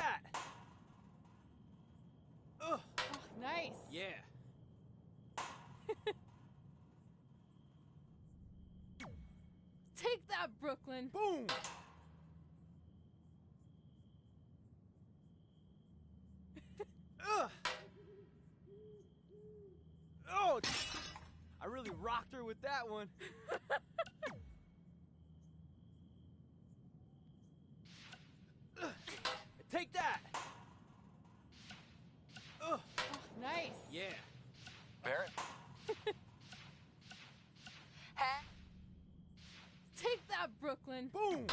that! Ugh! Oh, nice! Yeah. Take that, Brooklyn! Boom! Ugh! Oh! I really rocked her with that one. Take that! Ugh! Oh, nice! Yeah. Barrett? Huh? Take that, Brooklyn! Boom!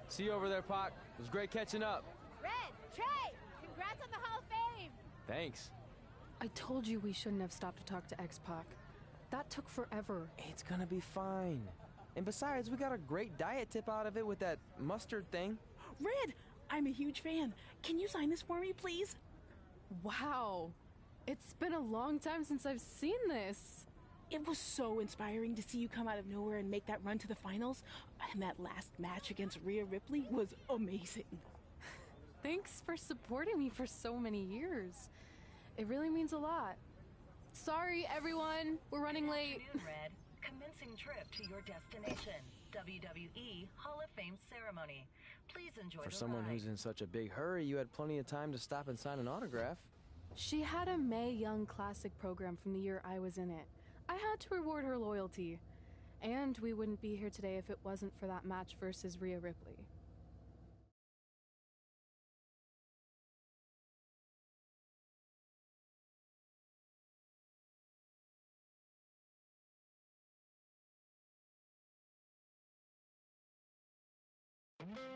See you over there, Pac. It was great catching up. Red, Trey, congrats on the Hall of Fame! Thanks. I told you we shouldn't have stopped to talk to X-Pac. That took forever. It's gonna be fine. And besides, we got a great diet tip out of it with that mustard thing. Red, I'm a huge fan. Can you sign this for me, please? Wow. It's been a long time since I've seen this. It was so inspiring to see you come out of nowhere and make that run to the finals. And that last match against Rhea Ripley was amazing. Thanks for supporting me for so many years. It really means a lot. Sorry, everyone. We're running late. Good afternoon, Red. Commencing trip to your destination. WWE Hall of Fame ceremony. Please enjoy For the someone ride. who's in such a big hurry, you had plenty of time to stop and sign an autograph. She had a Mae Young Classic program from the year I was in it. I had to reward her loyalty. And we wouldn't be here today if it wasn't for that match versus Rhea Ripley.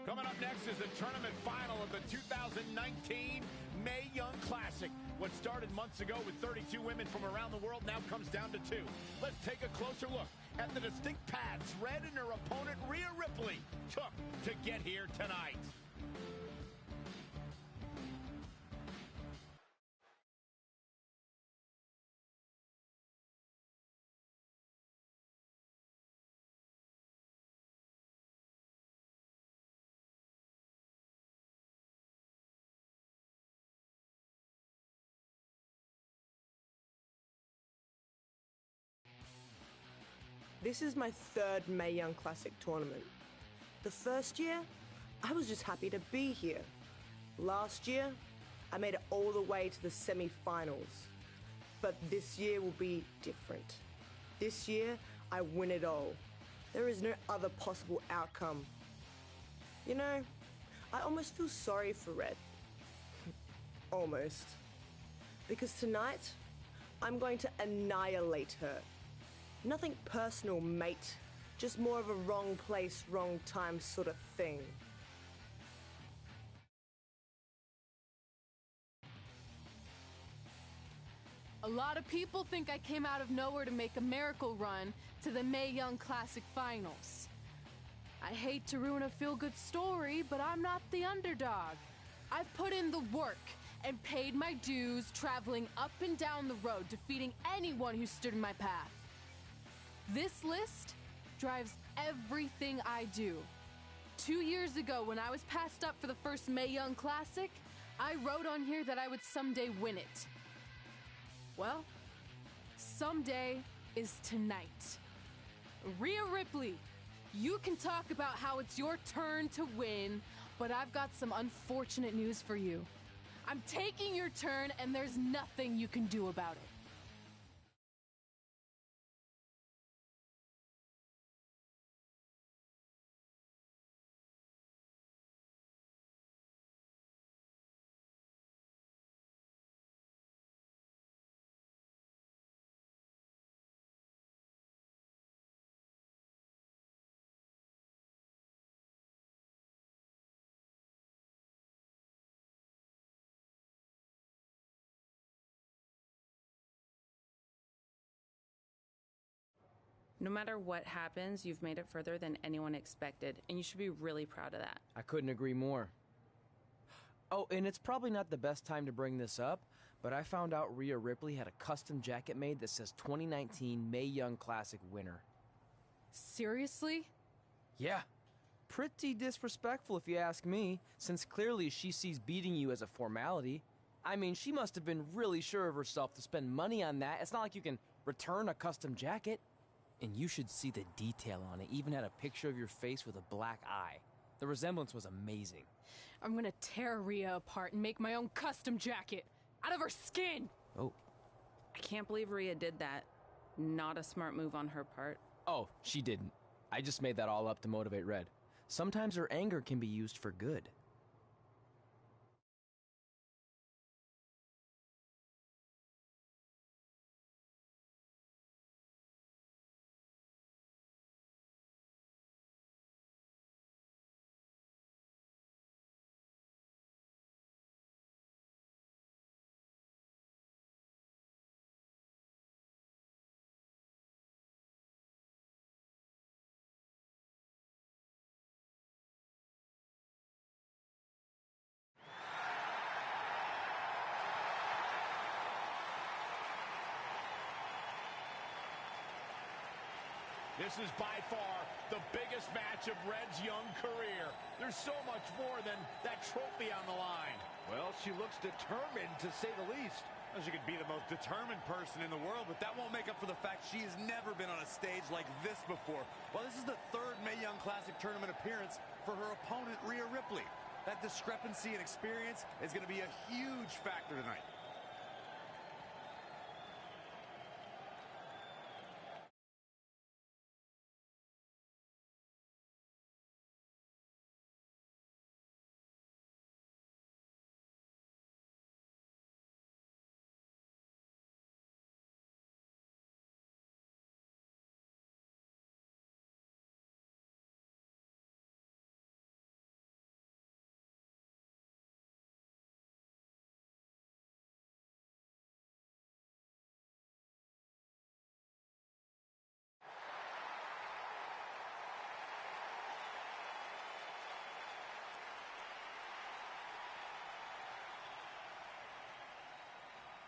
Coming up next is the tournament final of the 2019 Mae Young Classic. What started months ago with 32 women from around the world now comes down to 2. Let's take a closer look at the distinct paths Red and her opponent Rhea Ripley took to get here tonight. This is my third Mae Young Classic tournament. The first year, I was just happy to be here. Last year, I made it all the way to the semi-finals. But this year will be different. This year, I win it all. There is no other possible outcome. You know, I almost feel sorry for Red. Almost. Because tonight, I'm going to annihilate her. Nothing personal, mate. Just more of a wrong place, wrong time sort of thing. A lot of people think I came out of nowhere to make a miracle run to the Mae Young Classic Finals. I hate to ruin a feel-good story, but I'm not the underdog. I've put in the work and paid my dues traveling up and down the road, defeating anyone who stood in my path. This list drives everything I do. 2 years ago, when I was passed up for the first Mae Young Classic, I wrote on here that I would someday win it. Well, someday is tonight. Rhea Ripley, you can talk about how it's your turn to win, but I've got some unfortunate news for you. I'm taking your turn, and there's nothing you can do about it. No matter what happens, you've made it further than anyone expected, and you should be really proud of that. I couldn't agree more. Oh, and it's probably not the best time to bring this up, but I found out Rhea Ripley had a custom jacket made that says 2019 Mae Young Classic winner. Seriously? Yeah. Pretty disrespectful if you ask me, since clearly she sees beating you as a formality. I mean, she must have been really sure of herself to spend money on that. It's not like you can return a custom jacket. And you should see the detail on it. Even had a picture of your face with a black eye. The resemblance was amazing. I'm gonna tear Rhea apart and make my own custom jacket out of her skin! Oh. I can't believe Rhea did that. Not a smart move on her part. Oh, she didn't. I just made that all up to motivate Red. Sometimes her anger can be used for good. This is by far the biggest match of Red's young career. There's so much more than that trophy on the line. Well, she looks determined, to say the least. Well, she could be the most determined person in the world, but that won't make up for the fact she has never been on a stage like this before. Well, this is the third Mae Young Classic tournament appearance for her opponent, Rhea Ripley. That discrepancy in experience is going to be a huge factor tonight.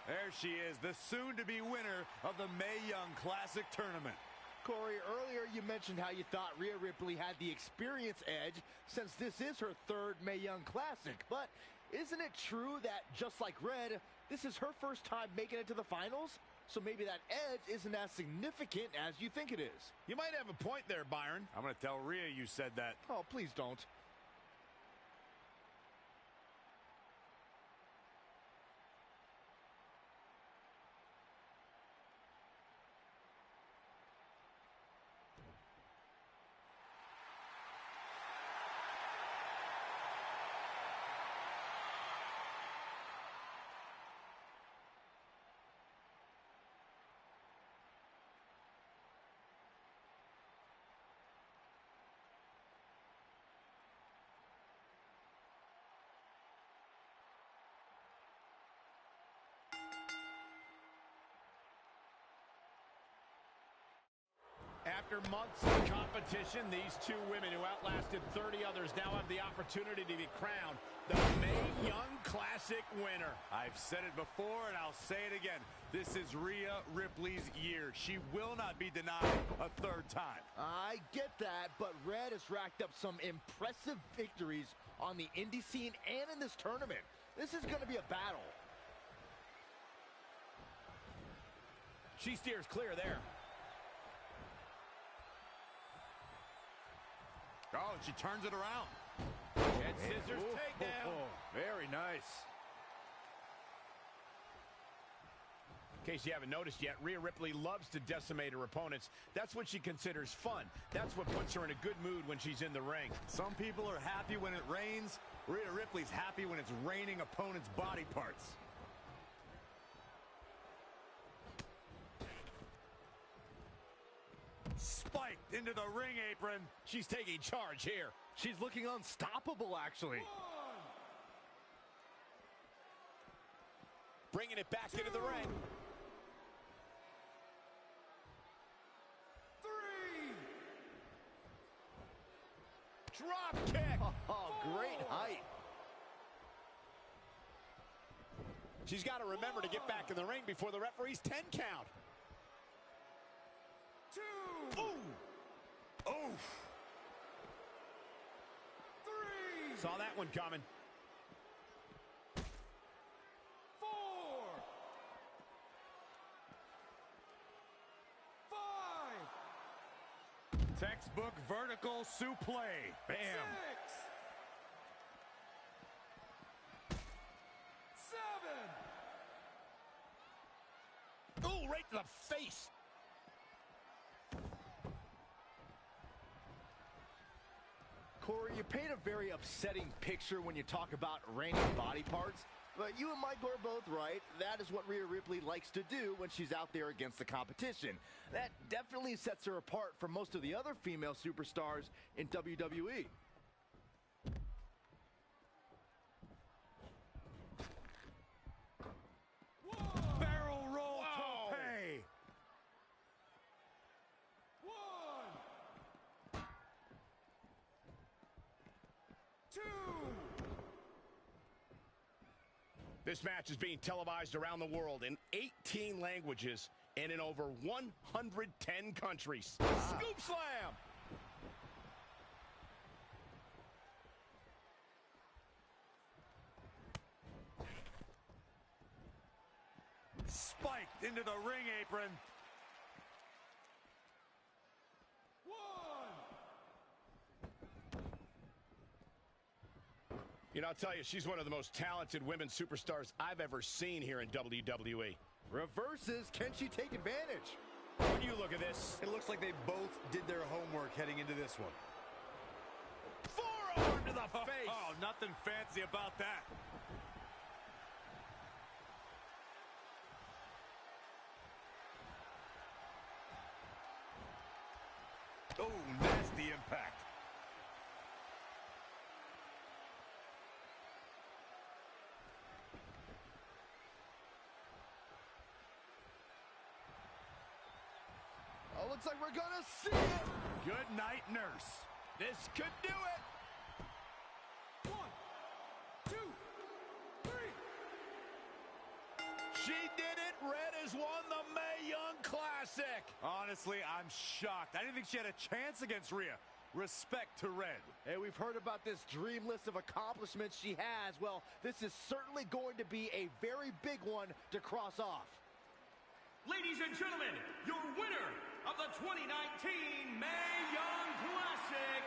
There she is, the soon-to-be winner of the Mae Young Classic tournament. Corey, earlier you mentioned how you thought Rhea Ripley had the experience edge since this is her third Mae Young Classic. But isn't it true that, just like Red, this is her first time making it to the finals? So maybe that edge isn't as significant as you think it is. You might have a point there, Byron. I'm going to tell Rhea you said that. Oh, please don't. After months of competition, these two women who outlasted 30 others now have the opportunity to be crowned the Mae Young Classic winner. I've said it before and I'll say it again. This is Rhea Ripley's year. She will not be denied a third time. I get that, but Red has racked up some impressive victories on the indie scene and in this tournament. This is going to be a battle. She steers clear there. Oh, she turns it around. And scissors takedown. Very nice. In case you haven't noticed yet, Rhea Ripley loves to decimate her opponents. That's what she considers fun. That's what puts her in a good mood when she's in the ring. Some people are happy when it rains. Rhea Ripley's happy when it's raining opponents' body parts. Spiked into the ring apron. She's taking charge here. She's looking unstoppable, actually. Bringing it back into the ring. 3. drop kick. Oh, great height. She's got to remember to get back in the ring before the referee's 10 count. 2. Ooh. Oh. 3. Saw that one coming. 4. 5. Textbook vertical suplex. Bam. 6. 7. Ooh, right to the face. Corey, you paint a very upsetting picture when you talk about Randy's body parts, but you and Mike are both right. That is what Rhea Ripley likes to do when she's out there against the competition. That definitely sets her apart from most of the other female superstars in WWE. Barrel roll tope. 1. 2. This match is being televised around the world in 18 languages and in over 110 countries. Scoop slam! Spiked into the ring apron. 1. You know, I'll tell you, she's one of the most talented women superstars I've ever seen here in WWE. Reverses, can she take advantage? When you look at this, It looks like they both did their homework heading into this one. forearm to the face. Oh, nothing fancy about that. Oh, nasty impact. Oh, looks like we're gonna see it. Good night, nurse. This could do it. 1, 2, 3. She did it. Red has won the Mae Young Classic. Honestly, I'm shocked. I didn't think she had a chance against Rhea. Respect to Red. Hey, we've heard about this dream list of accomplishments she has. Well, this is certainly going to be a very big one to cross off. Ladies and gentlemen, your winner of the 2019 Mae Young Classic,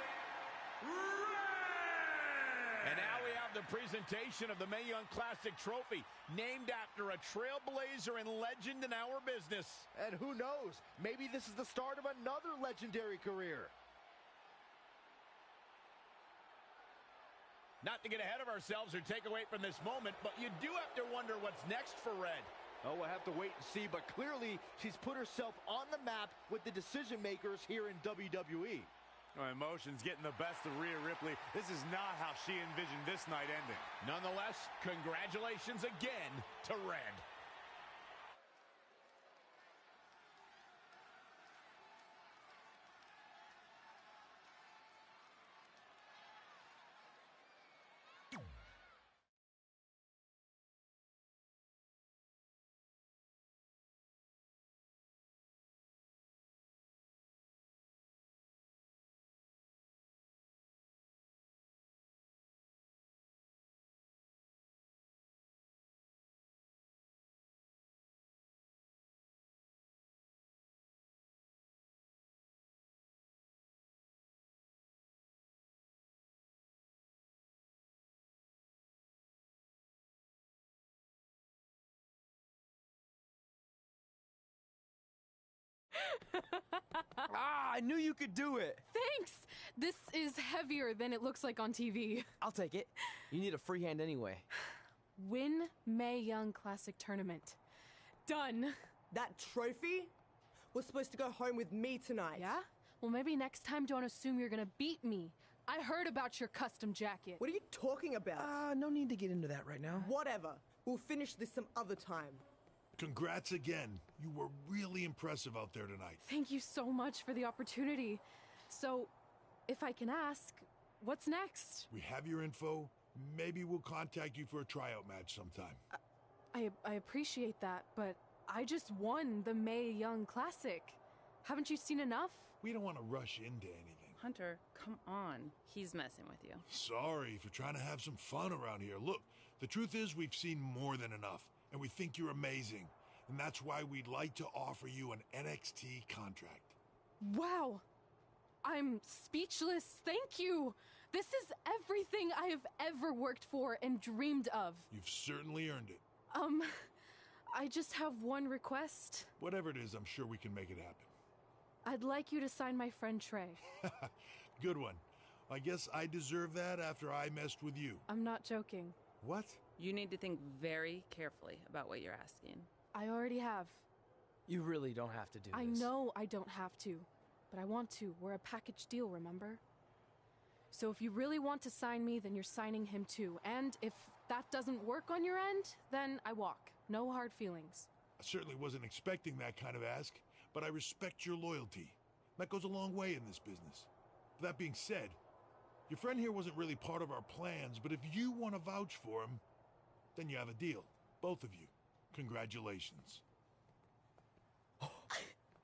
Red! And now we have the presentation of the Mae Young Classic trophy, named after a trailblazer and legend in our business. And who knows, maybe this is the start of another legendary career. Not to get ahead of ourselves or take away from this moment, but you do have to wonder what's next for Red. Oh, we'll have to wait and see, but clearly she's put herself on the map with the decision makers here in WWE. Oh, emotions getting the best of Rhea Ripley. This is not how she envisioned this night ending. Nonetheless, congratulations again to Red. I knew you could do it. Thanks! This is heavier than it looks like on TV. I'll take it. You need a free hand anyway. Win Mae Young Classic Tournament. Done. That trophy was supposed to go home with me tonight. Yeah? Well, maybe next time don't assume you're gonna beat me. I heard about your custom jacket. What are you talking about? No need to get into that right now. Whatever. We'll finish this some other time. Congrats again. You were really impressive out there tonight. Thank you so much for the opportunity. So, if I can ask, What's next? We have your info. Maybe we'll contact you for a tryout match sometime. I appreciate that, but I just won the Mae Young Classic. Haven't you seen enough? We don't want to rush into anything. Hunter, come on. He's messing with you. Sorry for trying to have some fun around here. Look, the truth is we've seen more than enough, and we think you're amazing. And that's why we'd like to offer you an NXT contract. Wow! I'm speechless. Thank you! This is everything I have ever worked for and dreamed of. You've certainly earned it. I just have one request. Whatever it is, I'm sure we can make it happen. I'd like you to sign my friend Trey. Good one. I guess I deserve that after I messed with you. I'm not joking. What? You need to think very carefully about what you're asking. I already have. You really don't have to do this. I know I don't have to, but I want to. We're a package deal, remember? So if you really want to sign me, then you're signing him too. And if that doesn't work on your end, then I walk. No hard feelings. I certainly wasn't expecting that kind of ask, but I respect your loyalty. That goes a long way in this business. That being said, your friend here wasn't really part of our plans, but if you want to vouch for him, then you have a deal. Both of you. Congratulations.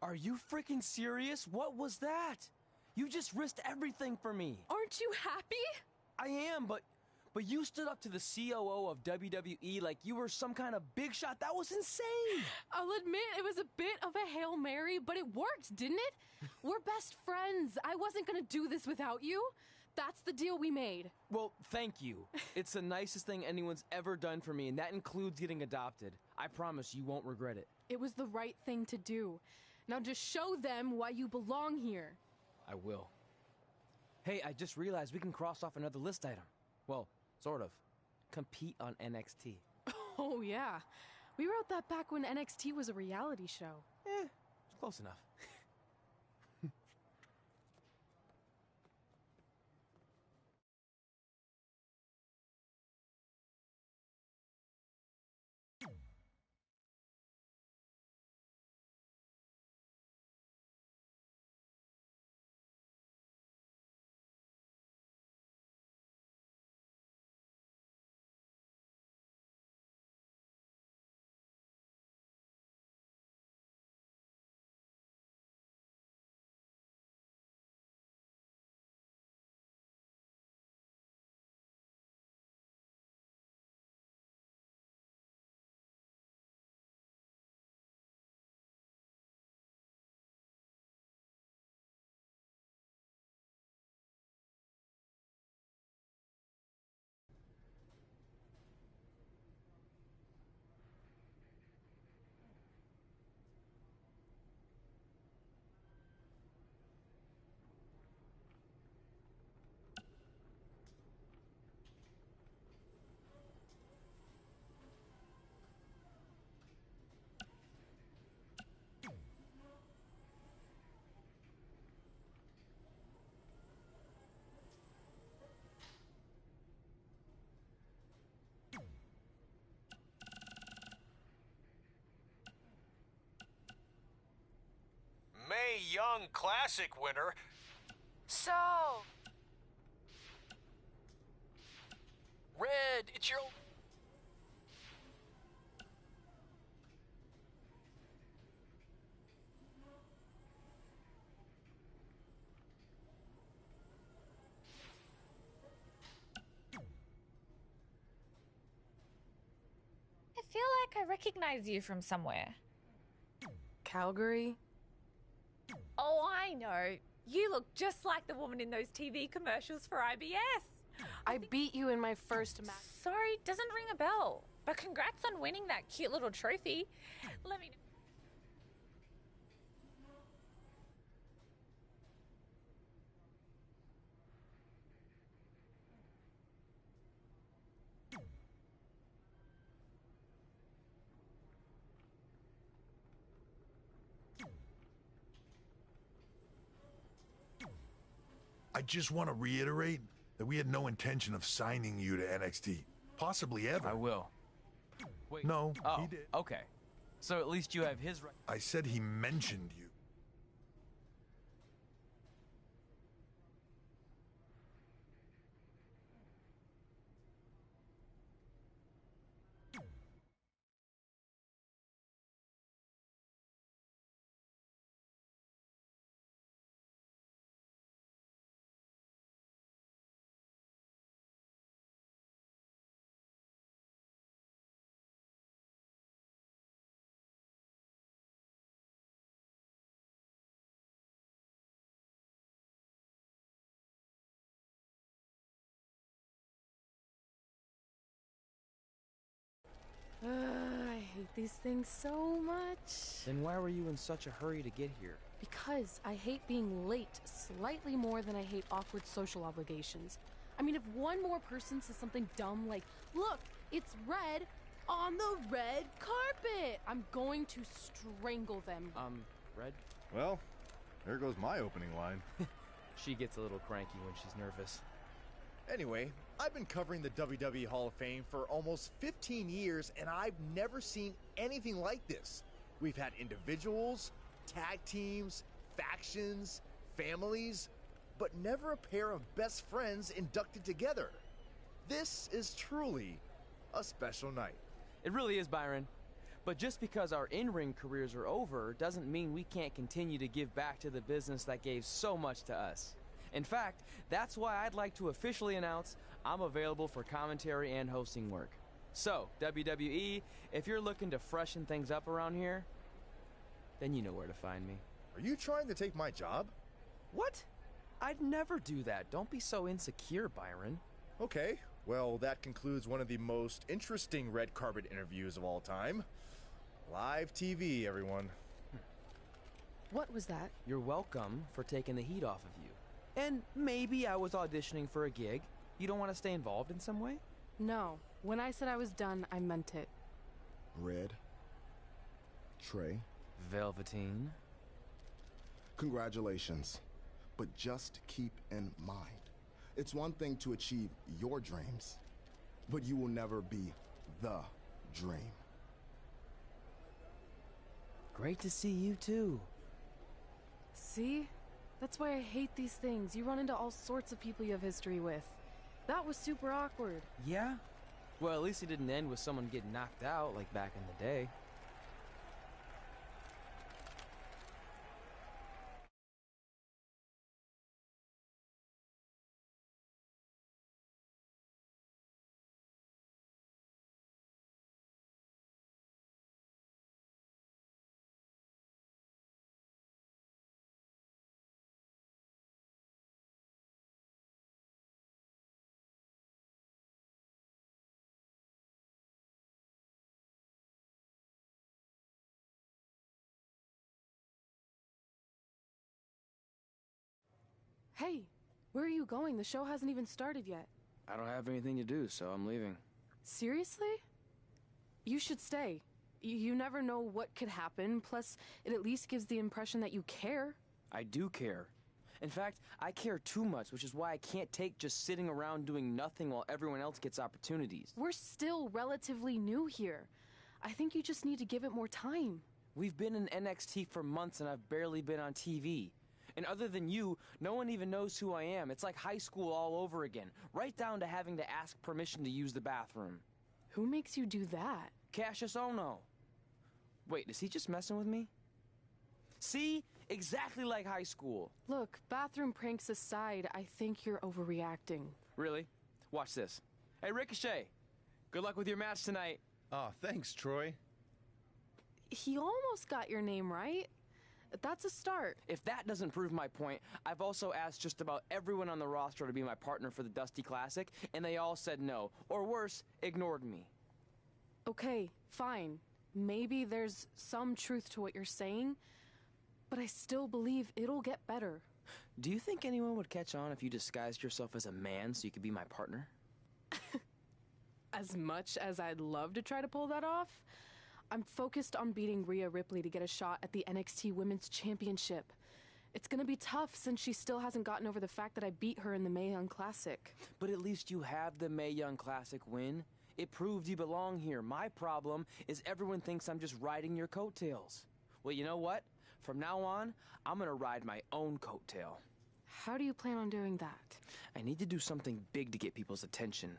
Are you freaking serious? What was that? You just risked everything for me. Aren't you happy? I am, but you stood up to the COO of WWE like you were some kind of big shot. That was insane. I'll admit it was a bit of a Hail Mary, but it worked, didn't it? We're best friends. I wasn't gonna do this without you. That's the deal we made. Well, thank you. It's the nicest thing anyone's ever done for me, and that includes getting adopted. I promise you won't regret it. It was the right thing to do. Now just show them why you belong here. I will. Hey, I just realized we can cross off another list item. Well, sort of. Compete on NXT. Oh, yeah. We wrote that back when NXT was a reality show. It's close enough. Mae Young Classic winner. So... Red, it's your... I feel like I recognize you from somewhere. Calgary? Oh, I know. You look just like the woman in those TV commercials for IBS. I beat you in my first match. Sorry, doesn't ring a bell. But congrats on winning that cute little trophy. Let me... I just want to reiterate that we had no intention of signing you to NXT. Possibly ever. I will. Wait. No, oh, he did. Okay. So at least you have his... I said he mentioned you. I hate these things so much. Then why were you in such a hurry to get here? Because I hate being late slightly more than I hate awkward social obligations. I mean, if one more person says something dumb like, look, it's red on the red carpet, I'm going to strangle them. Red? Well, there goes my opening line. She gets a little cranky when she's nervous. Anyway, I've been covering the WWE Hall of Fame for almost 15 years, and I've never seen anything like this. We've had individuals, tag teams, factions, families, but never a pair of best friends inducted together. This is truly a special night. It really is, Byron. But just because our in-ring careers are over doesn't mean we can't continue to give back to the business that gave so much to us. In fact, that's why I'd like to officially announce I'm available for commentary and hosting work. So, WWE, if you're looking to freshen things up around here, then you know where to find me. Are you trying to take my job? What? I'd never do that. Don't be so insecure, Byron. Okay, well, that concludes one of the most interesting red carpet interviews of all time. Live TV, everyone. What was that? You're welcome for taking the heat off of you. And maybe I was auditioning for a gig. You don't want to stay involved in some way? No. When I said I was done, I meant it. Red. Trey. Velveteen. Congratulations. But just keep in mind, it's one thing to achieve your dreams, but you will never be the dream. Great to see you too. See? That's why I hate these things. You run into all sorts of people you have history with. That was super awkward. Yeah? Well, at least it didn't end with someone getting knocked out like back in the day. Hey, where are you going? The show hasn't even started yet. I don't have anything to do, so I'm leaving. Seriously? You should stay. You never know what could happen, plus it at least gives the impression that you care. I do care. In fact, I care too much, which is why I can't take just sitting around doing nothing while everyone else gets opportunities. We're still relatively new here. I think you just need to give it more time. We've been in NXT for months and I've barely been on TV. And other than you, no one even knows who I am. It's like high school all over again, right down to having to ask permission to use the bathroom. Who makes you do that? Cassius Ohno. Wait, is he just messing with me? See? Exactly like high school. Look, bathroom pranks aside, I think you're overreacting. Really? Watch this. Hey, Ricochet. Good luck with your match tonight. Aw, thanks, Troy. He almost got your name right. That's a start. If that doesn't prove my point, I've also asked just about everyone on the roster to be my partner for the Dusty Classic, and they all said no. Or worse, ignored me. Okay, fine. Maybe there's some truth to what you're saying, but I still believe it'll get better. Do you think anyone would catch on if you disguised yourself as a man so you could be my partner? As much as I'd love to try to pull that off, I'm focused on beating Rhea Ripley to get a shot at the NXT Women's Championship. It's gonna be tough since she still hasn't gotten over the fact that I beat her in the Mae Young Classic. But at least you have the Mae Young Classic win. It proved you belong here. My problem is everyone thinks I'm just riding your coattails. Well, you know what? From now on, I'm gonna ride my own coattail. How do you plan on doing that? I need to do something big to get people's attention.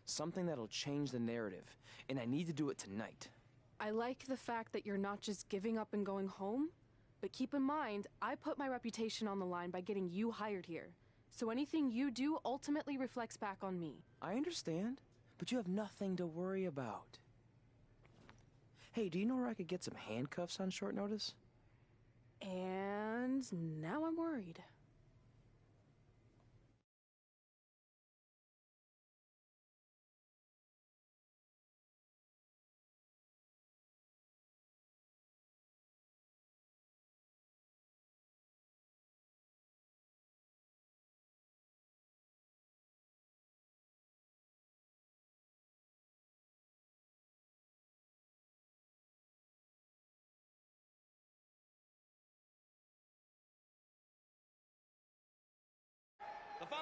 Something that'll change the narrative. And I need to do it tonight. I like the fact that you're not just giving up and going home, but keep in mind, I put my reputation on the line by getting you hired here. So anything you do ultimately reflects back on me. I understand, but you have nothing to worry about. Hey, do you know where I could get some handcuffs on short notice? And now I'm worried.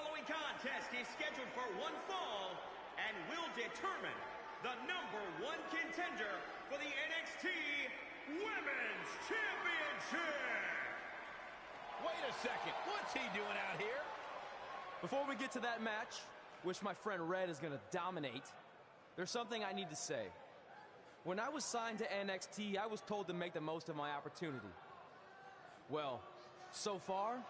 following contest is scheduled for one fall and will determine the #1 contender for the NXT Women's Championship. Wait a second, what's he doing out here? Before we get to that match, which my friend Red is going to dominate, there's something I need to say. When I was signed to NXT, I was told to make the most of my opportunity. Well, so far,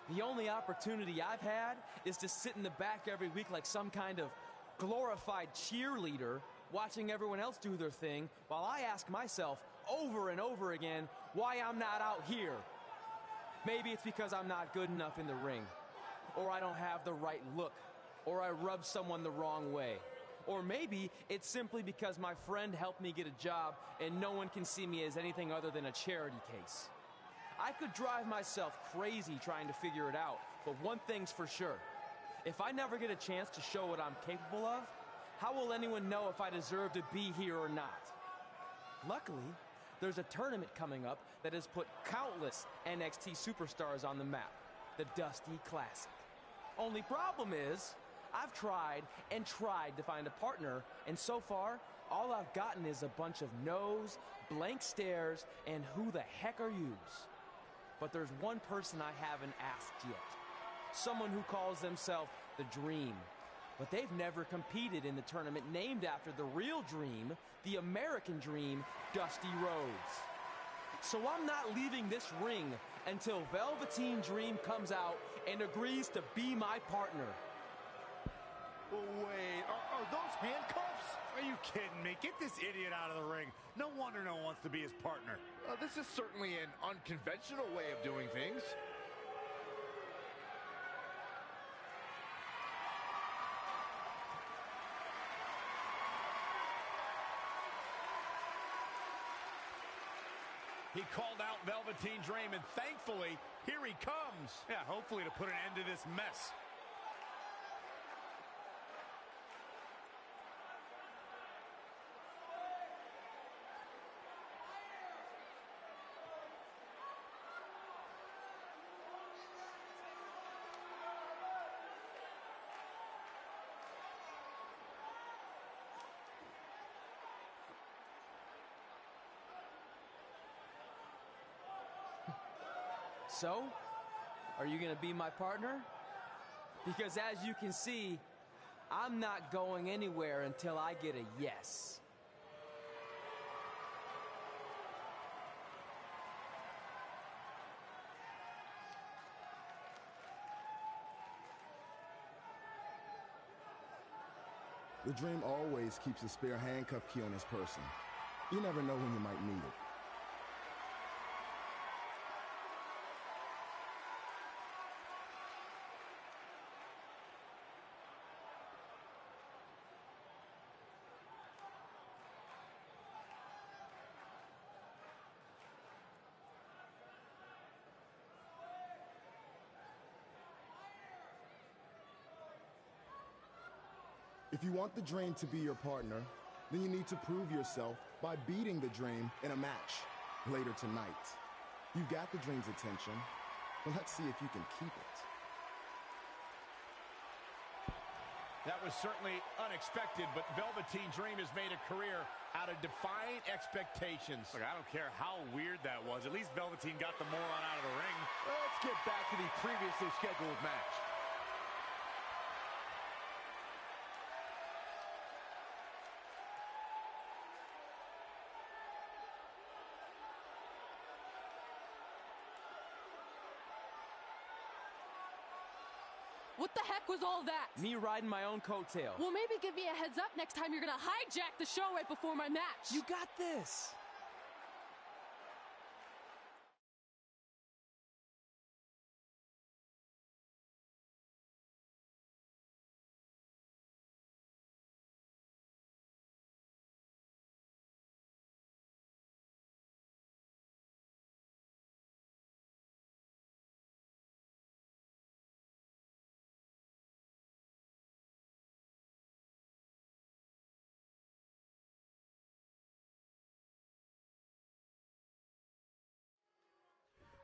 the only opportunity I've had is to sit in the back every week like some kind of glorified cheerleader, watching everyone else do their thing, while I ask myself over and over again why I'm not out here. Maybe it's because I'm not good enough in the ring, or I don't have the right look, or I rub someone the wrong way. Or maybe it's simply because my friend helped me get a job and no one can see me as anything other than a charity case. I could drive myself crazy trying to figure it out, but one thing's for sure. If I never get a chance to show what I'm capable of, how will anyone know if I deserve to be here or not? Luckily, there's a tournament coming up that has put countless NXT superstars on the map, the Dusty Classic. Only problem is, I've tried and tried to find a partner, and so far, all I've gotten is a bunch of no's, blank stares, and who the heck are yous? But there's one person I haven't asked yet. Someone who calls themselves the Dream. But they've never competed in the tournament named after the real Dream, the American Dream, Dusty Rhodes. So I'm not leaving this ring until Velveteen Dream comes out and agrees to be my partner. Wait, are those handcuffs? Are you kidding me? Get this idiot out of the ring. No wonder no one wants to be his partner. This is certainly an unconventional way of doing things. He called out Velveteen Dream, and thankfully, here he comes. Yeah, hopefully to put an end to this mess. So, are you going to be my partner? Because as you can see, I'm not going anywhere until I get a yes. The Dream always keeps a spare handcuff key on his person. You never know when you might need it. If you want the Dream to be your partner, then you need to prove yourself by beating the Dream in a match later tonight. You got the Dream's attention, but let's see if you can keep it. That was certainly unexpected, but Velveteen Dream has made a career out of defying expectations. Look, I don't care how weird that was. At least Velveteen got the moron out of the ring. Let's get back to the previously scheduled match. What the heck was all that? Me riding my own coattail. Well, maybe give me a heads up next time you're gonna hijack the show right before my match. You got this.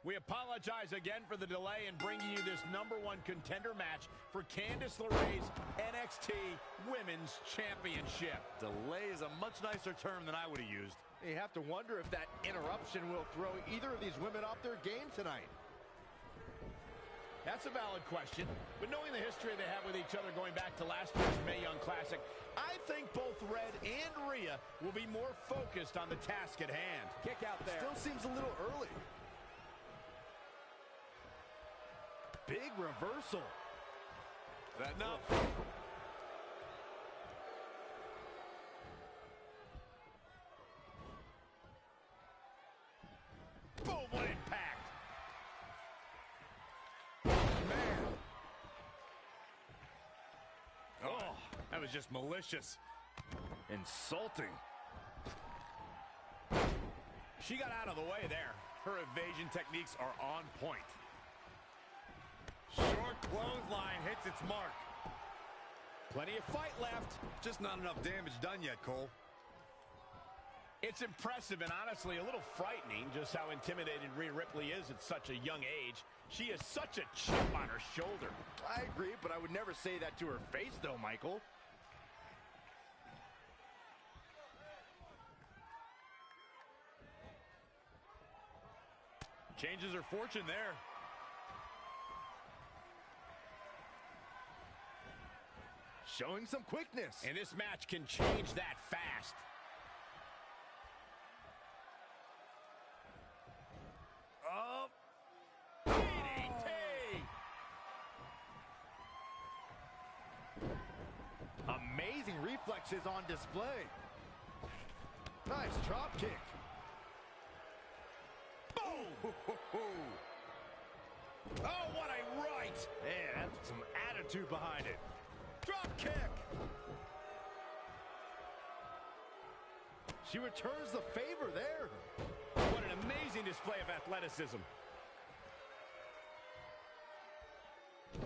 We apologize again for the delay in bringing you this #1 contender match for Candice LeRae's NXT Women's Championship. Delay is a much nicer term than I would have used. You have to wonder if that interruption will throw either of these women off their game tonight. That's a valid question, but knowing the history they have with each other going back to last year's Mae Young Classic, I think both Red and Rhea will be more focused on the task at hand. Kick out there. Still seems a little early. Big reversal. Is that enough? Boom, what impact. Man. Oh, that was just malicious. Insulting. She got out of the way there. Her evasion techniques are on point. Short clothesline hits its mark. Plenty of fight left. Just not enough damage done yet, Cole. It's impressive and honestly a little frightening just how intimidated Rhea Ripley is at such a young age. She is such a chip on her shoulder. I agree, but I would never say that to her face, though, Michael. Changes her fortune there. Showing some quickness. And this match can change that fast. Oh. DDT! Amazing reflexes on display. Nice drop kick. Boom! Oh, what a right! Man, that's some attitude behind it. Drop kick! She returns the favor there. What an amazing display of athleticism.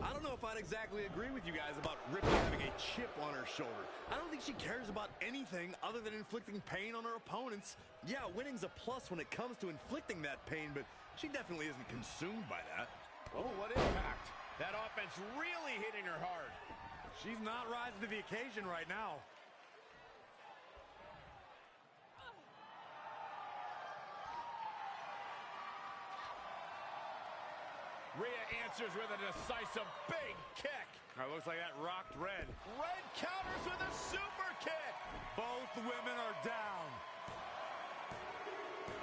I don't know if I'd exactly agree with you guys about Ripley having a chip on her shoulder. I don't think she cares about anything other than inflicting pain on her opponents. Yeah, winning's a plus when it comes to inflicting that pain, but she definitely isn't consumed by that. Oh, what impact. That offense really hitting her hard. She's not rising to the occasion right now. Rhea answers with a decisive big kick. Looks like that rocked Red. Red counters with a super kick. Both women are down.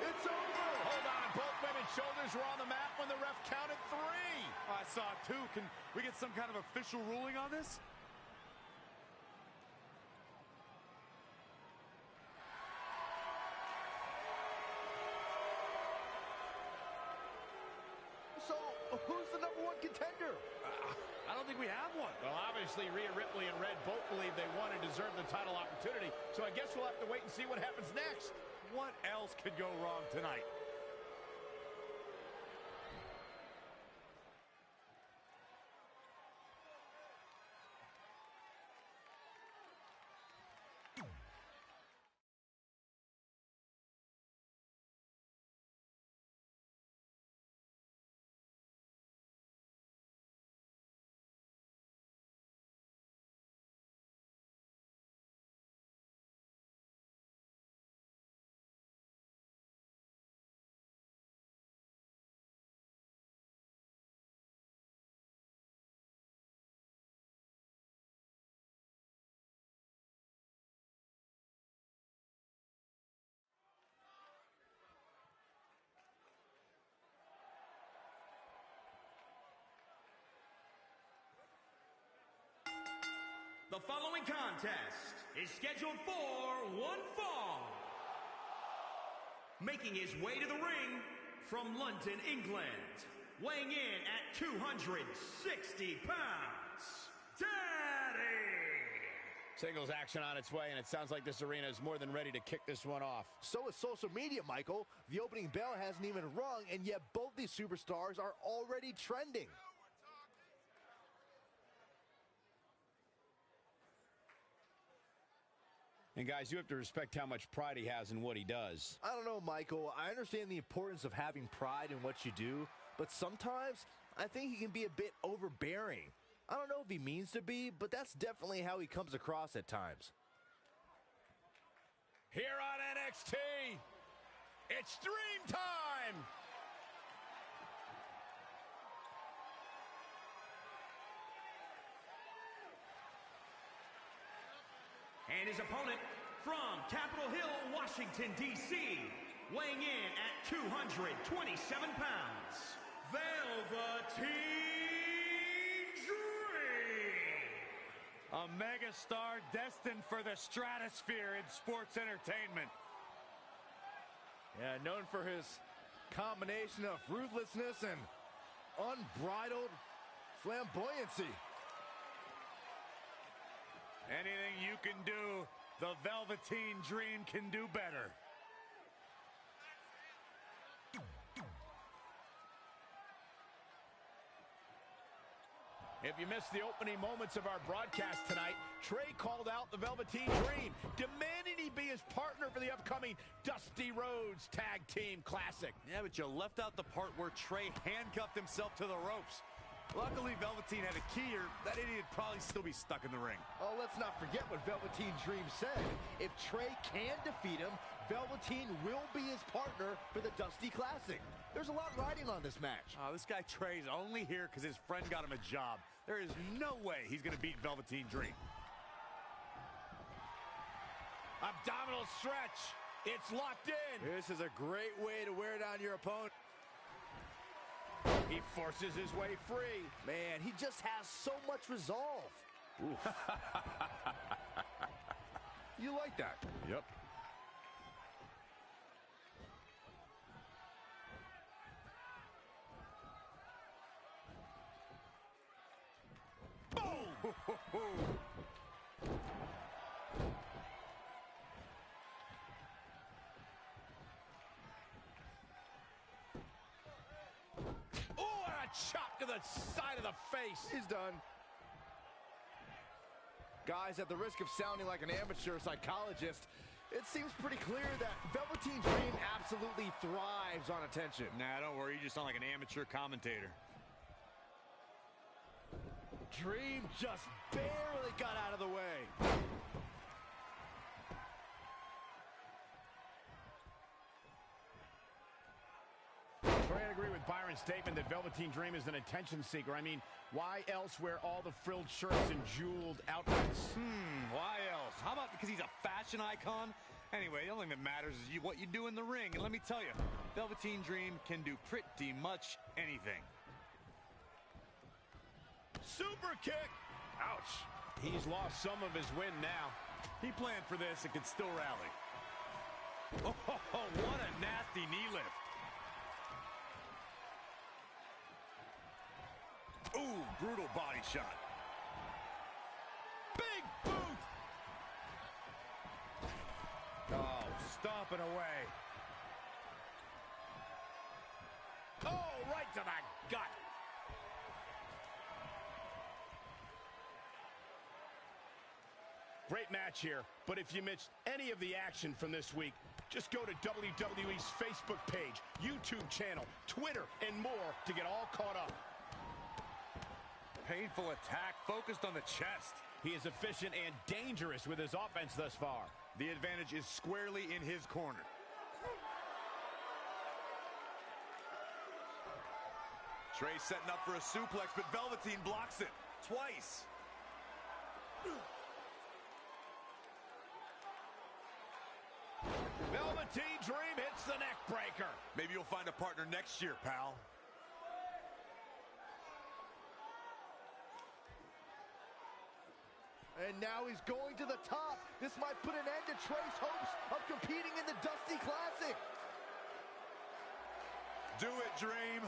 It's over. Hold on. Both women's shoulders were on the mat when the ref counted 3. I saw it too. Can we get some kind of official ruling on this? So, who's the #1 contender? I don't think we have one. Well, obviously, Rhea Ripley and Red both believe they won and deserve the title opportunity, so I guess we'll have to wait and see what happens next. What else could go wrong tonight? The following contest is scheduled for one fall. Making his way to the ring from London, England, weighing in at 260 pounds, Daddy! Singles action on its way, and it sounds like this arena is more than ready to kick this one off. So is social media, Michael. The opening bell hasn't even rung, and yet both these superstars are already trending. And guys, you have to respect how much pride he has in what he does. I don't know, Michael. I understand the importance of having pride in what you do, but sometimes I think he can be a bit overbearing. I don't know if he means to be, but that's definitely how he comes across at times. Here on NXT, it's Dream Time! And his opponent from Capitol Hill, Washington, D.C., weighing in at 227 pounds, Velveteen Dream! A megastar destined for the stratosphere in sports entertainment. Yeah, known for his combination of ruthlessness and unbridled flamboyancy. Anything you can do, the Velveteen Dream can do better. If you missed the opening moments of our broadcast tonight, Trey called out the Velveteen Dream, demanding he be his partner for the upcoming Dusty Rhodes Tag Team Classic. Yeah, but you left out the part where Trey handcuffed himself to the ropes. Luckily, Velveteen had a key, or that idiot would probably still be stuck in the ring. Oh, let's not forget what Velveteen Dream said. If Trey can defeat him, Velveteen will be his partner for the Dusty Classic. There's a lot riding on this match. This guy Trey's only here because his friend got him a job. There is no way he's going to beat Velveteen Dream. Abdominal stretch. It's locked in. This is a great way to wear down your opponent. He forces his way free. Man, he just has so much resolve. You like that? Yep. Boom! Chop to the side of the face. He's done. Guys, at the risk of sounding like an amateur psychologist, it seems pretty clear that Velveteen Dream absolutely thrives on attention. Nah, don't worry. You just sound like an amateur commentator. Dream just barely got out of the way. I agree with Byron's statement that Velveteen Dream is an attention seeker. I mean, why else wear all the frilled shirts and jeweled outfits? Why else? How about because he's a fashion icon? Anyway, the only thing that matters is what you do in the ring. And let me tell you, Velveteen Dream can do pretty much anything. Super kick! Ouch. He's lost some of his wind now. He planned for this and can still rally. Oh, what a nasty knee lift. Ooh, brutal body shot. Big boot! Oh, stomping away. Oh, right to the gut. Great match here, but if you missed any of the action from this week, just go to WWE's Facebook page, YouTube channel, Twitter, and more to get all caught up. Painful attack focused on the chest. He is efficient and dangerous with his offense thus far. The advantage is squarely in his corner. Trey setting up for a suplex, but Velveteen blocks it twice. Velveteen Dream hits the neck breaker. Maybe you'll find a partner next year, pal. And now he's going to the top. This might put an end to Trey's hopes of competing in the Dusty Classic. Do it, Dream.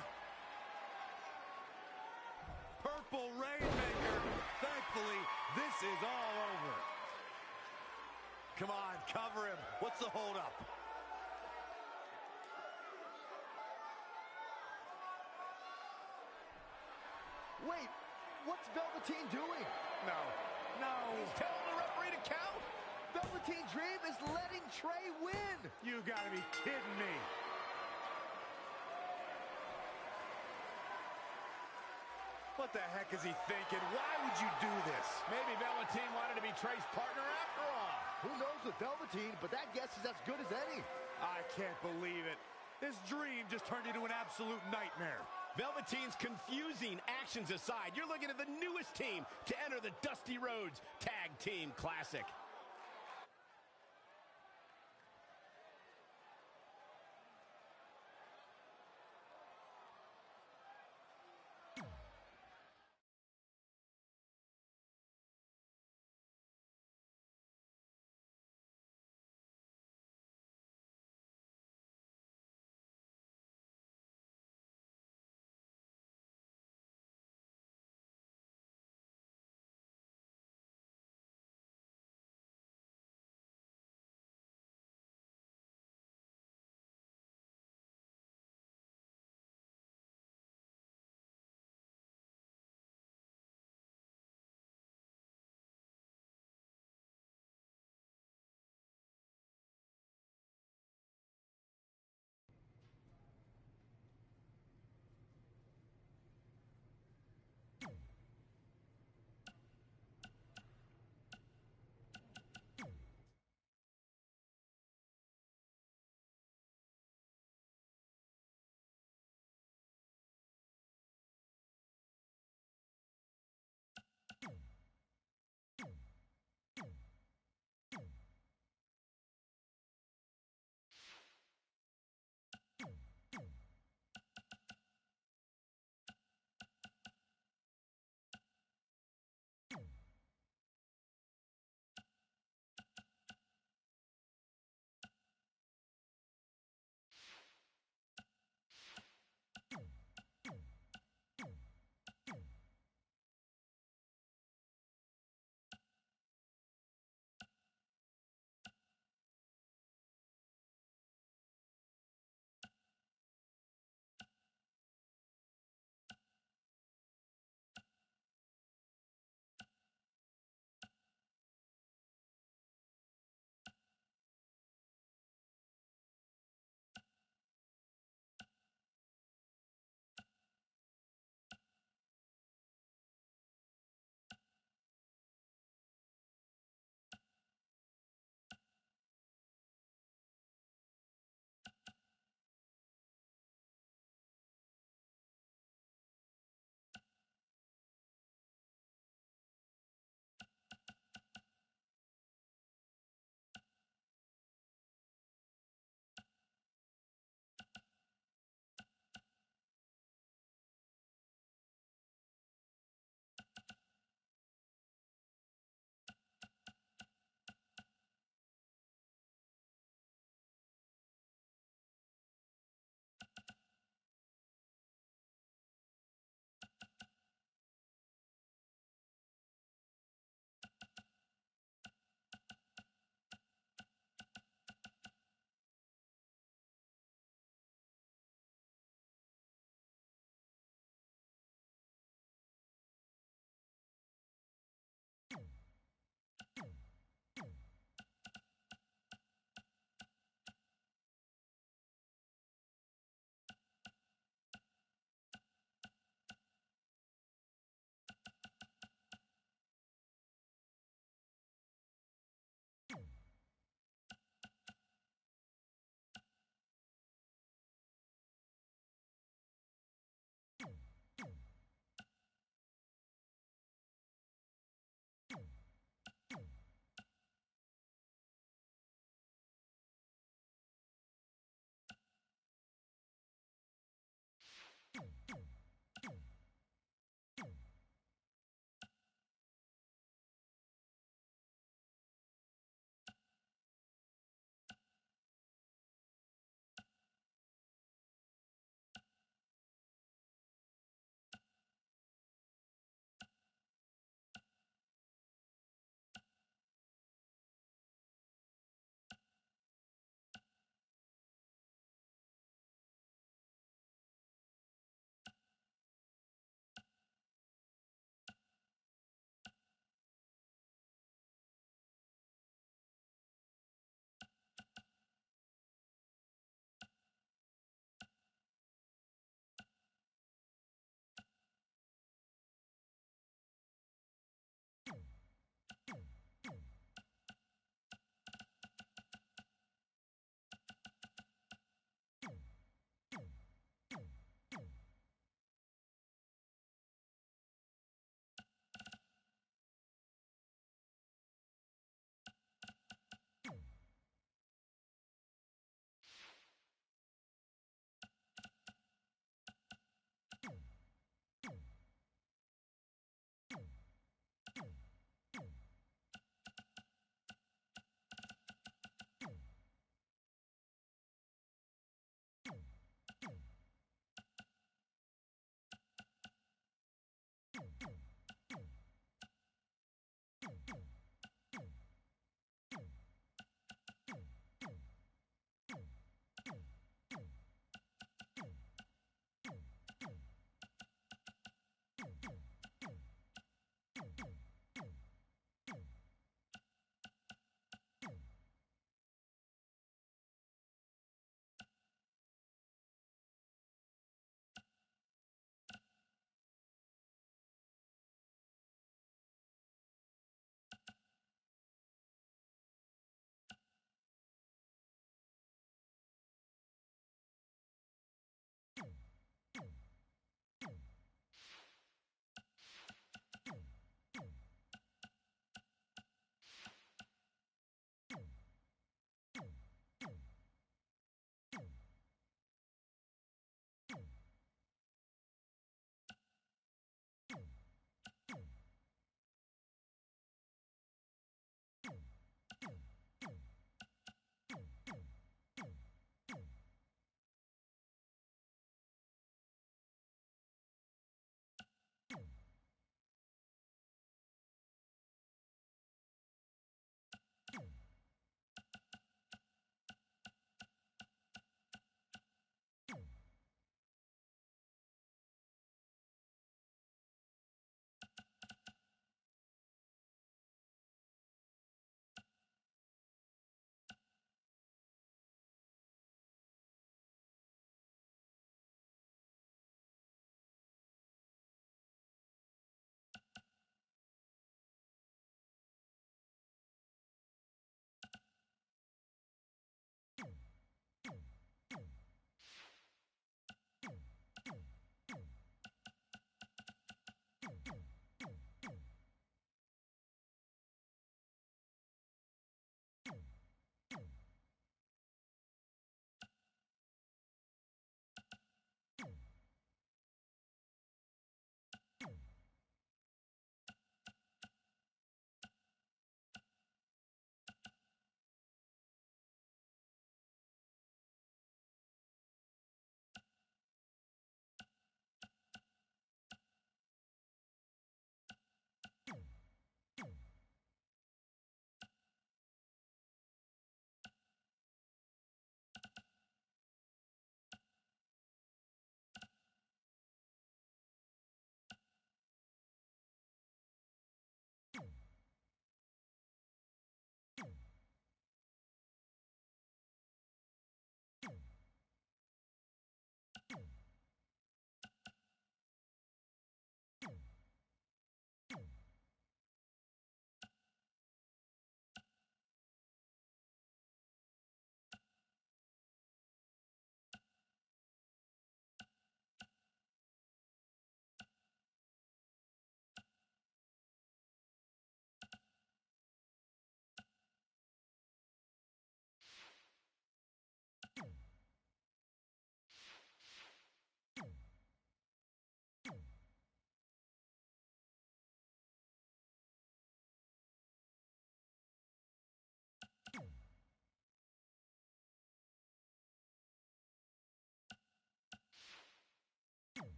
Purple Rainmaker. Thankfully, this is all over. Come on, cover him. What's the holdup? Wait, what's Velveteen doing? No. He's telling the referee to count. Velveteen Dream is letting Trey win. You gotta be kidding me. What the heck is he thinking? Why would you do this? Maybe Velveteen wanted to be Trey's partner after all. Who knows with Velveteen, but that guess is as good as any. I can't believe it. This dream just turned into an absolute nightmare. Velveteen's confusing actions aside, you're looking at the newest team to enter the Dusty Rhodes Tag Team Classic.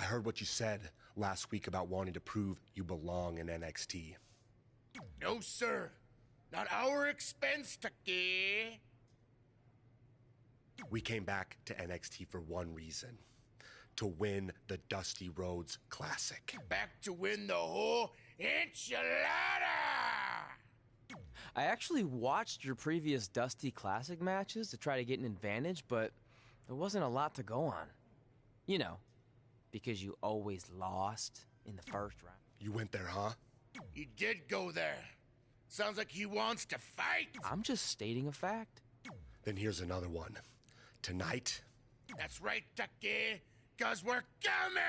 I heard what you said last week about wanting to prove you belong in NXT. No, sir. Not our expense, Taki. We came back to NXT for one reason. To win the Dusty Rhodes Classic. Back to win the whole enchilada! I actually watched your previous Dusty Classic matches to try to get an advantage, but there wasn't a lot to go on. You know, because you always lost in the first round. You went there, huh? He did go there. Sounds like he wants to fight. I'm just stating a fact. Then here's another one. Tonight... That's right, Taki, 'cause we're coming!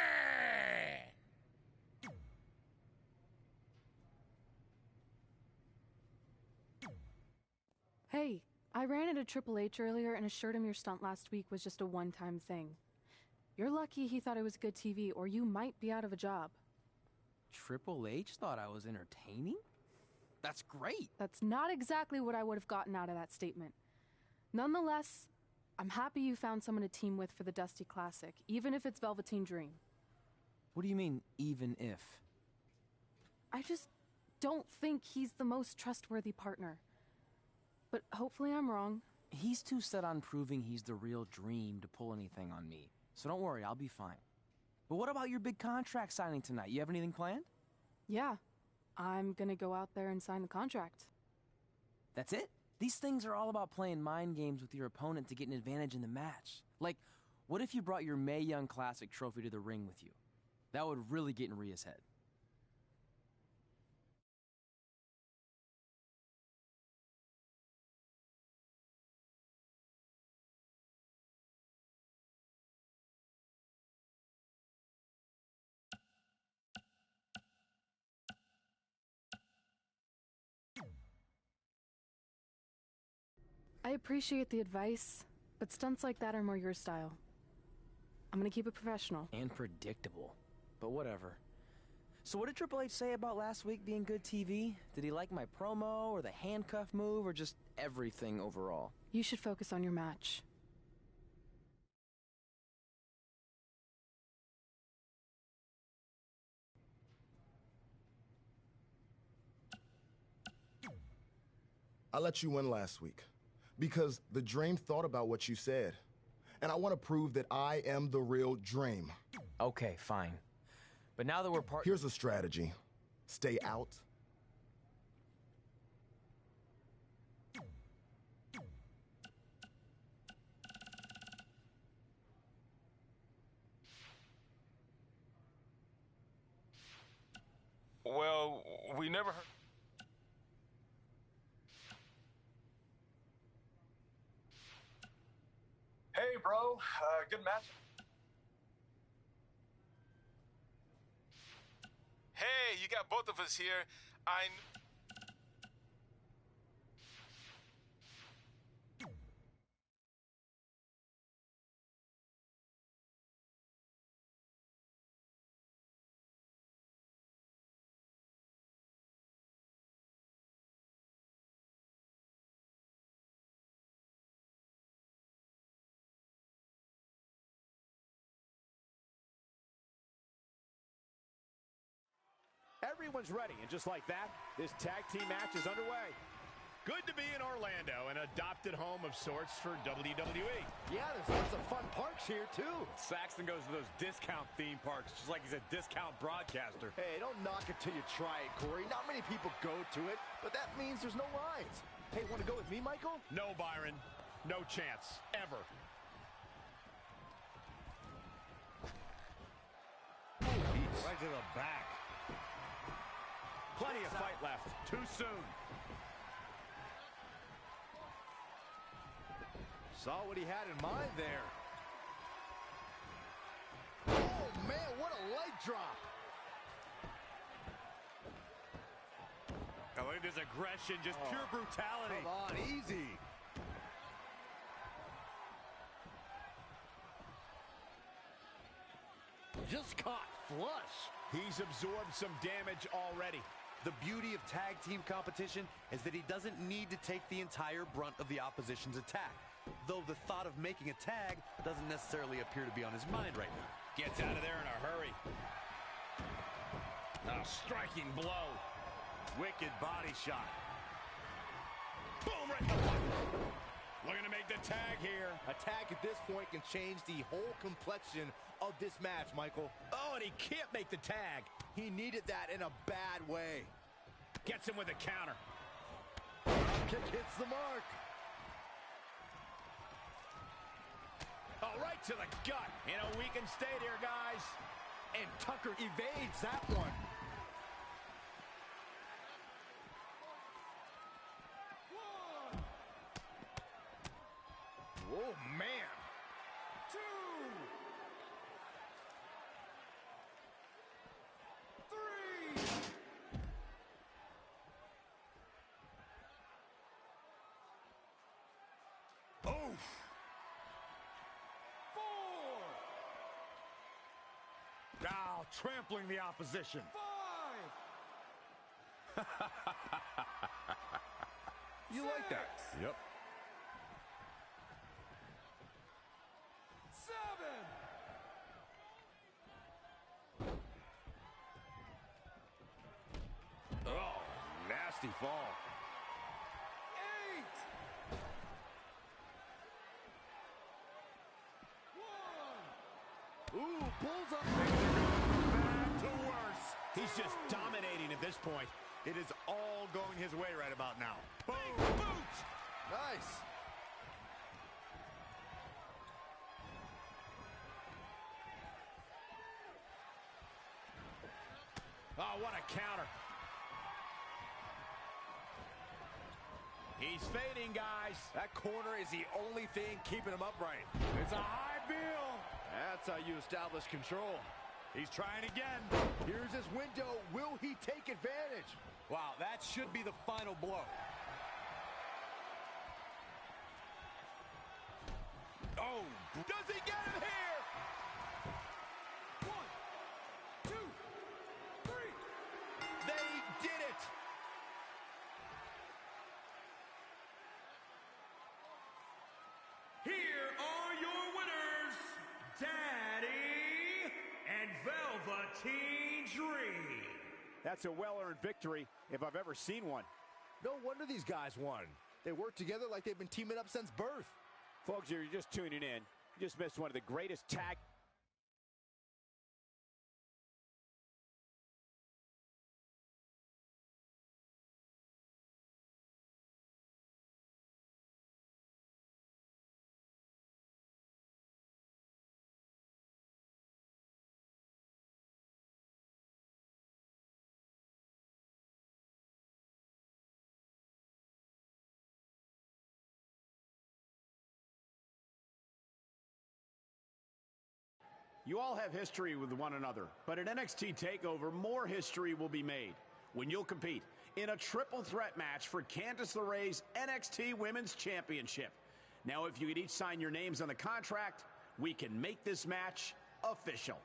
Hey, I ran into Triple H earlier and assured him your stunt last week was just a one-time thing. You're lucky he thought it was good TV, or you might be out of a job. Triple H thought I was entertaining? That's great. That's not exactly what I would have gotten out of that statement. Nonetheless, I'm happy you found someone to team with for the Dusty Classic, even if it's Velveteen Dream. What do you mean, even if? I just don't think he's the most trustworthy partner. But hopefully I'm wrong. He's too set on proving he's the real Dream to pull anything on me. So don't worry, I'll be fine. But what about your big contract signing tonight? You have anything planned? Yeah, I'm gonna go out there and sign the contract. That's it? These things are all about playing mind games with your opponent to get an advantage in the match. Like, what if you brought your Mae Young Classic trophy to the ring with you? That would really get in Rhea's head. I appreciate the advice, but stunts like that are more your style. I'm gonna keep it professional. And predictable. But whatever. So what did Triple H say about last week being good TV? Did he like my promo, or the handcuff move, or just everything overall? You should focus on your match. I let you win last week because the Dream thought about what you said. And I want to prove that I am the real Dream. Okay, fine. But now that we're part... Here's a strategy. Stay out. Well, we never heard... Hey, bro. Good match. Hey, you got both of us here. Everyone's ready, and just like that, this tag team match is underway. Good to be in Orlando, an adopted home of sorts for WWE. Yeah, there's lots of fun parks here, too. Saxton goes to those discount theme parks just like he's a discount broadcaster. Hey, don't knock it till you try it, Corey. Not many people go to it, but that means there's no lines. Hey, want to go with me, Michael? No, Byron. No chance. Ever. Right to the back. Plenty of fight left. Too soon. Saw what he had in mind there. Oh, man, what a leg drop. Oh, look at this aggression, just pure brutality. Come on, easy. Just caught flush. He's absorbed some damage already. The beauty of tag team competition is that he doesn't need to take the entire brunt of the opposition's attack, though the thought of making a tag doesn't necessarily appear to be on his mind right now. Gets out of there in a hurry. A striking blow. Wicked body shot. Boom, right in the block. Looking to make the tag here. A tag at this point can change the whole complexion of this match, Michael. Oh, and he can't make the tag. He needed that in a bad way. Gets him with a counter. Kick hits the mark. Oh, right to the gut. In a weakened state here, guys. And Tucker evades that one. Oh, man. 2, 3. Oof. 4. Now trampling the opposition. 5. You like that? Yep. 7. Oh, nasty fall. 8. 1. Ooh, pulls up. Bad to worse. He's just dominating at this point. It is all going his way right about now. Boom! Boot! Nice. Oh, what a counter. He's fading, guys. That corner is the only thing keeping him upright. It's a high bill. That's how you establish control. He's trying again. Here's his window. Will he take advantage? Wow, that should be the final blow. Oh, does he get him here? 1, 2, 3. They did it. Here are your winners, Daddy and Velveteen Dream. That's a well-earned victory if I've ever seen one. No wonder these guys won. They work together like they've been teaming up since birth. Folks, you're just tuning in. You just missed one of the greatest tag. You all have history with one another, but at NXT TakeOver, more history will be made when you'll compete in a triple threat match for Candice LeRae's NXT Women's Championship. Now, if you could each sign your names on the contract, we can make this match official.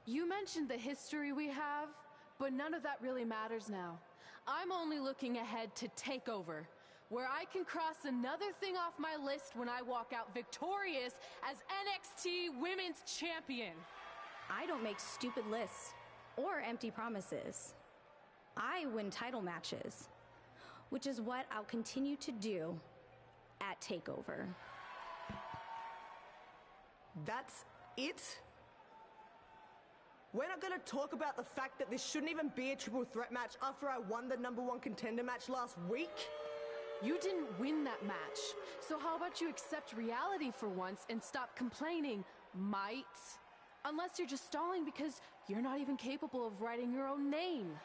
You mentioned the history we have, but none of that really matters now. I'm only looking ahead to TakeOver, where I can cross another thing off my list when I walk out victorious as NXT Women's Champion. I don't make stupid lists or empty promises. I win title matches, which is what I'll continue to do at TakeOver. That's it? We're not gonna talk about the fact that this shouldn't even be a triple threat match after I won the #1 contender match last week? You didn't win that match, so how about you accept reality for once and stop complaining, might? Unless you're just stalling because you're not even capable of writing your own name.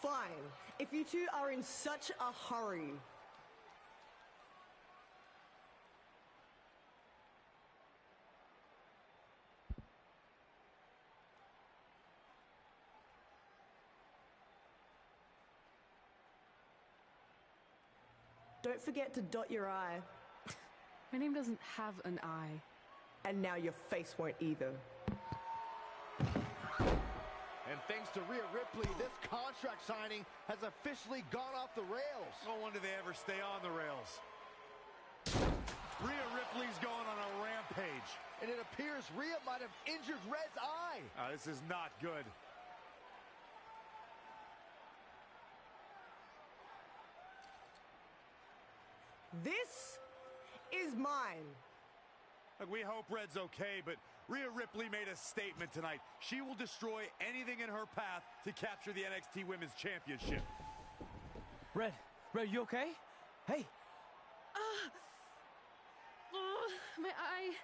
Fine, if you two are in such a hurry. Don't forget to dot your I. My name doesn't have an I. And now your face won't either. And thanks to Rhea Ripley, this contract signing has officially gone off the rails. No wonder they ever stay on the rails. Rhea Ripley's going on a rampage. Rampage. And it appears Rhea might have injured Red's eye. This is not good. This is mine. Look, we hope Red's okay, but Rhea Ripley made a statement tonight. She will destroy anything in her path to capture the NXT Women's Championship. Red, you okay? Hey. My eye.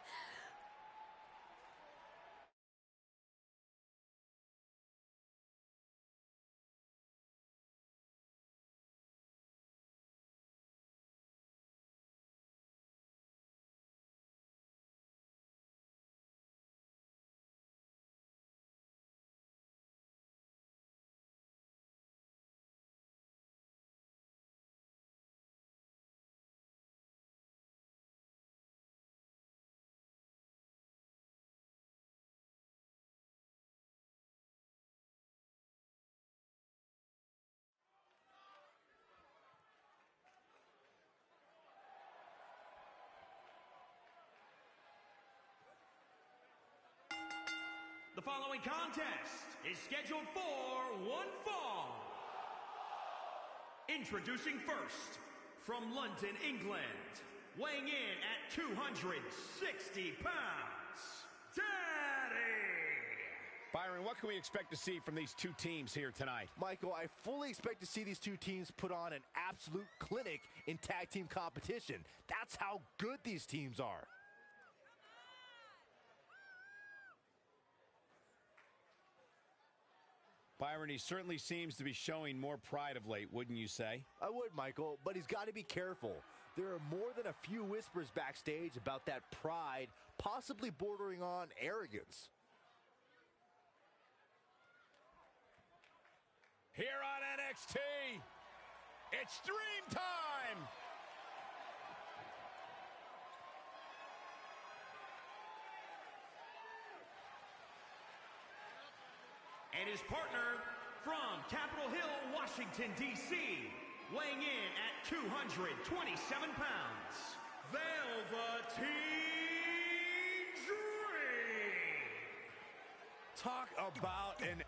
The following contest is scheduled for one fall. Introducing first, from London, England, weighing in at 260 pounds, Daddy! Byron, what can we expect to see from these two teams here tonight? Michael, I fully expect to see these two teams put on an absolute clinic in tag team competition. That's how good these teams are. Byron, he certainly seems to be showing more pride of late, wouldn't you say? I would, Michael, but he's got to be careful. There are more than a few whispers backstage about that pride, possibly bordering on arrogance. Here on NXT, it's Dream Time! And his partner from Capitol Hill, Washington, D.C., weighing in at 227 pounds, Velveteen Dream! Talk about an...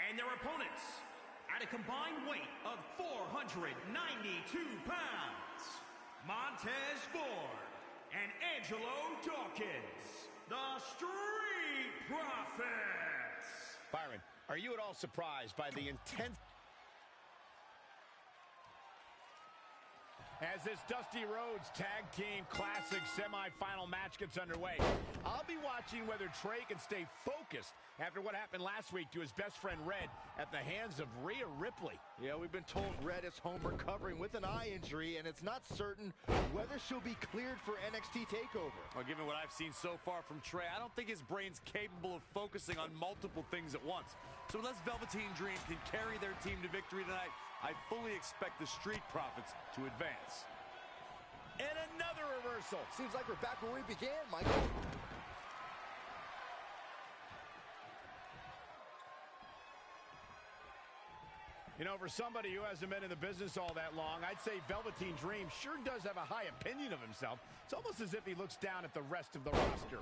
And their opponents, at a combined weight of 492 pounds, Montez Ford and Angelo Dawkins, the Street Profits. Byron, are you at all surprised by the intense... As this Dusty Rhodes Tag Team Classic semifinal match gets underway, I'll be watching whether Trey can stay focused after what happened last week to his best friend Red at the hands of Rhea Ripley. Yeah, we've been told Red is home recovering with an eye injury, and it's not certain whether she'll be cleared for NXT TakeOver. Well, given what I've seen so far from Trey, I don't think his brain's capable of focusing on multiple things at once. So unless Velveteen Dream can carry their team to victory tonight, I fully expect the Street Profits to advance. And another reversal. Seems like we're back where we began, Michael. You know, for somebody who hasn't been in the business all that long, I'd say Velveteen Dream sure does have a high opinion of himself. It's almost as if he looks down at the rest of the roster.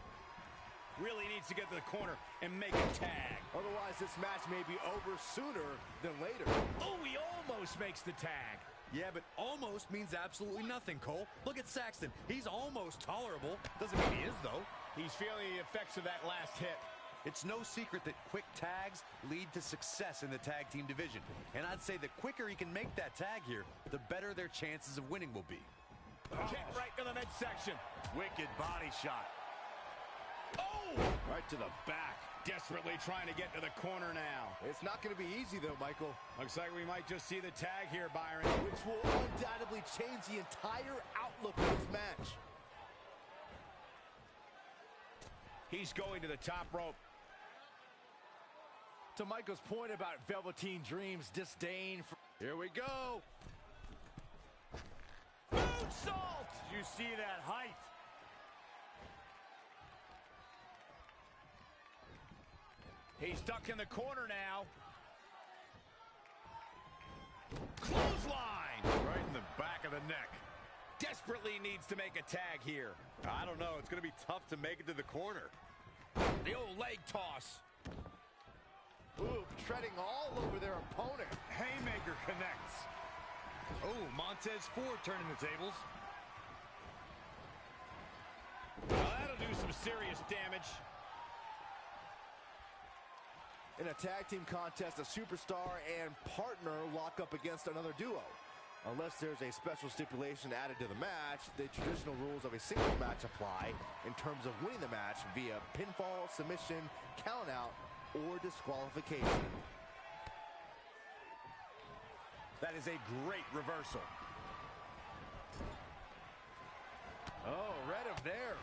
Really needs to get to the corner and make a tag. Otherwise, this match may be over sooner than later. Oh, he almost makes the tag. Yeah, but almost means absolutely nothing, Cole. Look at Saxton. He's almost tolerable. Doesn't mean he is, though. He's feeling the effects of that last hit. It's no secret that quick tags lead to success in the tag team division. And I'd say the quicker he can make that tag here, the better their chances of winning will be. Kick right to the midsection. Wicked body shot. Oh! Right to the back. Desperately trying to get to the corner now. It's not going to be easy, though, Michael. Looks like we might just see the tag here, Byron. Which will undoubtedly change the entire outlook of this match. He's going to the top rope. To Michael's point about Velveteen Dream's disdain for... Here we go. Moonsault! You see that height? He's stuck in the corner now. Clothesline! Right in the back of the neck. Desperately needs to make a tag here. I don't know. It's going to be tough to make it to the corner. The old leg toss. Ooh, treading all over their opponent. Haymaker connects. Oh, Montez Ford turning the tables. Well, that'll do some serious damage. In a tag team contest, a superstar and partner lock up against another duo. Unless there's a special stipulation added to the match, the traditional rules of a singles match apply in terms of winning the match via pinfall, submission, countout, or disqualification. That is a great reversal. Oh, read him there.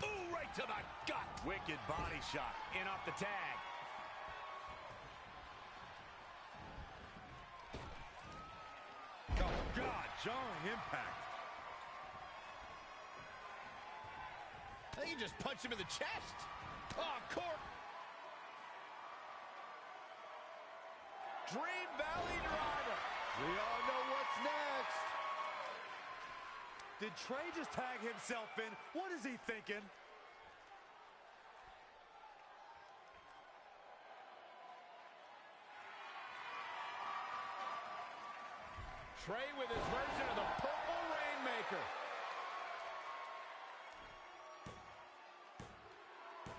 Ooh, right to the gut. Wicked body shot. In off the tag. Oh, God, jarring impact. I think he just punched him in the chest. Oh, Cork. Dream Valley Driver. We all know what's next. Did Trey just tag himself in? What is he thinking? Trey with his version of the Purple Rainmaker.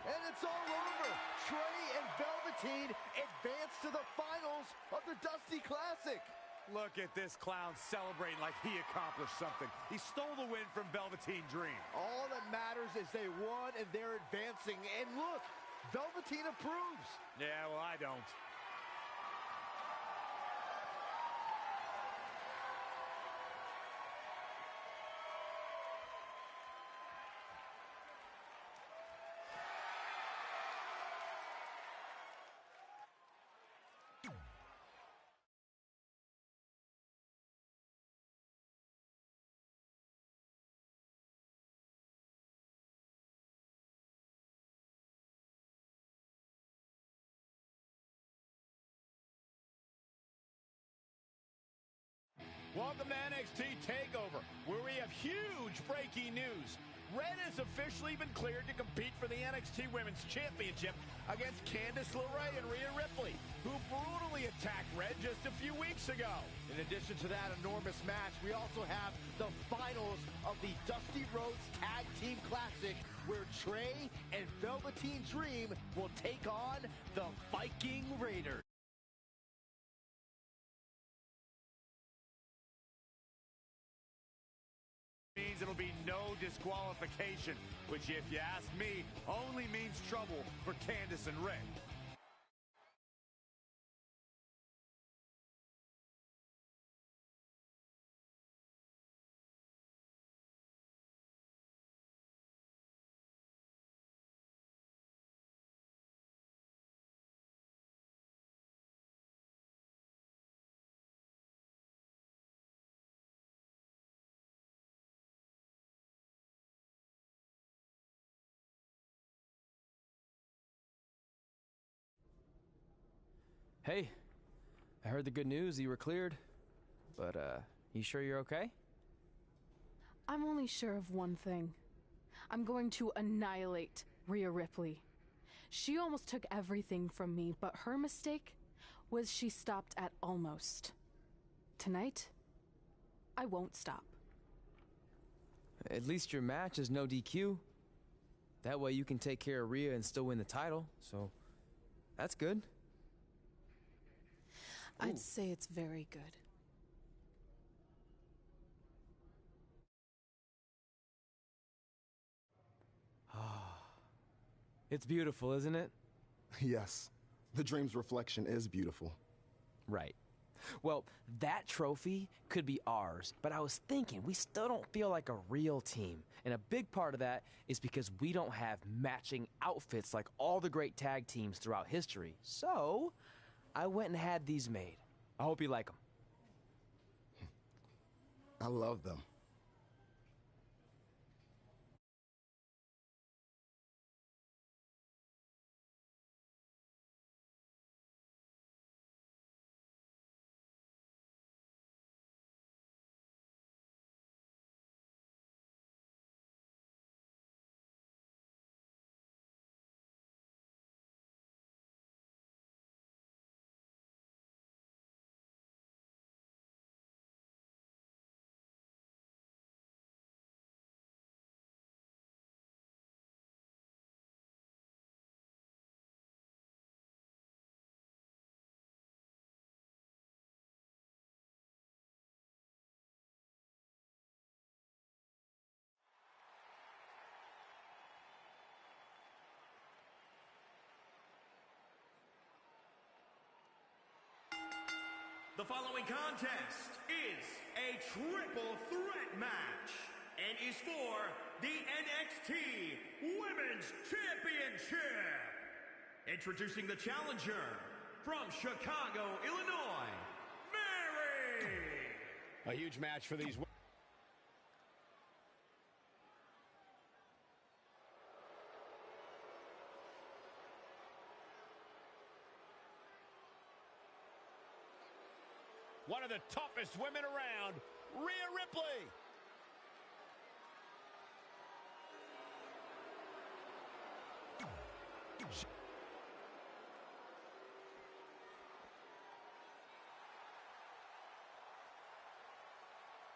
And it's all over. Trey and Velveteen advance to the finals of the Dusty Classic. Look at this clown celebrating like he accomplished something. He stole the win from Velveteen Dream. All that matters is they won and they're advancing. And look, Velveteen approves. Yeah, well, I don't. Welcome to NXT TakeOver, where we have huge breaking news. Red has officially been cleared to compete for the NXT Women's Championship against Candice LeRae and Rhea Ripley, who brutally attacked Red just a few weeks ago. In addition to that enormous match, we also have the finals of the Dusty Rhodes Tag Team Classic, where Trey and Velveteen Dream will take on the Viking Raiders. Means it'll be no disqualification, which, if you ask me, only means trouble for Candice and Ray. Hey, I heard the good news. You were cleared. But, you sure you're okay? I'm only sure of one thing. I'm going to annihilate Rhea Ripley. She almost took everything from me, but her mistake was she stopped at almost. Tonight, I won't stop. At least your match is no DQ. That way you can take care of Rhea and still win the title, so that's good. I'd say it's very good. It's beautiful, isn't it? Yes. The Dream's reflection is beautiful. Right. Well, that trophy could be ours, but I was thinking we still don't feel like a real team. And a big part of that is because we don't have matching outfits like all the great tag teams throughout history. So, I went and had these made. I hope you like them. I love them. The following contest is a triple threat match and is for the NXT Women's Championship. Introducing the challenger from Chicago, Illinois, Mary. A huge match for these women. One of the toughest women around, Rhea Ripley.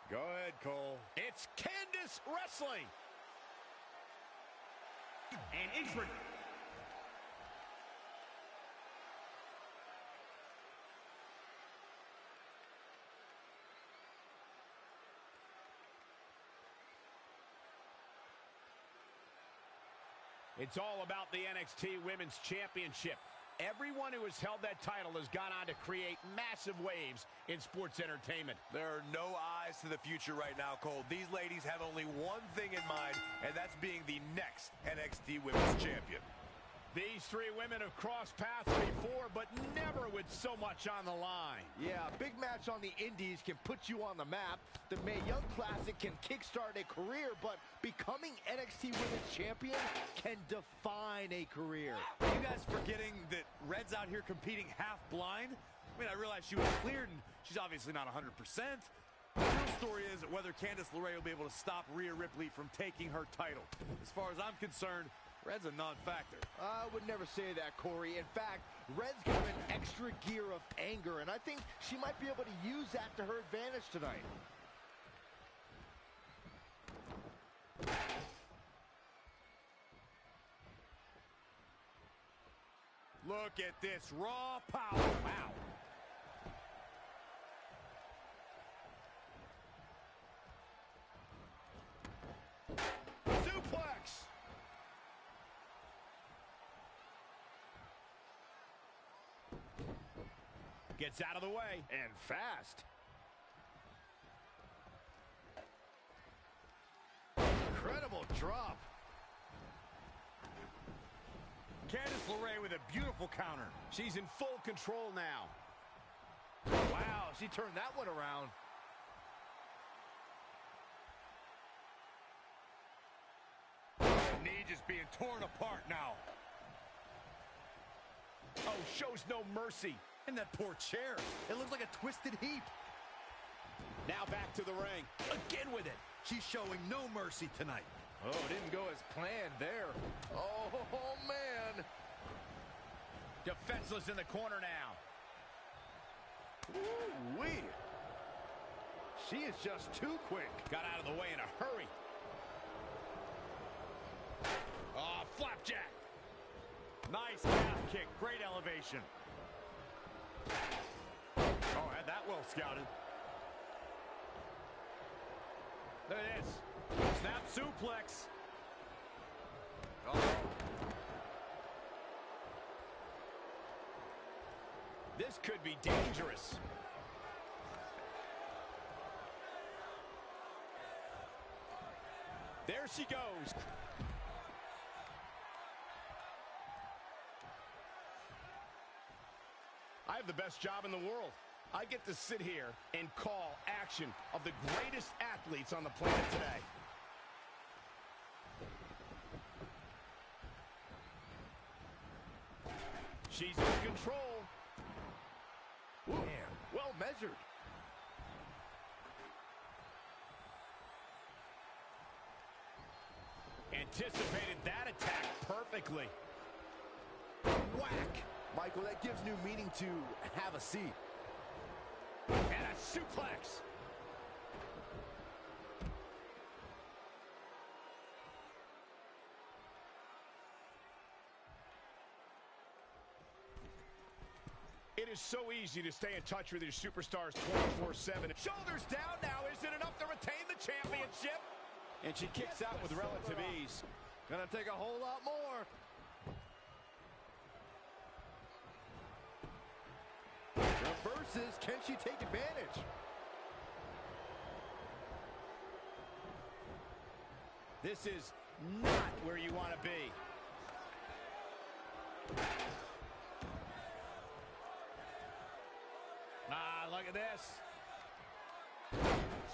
Go ahead, Cole. It's Candice wrestling. And intro. It's all about the NXT Women's Championship. Everyone who has held that title has gone on to create massive waves in sports entertainment. There are no eyes to the future right now, Cole. These ladies have only one thing in mind, and that's being the next NXT Women's Champion. These three women have crossed paths before, but never with so much on the line. Yeah, a big match on the Indies can put you on the map. The Mae Young Classic can kickstart a career, but becoming NXT Women's Champion can define a career. Are you guys forgetting that Red's out here competing half blind? I mean, I realize she was cleared, and she's obviously not 100%. The real story is whether Candice LeRae will be able to stop Rhea Ripley from taking her title. As far as I'm concerned, Red's a non-factor. I would never say that, Corey. In fact, Red's given an extra gear of anger, and I think she might be able to use that to her advantage tonight. Look at this raw power. Wow. Suplex. Gets out of the way. And fast. Incredible drop. Candice LeRae with a beautiful counter. She's in full control now. Wow, she turned that one around. The knee just being torn apart now. Oh, shows no mercy. And that poor chair. It looks like a twisted heap. Now back to the ring. Again with it. She's showing no mercy tonight. Oh, didn't go as planned there. Oh, man. Defenseless in the corner now. Ooh-wee. She is just too quick. Got out of the way in a hurry. Oh, flapjack. Nice calf kick. Great elevation. Oh, had that well scouted. There it is. Snap suplex. Uh-oh. This could be dangerous. There she goes. I have the best job in the world. I get to sit here and call action of the greatest athletes on the planet today. She's in control. Damn, well measured. Anticipated that attack perfectly. Whack! Michael, that gives new meaning to have a seat. And a suplex. It is so easy to stay in touch with your superstars 24/7. Shoulders down now. Is it enough to retain the championship? And she kicks out with relative ease. Gonna take a whole lot more. Reverses, can she take advantage? This is not where you want to be. Ah, look at this.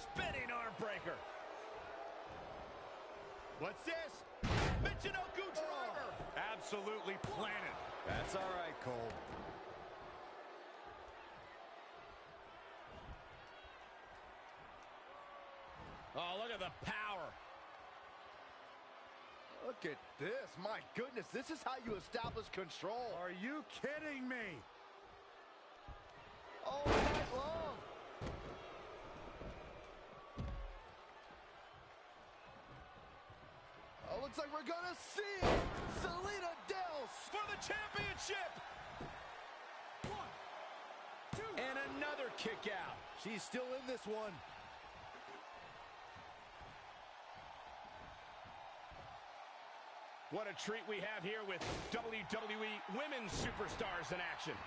Spinning arm breaker. What's this? Michinoku driver. Absolutely planted. That's all right, Cole. Oh, look at the power. Look at this. My goodness, this is how you establish control. Are you kidding me? All night long. Oh, looks like we're gonna see Selena Dels for the championship. 1, 2, and another kick out. She's still in this one. What a treat we have here with WWE Women's Superstars in action.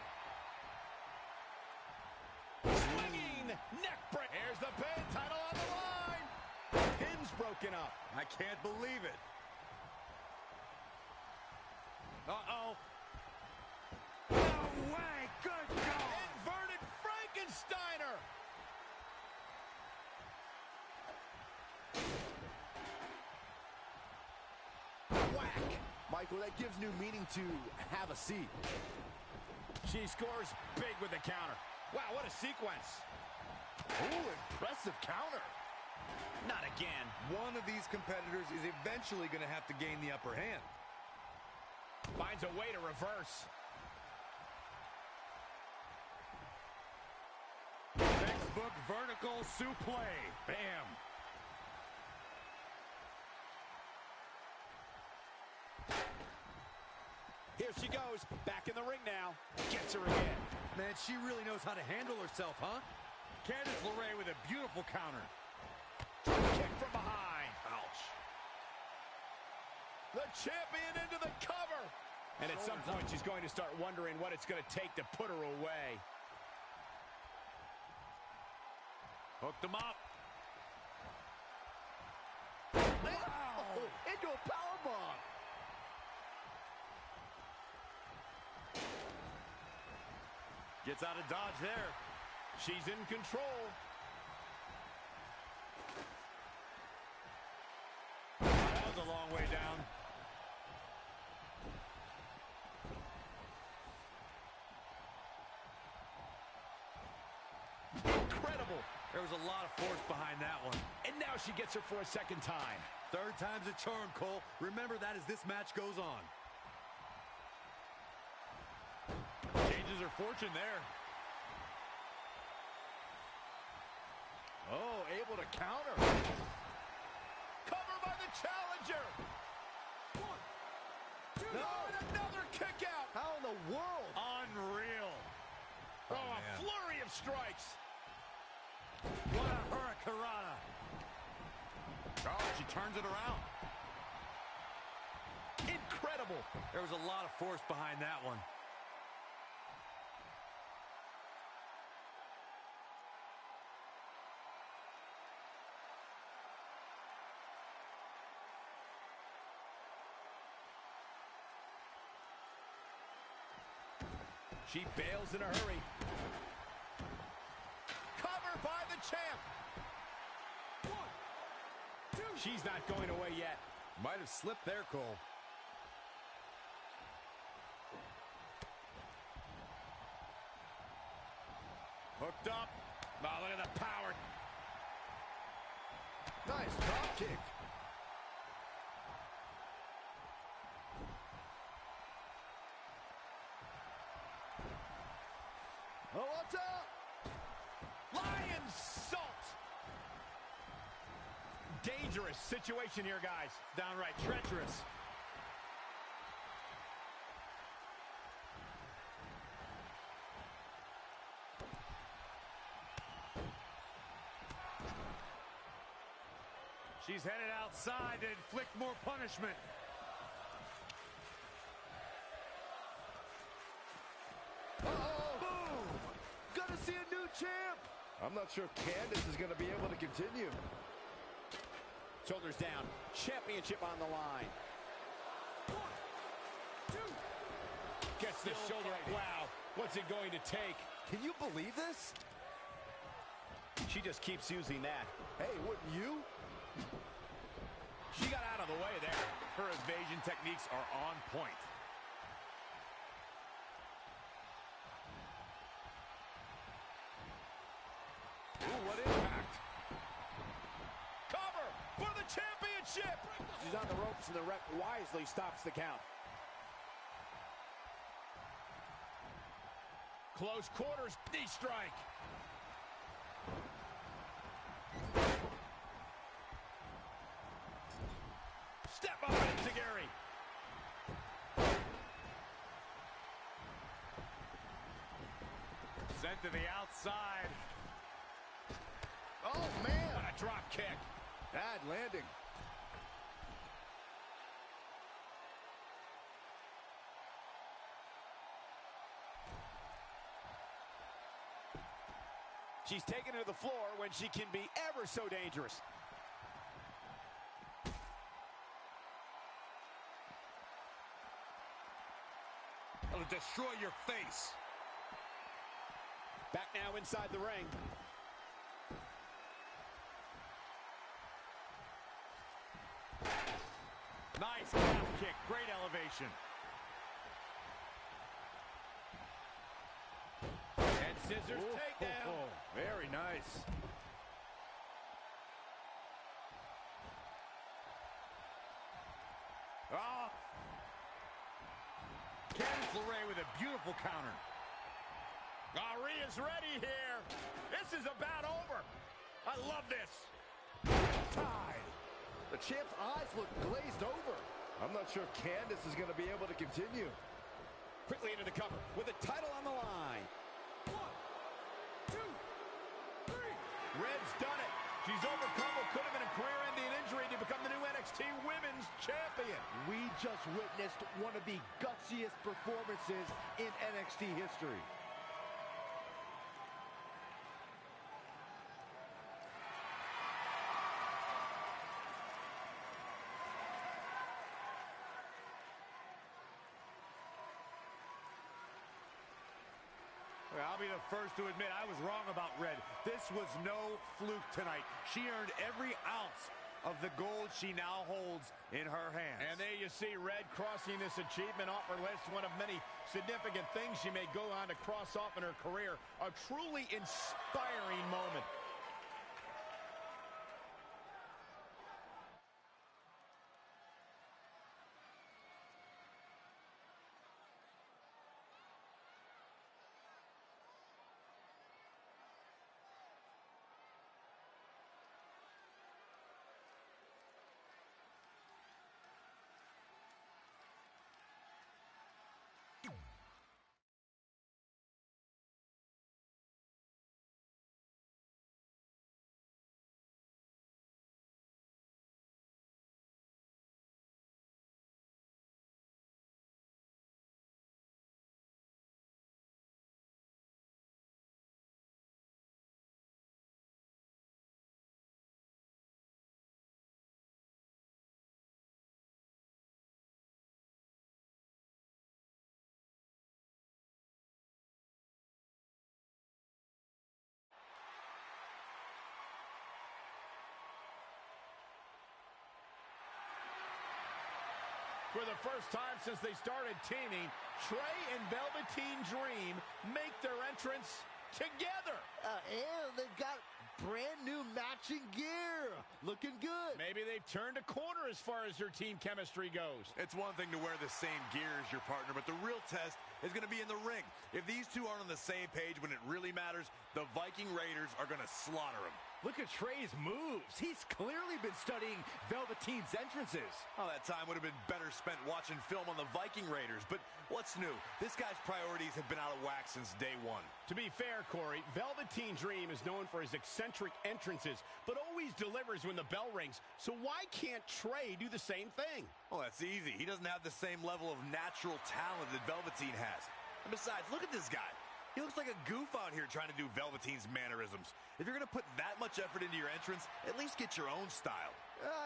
Swinging neck break. Here's the pin, title on the line. Pin's broken up. I can't believe it. Uh-oh. No way. Good God. Inverted Frankensteiner. Michael, that gives new meaning to have a seat. She scores big with the counter. Wow, what a sequence. Ooh, impressive counter. Not again. One of these competitors is eventually going to have to gain the upper hand. Finds a way to reverse. Textbook vertical suplex. Bam. Here she goes, back in the ring now. Gets her again. Man, she really knows how to handle herself, huh? Candice LeRae with a beautiful counter. Kick from behind. Ouch. The champion into the cover. And at some point, she's going to start wondering what it's going to take to put her away. Hooked him up. Wow! Into a powerbomb. Gets out of dodge there. She's in control. That was a long way down. Incredible. There was a lot of force behind that one. And now she gets her for a second time. Third time's a charm, Cole. Remember that as this match goes on. Changes her fortune there. Oh, able to counter. Cover by the challenger. 1, 2, no, and another kick out. How in the world? Unreal. Oh, a flurry of strikes. What a hurricanrana. Oh, she turns it around. Incredible. There was a lot of force behind that one. She bails in a hurry. Cover by the champ. 1, 2. She's not going away yet. Might have slipped there, Cole. Hooked up. Oh, look at the power. Nice drop kick. Oh, what's up? Lion salt. Dangerous situation here, guys. Downright treacherous. She's headed outside to inflict more punishment. Uh-oh. Boom. Gonna see a new champ. I'm not sure if Candice is going to be able to continue. Shoulders down. Championship on the line. 1, 2. Gets the shoulder up. Wow. What's it going to take? Can you believe this? She just keeps using that. Hey, wouldn't you? She got out of the way there. Her evasion techniques are on point. Ooh, what impact. Cover for the championship. She's on the ropes, and the ref wisely stops the count. Close quarters, knee strike. Step on it to Gary. Sent to the outside. Oh, man. What a drop kick. Bad landing. She's taken to the floor when she can be ever so dangerous. It'll destroy your face. Back now inside the ring. Nice calf kick. Great elevation. And scissors takedown. Very nice. Oh. Candice LeRae with a beautiful counter. Rhea's ready here. This is about over. I love this. Tied. The champ's eyes look glazed over. I'm not sure if Candice is going to be able to continue. Quickly into the cover with the title on the line. 1, 2, 3. Red's done it. She's overcome what could have been a career-ending injury to become the new NXT Women's Champion. We just witnessed one of the gutsiest performances in NXT history. I'll be the first to admit I was wrong about Red. This was no fluke tonight. She earned every ounce of the gold she now holds in her hands. And there you see Red crossing this achievement off her list, one of many significant things she may go on to cross off in her career. A truly inspiring moment. For the first time since they started teaming, Trey and Velveteen Dream make their entrance together. And they've got brand new matching gear. Looking good. Maybe they've turned a corner as far as their team chemistry goes. It's one thing to wear the same gear as your partner, but the real test is going to be in the ring. If these two aren't on the same page when it really matters, the Viking Raiders are going to slaughter them. Look at Trey's moves. He's clearly been studying Velveteen's entrances. Oh, that time would have been better spent watching film on the Viking Raiders. But what's new? This guy's priorities have been out of whack since day one. To be fair, Corey, Velveteen Dream is known for his eccentric entrances, but always delivers when the bell rings. So why can't Trey do the same thing? Oh, that's easy. He doesn't have the same level of natural talent that Velveteen has. And besides, look at this guy. He looks like a goof out here trying to do Velveteen's mannerisms. If you're going to put that much effort into your entrance, at least get your own style.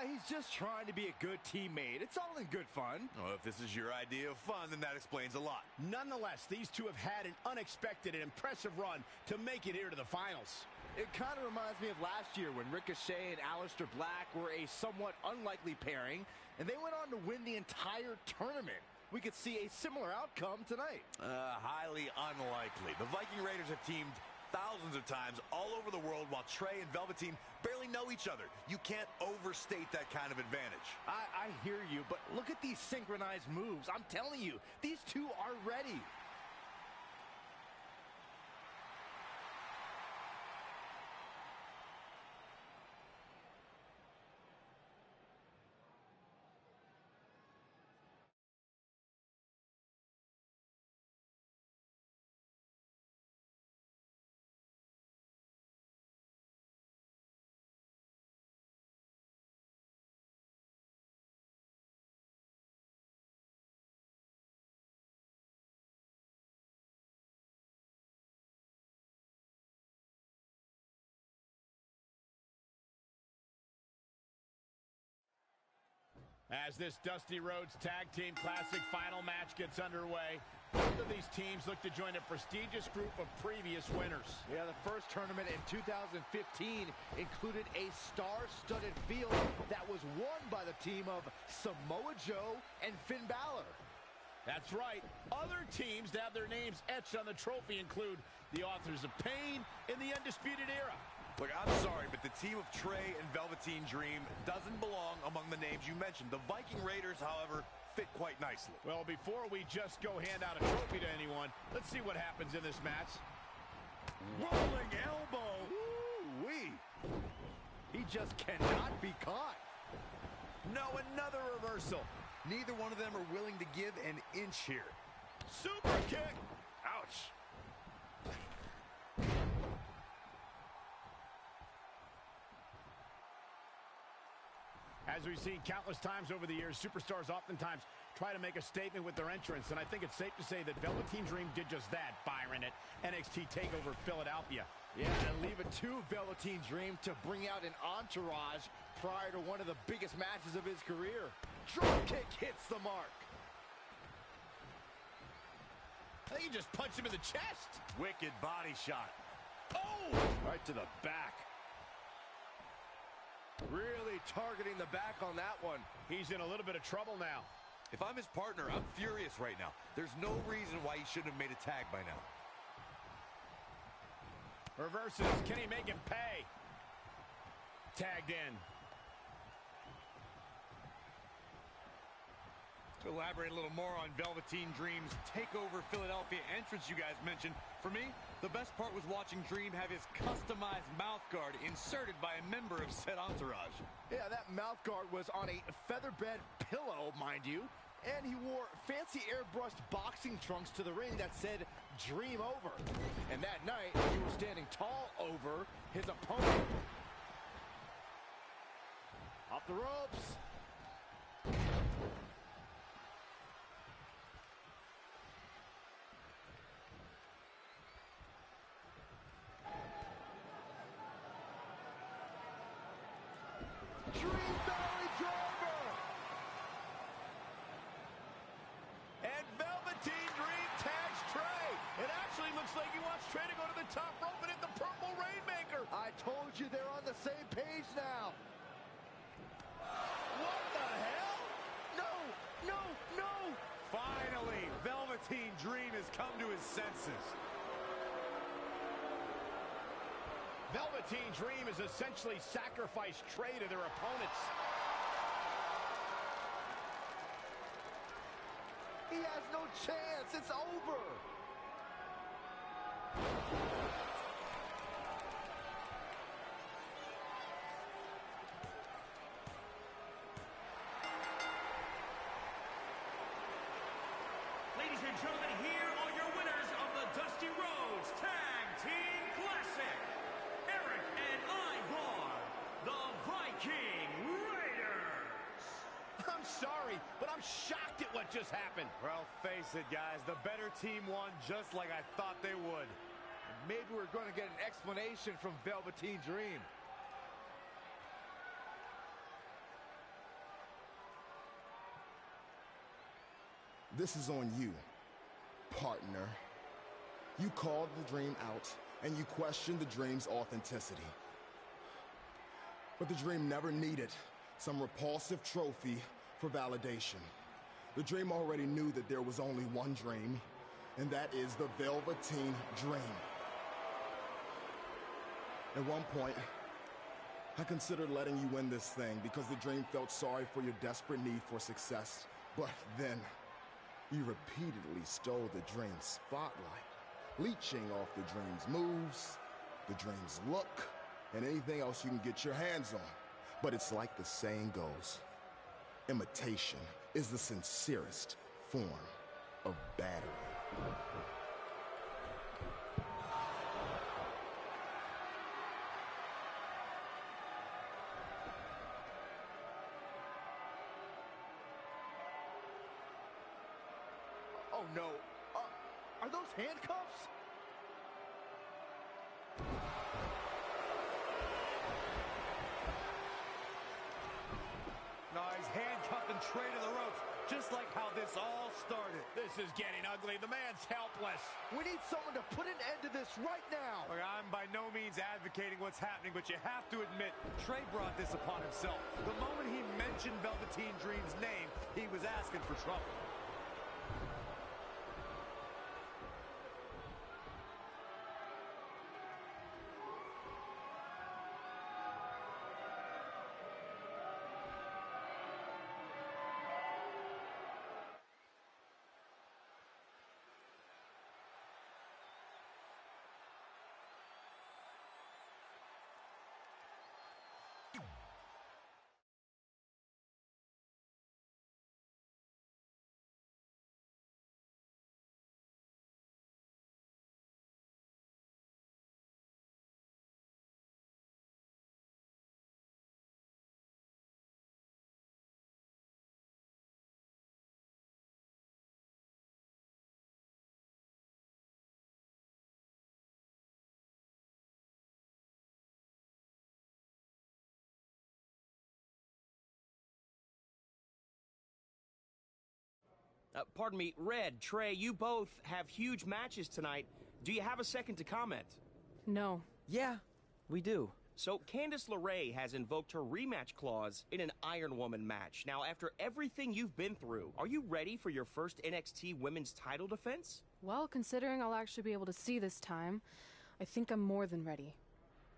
He's just trying to be a good teammate. It's all in good fun. Well, if this is your idea of fun, then that explains a lot. Nonetheless, these two have had an unexpected and impressive run to make it here to the finals. It kind of reminds me of last year when Ricochet and Aleister Black were a somewhat unlikely pairing, and they went on to win the entire tournament. We could see a similar outcome tonight. Highly unlikely. The Viking Raiders have teamed thousands of times all over the world while Trey and Velveteen barely know each other. You can't overstate that kind of advantage. I hear you, but look at these synchronized moves. I'm telling you, these two are ready. As this Dusty Rhodes Tag Team Classic final match gets underway, both of these teams look to join a prestigious group of previous winners. Yeah, the first tournament in 2015 included a star-studded field that was won by the team of Samoa Joe and Finn Balor. That's right. Other teams to have their names etched on the trophy include the Authors of Pain and the Undisputed Era. Look, I'm sorry, but the team of Trey and Velveteen Dream doesn't belong among the names you mentioned. The Viking Raiders, however, fit quite nicely. Well, before we just go hand out a trophy to anyone, let's see what happens in this match. Rolling elbow. Woo-wee. He just cannot be caught. No, another reversal. Neither one of them are willing to give an inch here. Super kick. Ouch. As we've seen countless times over the years, superstars oftentimes try to make a statement with their entrance, and I think it's safe to say that Velveteen Dream did just that, Byron, at NXT TakeOver Philadelphia. Yeah, and leave it to Velveteen Dream to bring out an entourage prior to one of the biggest matches of his career. Drop kick hits the mark. I think he just punched him in the chest. Wicked body shot. Oh! Right to the back. Really targeting the back on that one. He's in a little bit of trouble now. If I'm his partner, I'm furious right now. There's no reason why he shouldn't have made a tag by now. Reverses. Can he make him pay? Tagged in. To elaborate a little more on Velveteen Dream's TakeOver Philadelphia entrance you guys mentioned, for me, the best part was watching Dream have his customized mouthguard inserted by a member of said entourage. Yeah, that mouthguard was on a featherbed pillow, mind you, and he wore fancy airbrushed boxing trunks to the ring that said Dream Over. And that night, he was standing tall over his opponent. Off the ropes. Dream belly driver! And Velveteen Dream tags Trey. It actually looks like he wants Trey to go to the top rope and hit the Purple Rainmaker. I told you they're on the same page now. What the hell? No, no, Velveteen Dream has come to his senses. Velveteen Dream has essentially sacrificed Trey to their opponents. He has no chance. It's over. Ladies and gentlemen, here are your winners of the Dusty Rhodes Tag Team Classic. Eric and Ivar, the Viking Raiders. I'm sorry, but I'm shocked at what just happened. Well, face it, guys. The better team won just like I thought they would. Maybe we're going to get an explanation from Velveteen Dream. This is on you, partner. You called the Dream out, and you questioned the Dream's authenticity. But the Dream never needed some repulsive trophy for validation. The Dream already knew that there was only one Dream, and that is the Velveteen Dream. At one point, I considered letting you win this thing because the Dream felt sorry for your desperate need for success. But then, you repeatedly stole the Dream's spotlight, leeching off the Dream's moves, the Dream's look, and anything else you can get your hands on. But it's like the saying goes, imitation is the sincerest form of battery. Oh no. Are those handcuffs? No, he's handcuffing Trey to the ropes, just like how this all started. This is getting ugly. The man's helpless. We need someone to put an end to this right now. Look, I'm by no means advocating what's happening, but you have to admit, Trey brought this upon himself. The moment he mentioned Velveteen Dream's name, he was asking for trouble. Pardon me, Red, Trey, you both have huge matches tonight. Do you have a second to comment? No. Yeah, we do. So, Candice LeRae has invoked her rematch clause in an Iron Woman match. Now, after everything you've been through, are you ready for your first NXT Women's title defense? Well, considering I'll actually be able to see this time, I think I'm more than ready.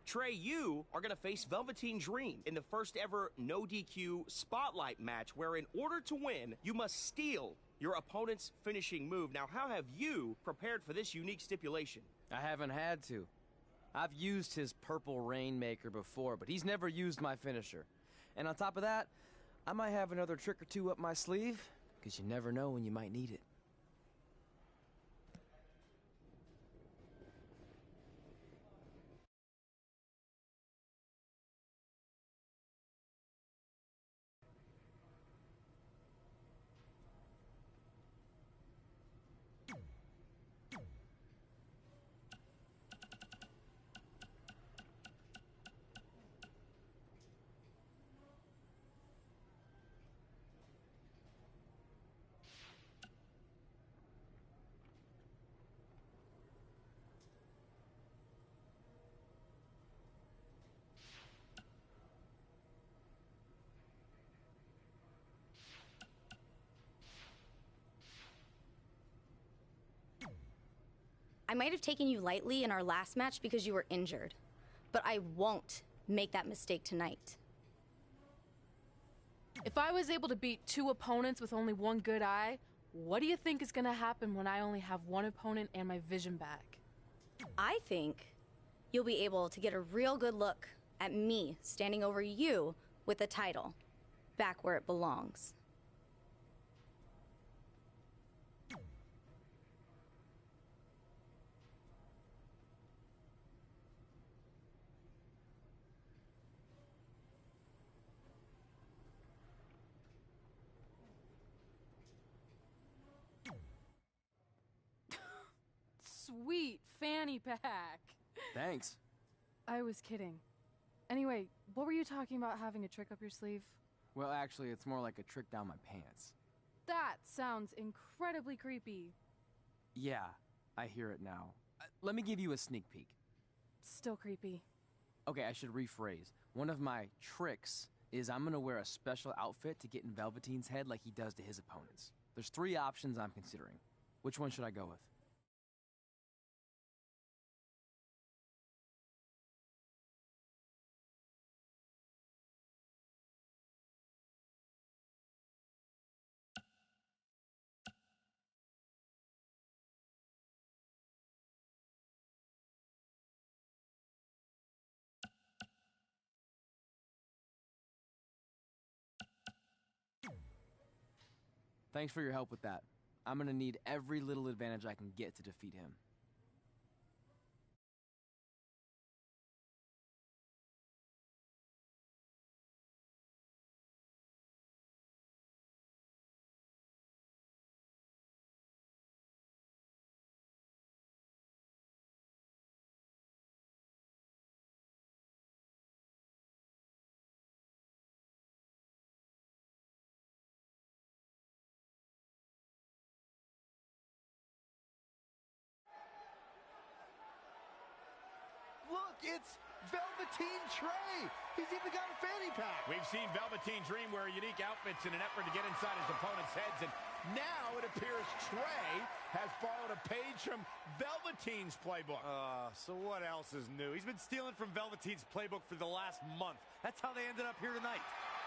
Trey, you are going to face Velveteen Dream in the first ever no DQ spotlight match where in order to win, you must steal your opponent's finishing move. Now, how have you prepared for this unique stipulation? I haven't had to. I've used his Purple Rainmaker before, but he's never used my finisher. And on top of that, I might have another trick or two up my sleeve, because you never know when you might need it. I might have taken you lightly in our last match because you were injured, but I won't make that mistake tonight. If I was able to beat 2 opponents with only 1 good eye, what do you think is gonna happen when I only have 1 opponent and my vision back? I think you'll be able to get a real good look at me standing over you with the title, back where it belongs. Sweet fanny pack. Thanks. I was kidding. Anyway, what were you talking about having a trick up your sleeve? Well, actually, it's more like a trick down my pants. That sounds incredibly creepy. Yeah, I hear it now. Let me give you a sneak peek. Still creepy. Okay, I should rephrase. One of my tricks is I'm gonna wear a special outfit to get in Velveteen's head like he does to his opponents. There's 3 options I'm considering. Which one should I go with? Thanks for your help with that. I'm gonna need every little advantage I can get to defeat him. Look, it's Velveteen Trey. He's even got a fanny pack. We've seen Velveteen Dream wear unique outfits in an effort to get inside his opponent's heads, and now it appears Trey has borrowed a page from Velveteen's playbook. So what else is new? He's been stealing from Velveteen's playbook for the last month. That's how they ended up here tonight.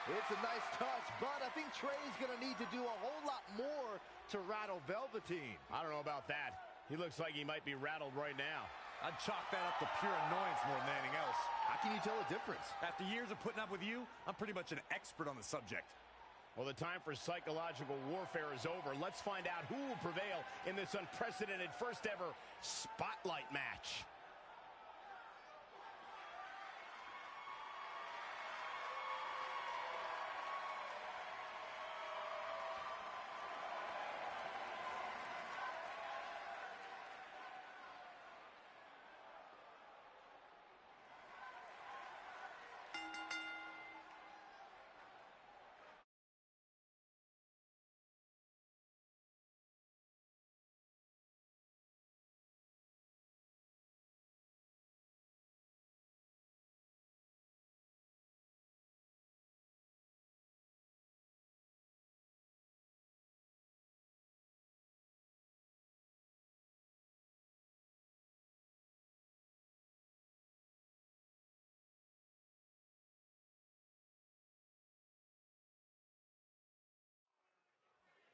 It's a nice touch, but I think Trey's going to need to do a whole lot more to rattle Velveteen. I don't know about that. He looks like he might be rattled right now. I'd chalk that up to pure annoyance more than anything else. How can you tell the difference? After years of putting up with you, I'm pretty much an expert on the subject. Well, the time for psychological warfare is over. Let's find out who will prevail in this unprecedented first ever Spotlight match.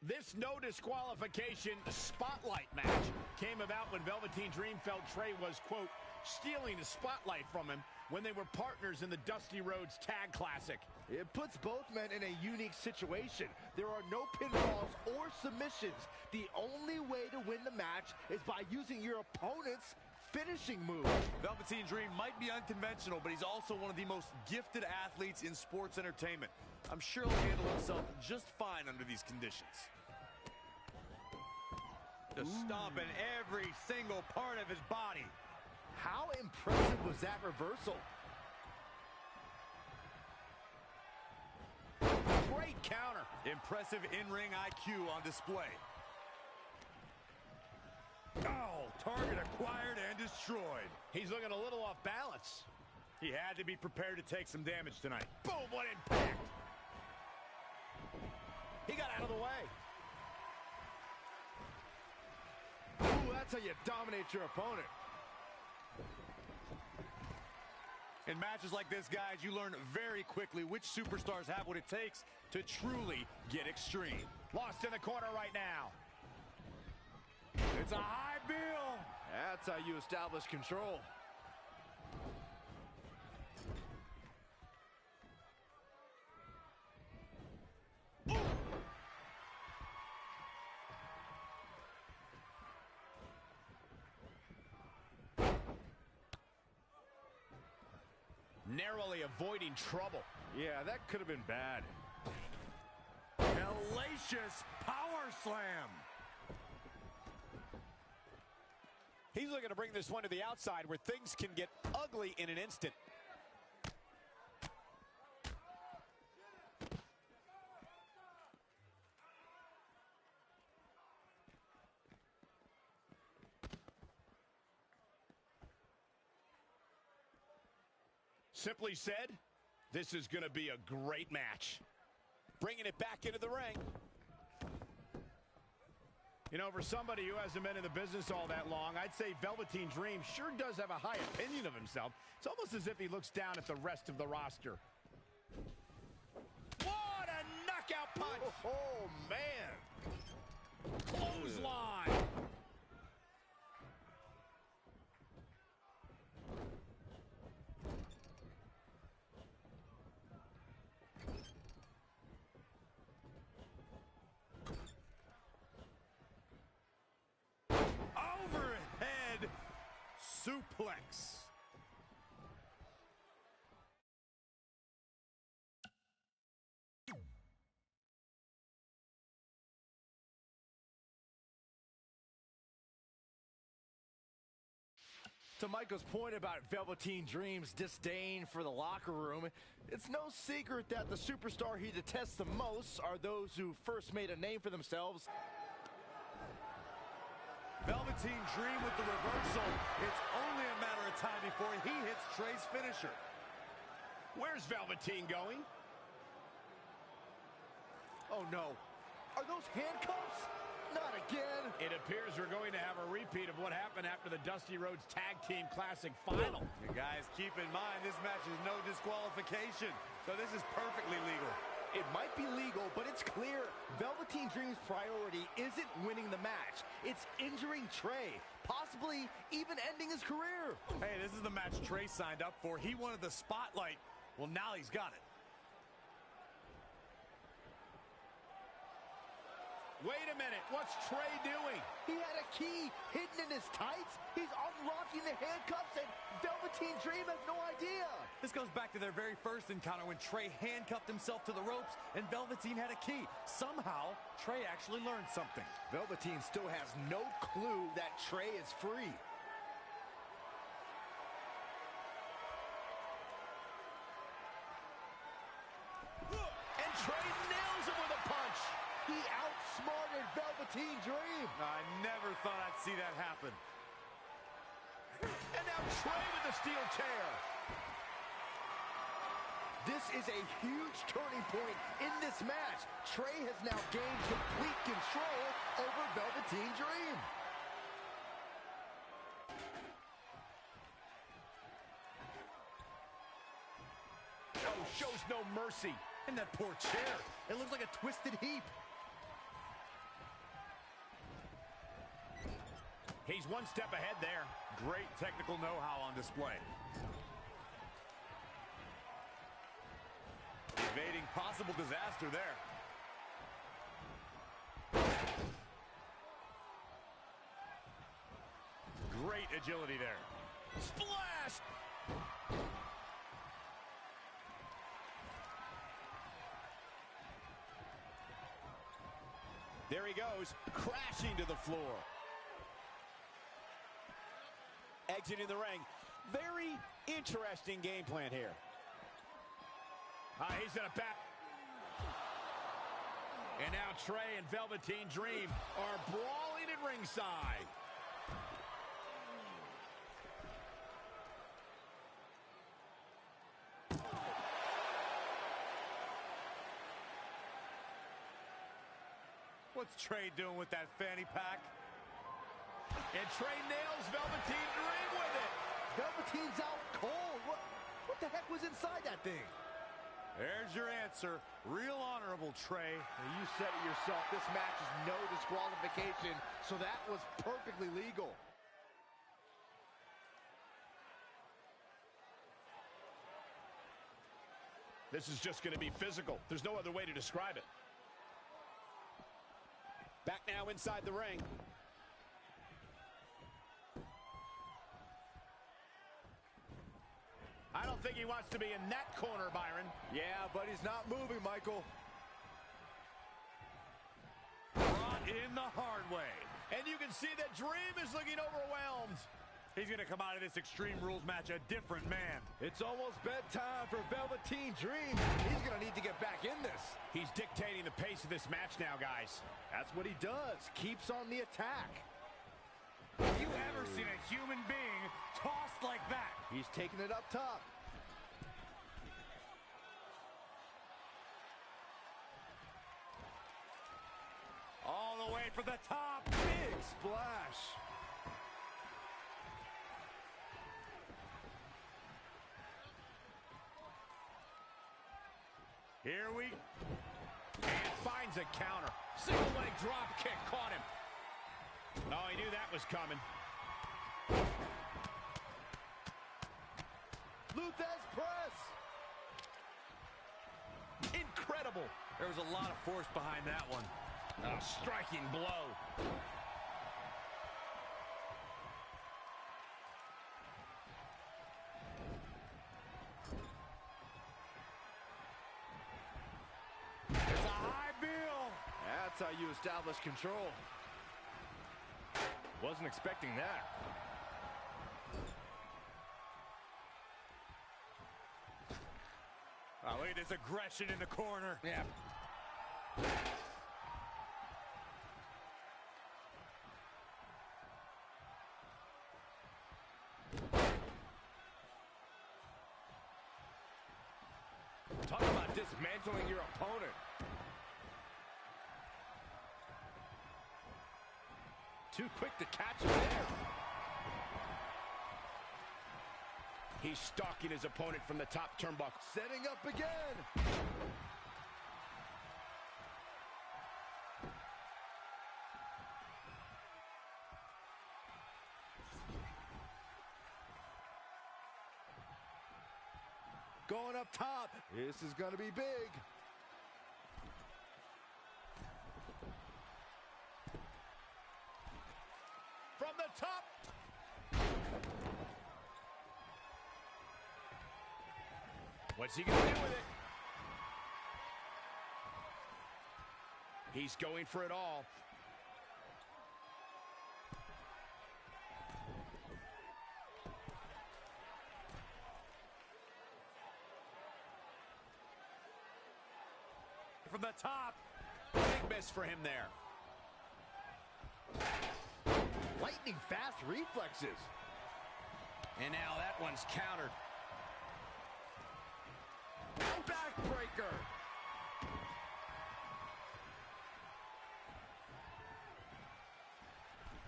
This no disqualification spotlight match came about when Velveteen Dream felt Trey was, quote, stealing the spotlight from him when they were partners in the Dusty Rhodes Tag Classic. It puts both men in a unique situation. There are no pinfalls or submissions. The only way to win the match is by using your opponent's finishing move. Velveteen Dream might be unconventional, but he's also one of the most gifted athletes in sports entertainment. I'm sure he'll handle himself just fine under these conditions. Just stomping every single part of his body. How impressive was that reversal? Great counter. Impressive in-ring IQ on display. Oh, target acquired and destroyed. He's looking a little off balance. He had to be prepared to take some damage tonight. Boom, what impact. He got out of the way. Ooh, that's how you dominate your opponent. In matches like this, guys, you learn very quickly which superstars have what it takes to truly get extreme. Lost in the corner right now. It's a high bill. That's how you establish control. Narrowly avoiding trouble. Yeah, that could have been bad. Hellacious power slam. He's looking to bring this one to the outside where things can get ugly in an instant. Simply said, this is going to be a great match. Bringing it back into the ring. You know, for somebody who hasn't been in the business all that long, I'd say Velveteen Dream sure does have a high opinion of himself. It's almost as if he looks down at the rest of the roster. What a knockout punch! Oh, man. Clothesline. Overhead suplex. To Michael's point about Velveteen Dream's disdain for the locker room, it's no secret that the superstar he detests the most are those who first made a name for themselves. Velveteen Dream with the reversal. It's only a matter of time before he hits Trey's finisher. Where's Velveteen going? Oh, no. Are those handcuffs? Not again. It appears we're going to have a repeat of what happened after the Dusty Rhodes Tag Team Classic final. You guys, keep in mind, this match is no disqualification, so this is perfectly legal. It might be legal, but it's clear Velveteen Dream's priority isn't winning the match. It's injuring Trey, possibly even ending his career. Hey, this is the match Trey signed up for. He wanted the spotlight. Well, now he's got it. Wait a minute, what's Trey doing? He had a key hidden in his tights. He's unlocking the handcuffs, and Velveteen Dream has no idea. This goes back to their very first encounter when Trey handcuffed himself to the ropes and Velveteen had a key. Somehow, Trey actually learned something. Velveteen still has no clue that Trey is free. And Trey nails him with a punch. He outsmarted Velveteen Dream. I never thought I'd see that happen. And now Trey with the steel chair. This is a huge turning point in this match. Trey has now gained complete control over Velveteen Dream. Oh, shows no mercy. And that poor chair. It looks like a twisted heap. He's one step ahead there. Great technical know-how on display. Evading possible disaster there. Great agility there. Splash! There he goes, crashing to the floor. Exiting the ring. Very interesting game plan here. He's in a back. And now Trey and Velveteen Dream are brawling at ringside. What's Trey doing with that fanny pack? And Trey nails Velveteen Dream with it. Velveteen's out cold. What the heck was inside that thing? There's your answer. Real honorable, Trey. Now, you said it yourself. This match is no disqualification, so that was perfectly legal. This is just going to be physical. There's no other way to describe it. Back now inside the ring. I don't think he wants to be in that corner, Byron. Yeah, but he's not moving, Michael. Brought in the hard way. And you can see that Dream is looking overwhelmed. He's going to come out of this Extreme Rules match a different man. It's almost bedtime for Velveteen Dream. He's going to need to get back in this. He's dictating the pace of this match now, guys. That's what he does. Keeps on the attack. Have you ever seen a human being tossed like that? He's taking it up top. All the way for the top. Big splash. Here we... And finds a counter. Single leg drop kick caught him. Oh, he knew that was coming. Luthez press. Incredible. There was a lot of force behind that one. A striking blow. It's a high bill. That's how you establish control. Wasn't expecting that. Oh, look at this aggression in the corner. Yeah. Talk about dismantling your opponent. Too quick to catch him there. He's stalking his opponent from the top turnbuckle. Setting up again. Going up top. This is going to be big. From the top. What's he going to do with it? He's going for it all. From the top. Big miss for him there. Lightning fast reflexes. And now that one's countered. Backbreaker.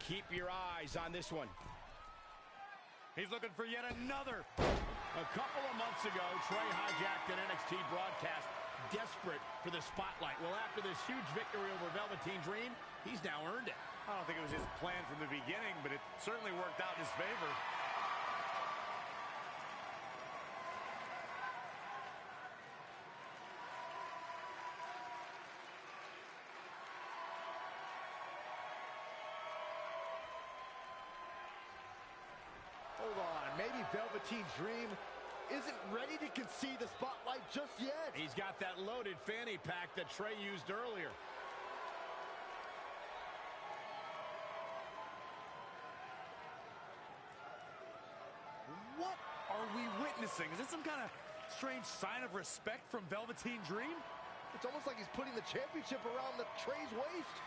Keep your eyes on this one. He's looking for yet another. A couple of months ago, Trey hijacked an NXT broadcast, desperate for the spotlight. Well, after this huge victory over Velveteen Dream, he's now earned it. I don't think it was his plan from the beginning, but it certainly worked out in his favor. Hold on, maybe Velveteen Dream isn't ready to concede the spotlight just yet. He's got that loaded fanny pack that Trey used earlier. What are we witnessing? Is this some kind of strange sign of respect from Velveteen Dream? It's almost like he's putting the championship around the Trey's waist.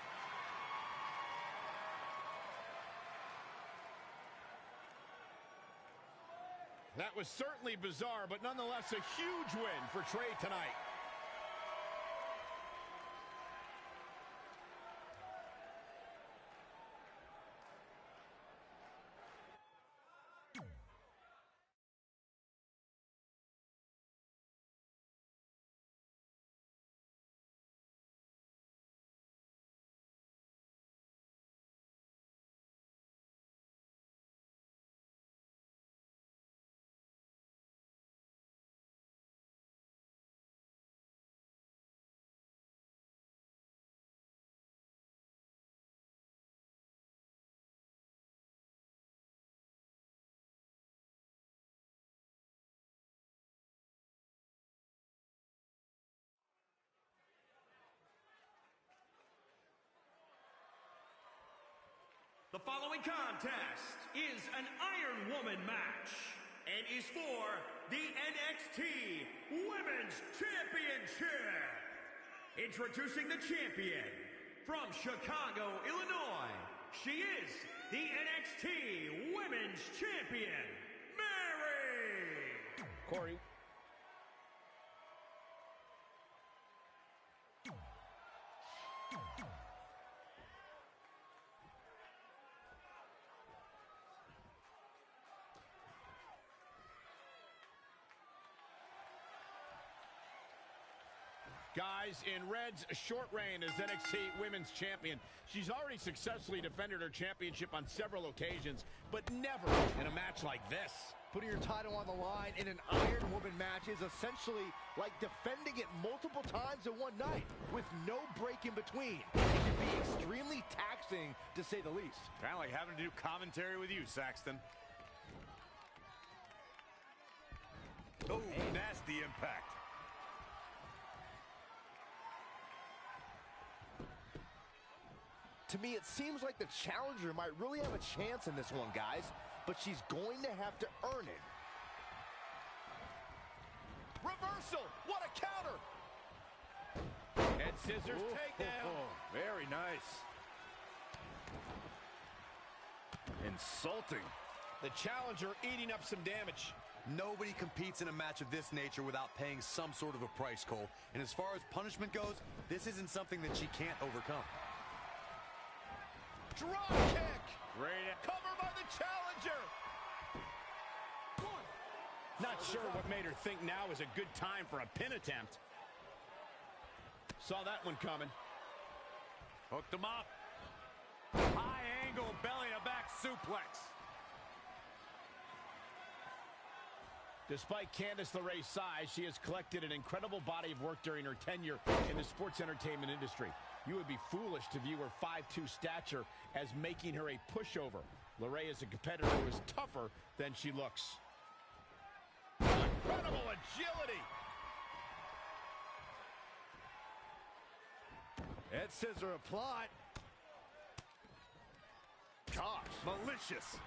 That was certainly bizarre, but nonetheless a huge win for Trey tonight. following contest is an Iron Woman match and is for the NXT Women's Championship. Introducing the champion from Chicago, Illinois. She is the NXT Women's Champion, Mary. Corey. Guys, in Red's short reign as NXT Women's Champion, she's already successfully defended her championship on several occasions, but never in a match like this. Putting your title on the line in an Iron Woman match is essentially like defending it multiple times in one night with no break in between. It can be extremely taxing, to say the least. Kind of like having to do commentary with you, Saxton. Oh, nasty impact. To me, it seems like the challenger might really have a chance in this one, guys, but she's going to have to earn it. Reversal! What a counter! Head scissors takedown. Very nice. Insulting. The challenger eating up some damage. Nobody competes in a match of this nature without paying some sort of a price, Cole. And as far as punishment goes, this isn't something that she can't overcome. Drop kick! Great. Cover by the challenger! Not sure what made her think now is a good time for a pin attempt. Saw that one coming. Hooked him up. High angle belly-to-back suplex. Despite Candice LeRae's size, she has collected an incredible body of work during her tenure in the sports entertainment industry. You would be foolish to view her 5'2" stature as making her a pushover. LeRae is a competitor who is tougher than she looks. Incredible agility. Head scissor applied. Gosh, malicious.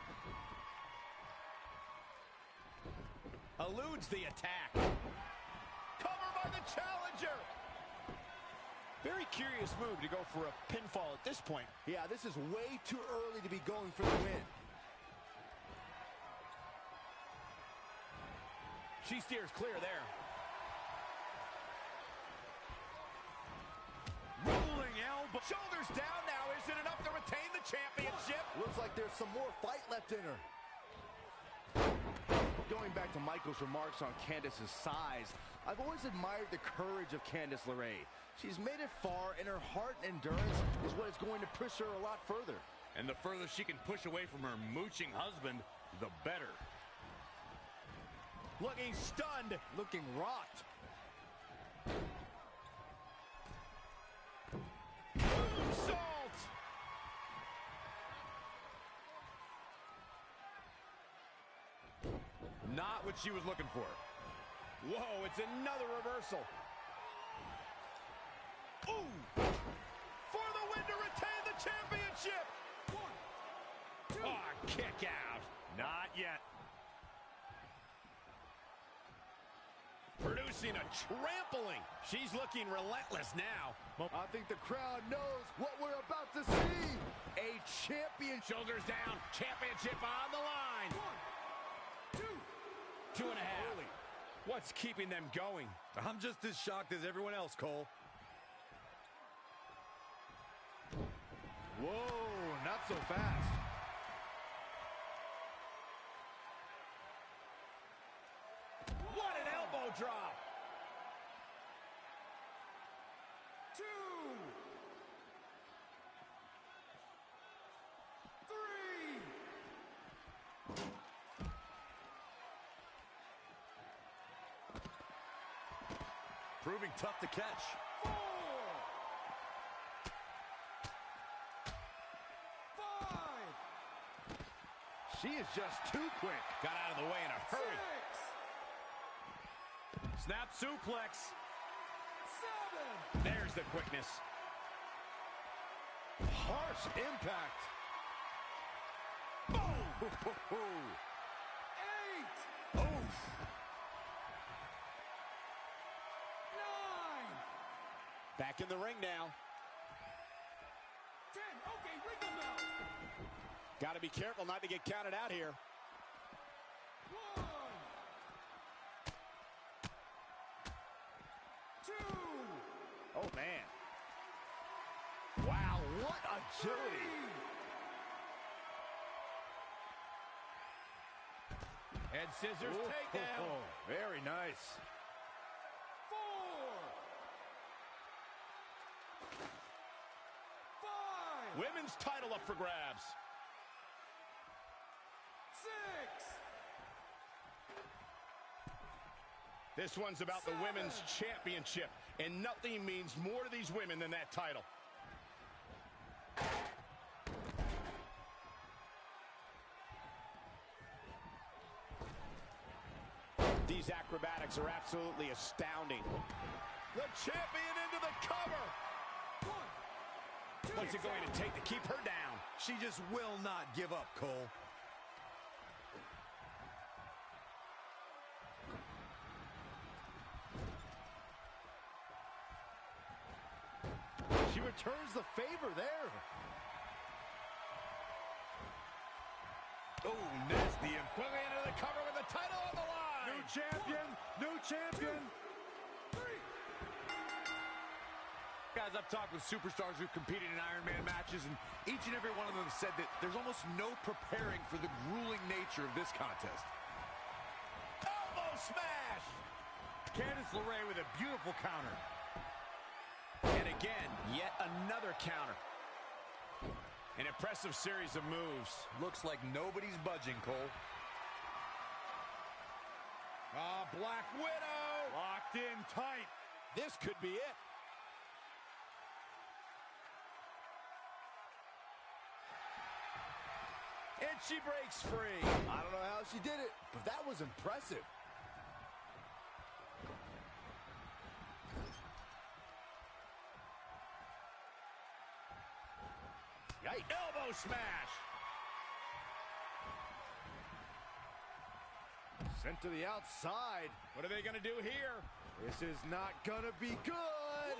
Eludes the attack. Cover by the challenger. Very curious move to go for a pinfall at this point. Yeah, this is way too early to be going for the win. She steers clear there. Rolling elbow. Shoulders down now. Is it enough to retain the championship? Looks like there's some more fight left in her. Going back to Michael's remarks on Candice's size, I've always admired the courage of Candice LeRae. She's made it far, and her heart and endurance is what is going to push her a lot further. And the further she can push away from her mooching husband, the better. Looking stunned. Looking rocked. Moonsault! Not what she was looking for. Whoa, it's another reversal. Ooh! For the win to retain the championship! 1, 2. Oh, kick out. Not yet. Producing a trampling. She's looking relentless now. I think the crowd knows what we're about to see. A champion. Shoulders down. Championship on the line. 1, 2. 2.5. Really? What's keeping them going? I'm just as shocked as everyone else, Cole. Whoa, not so fast. What an elbow drop. 2. 3. Proving tough to catch. 4. 5. She is just too quick. Got out of the way in a hurry. 6. Snap suplex. 7. There's the quickness. Harsh impact. 8. Oof. 9. Back in the ring now. 10. Okay, ring the bell. Got to be careful not to get counted out here. 1. 2. Oh, man. Wow, what agility. Head scissors takedown. Very nice. 4. 5. Women's title up for grabs. 6. This one's about the women's championship, and nothing means more to these women than that title. These acrobatics are absolutely astounding. The champion into the cover. 1, 2. What's it going to take to keep her down? She just will not give up, Cole. She returns the favor there. Oh, nasty. And quickly into the cover with the title on the line. New champion. New champion. 3. Guys, I've talked with superstars who've competed in Iron Man matches, and each and every one of them said that there's almost no preparing for the grueling nature of this contest. Elbow smash. Candice LeRae with a beautiful counter. And again, yet another counter. An impressive series of moves. Looks like nobody's budging, Cole. Black Widow. Locked in tight. This could be it. And she breaks free. I don't know how she did it, but that was impressive. Yikes. Elbow smash. Sent to the outside. What are they going to do here? This is not going to be good.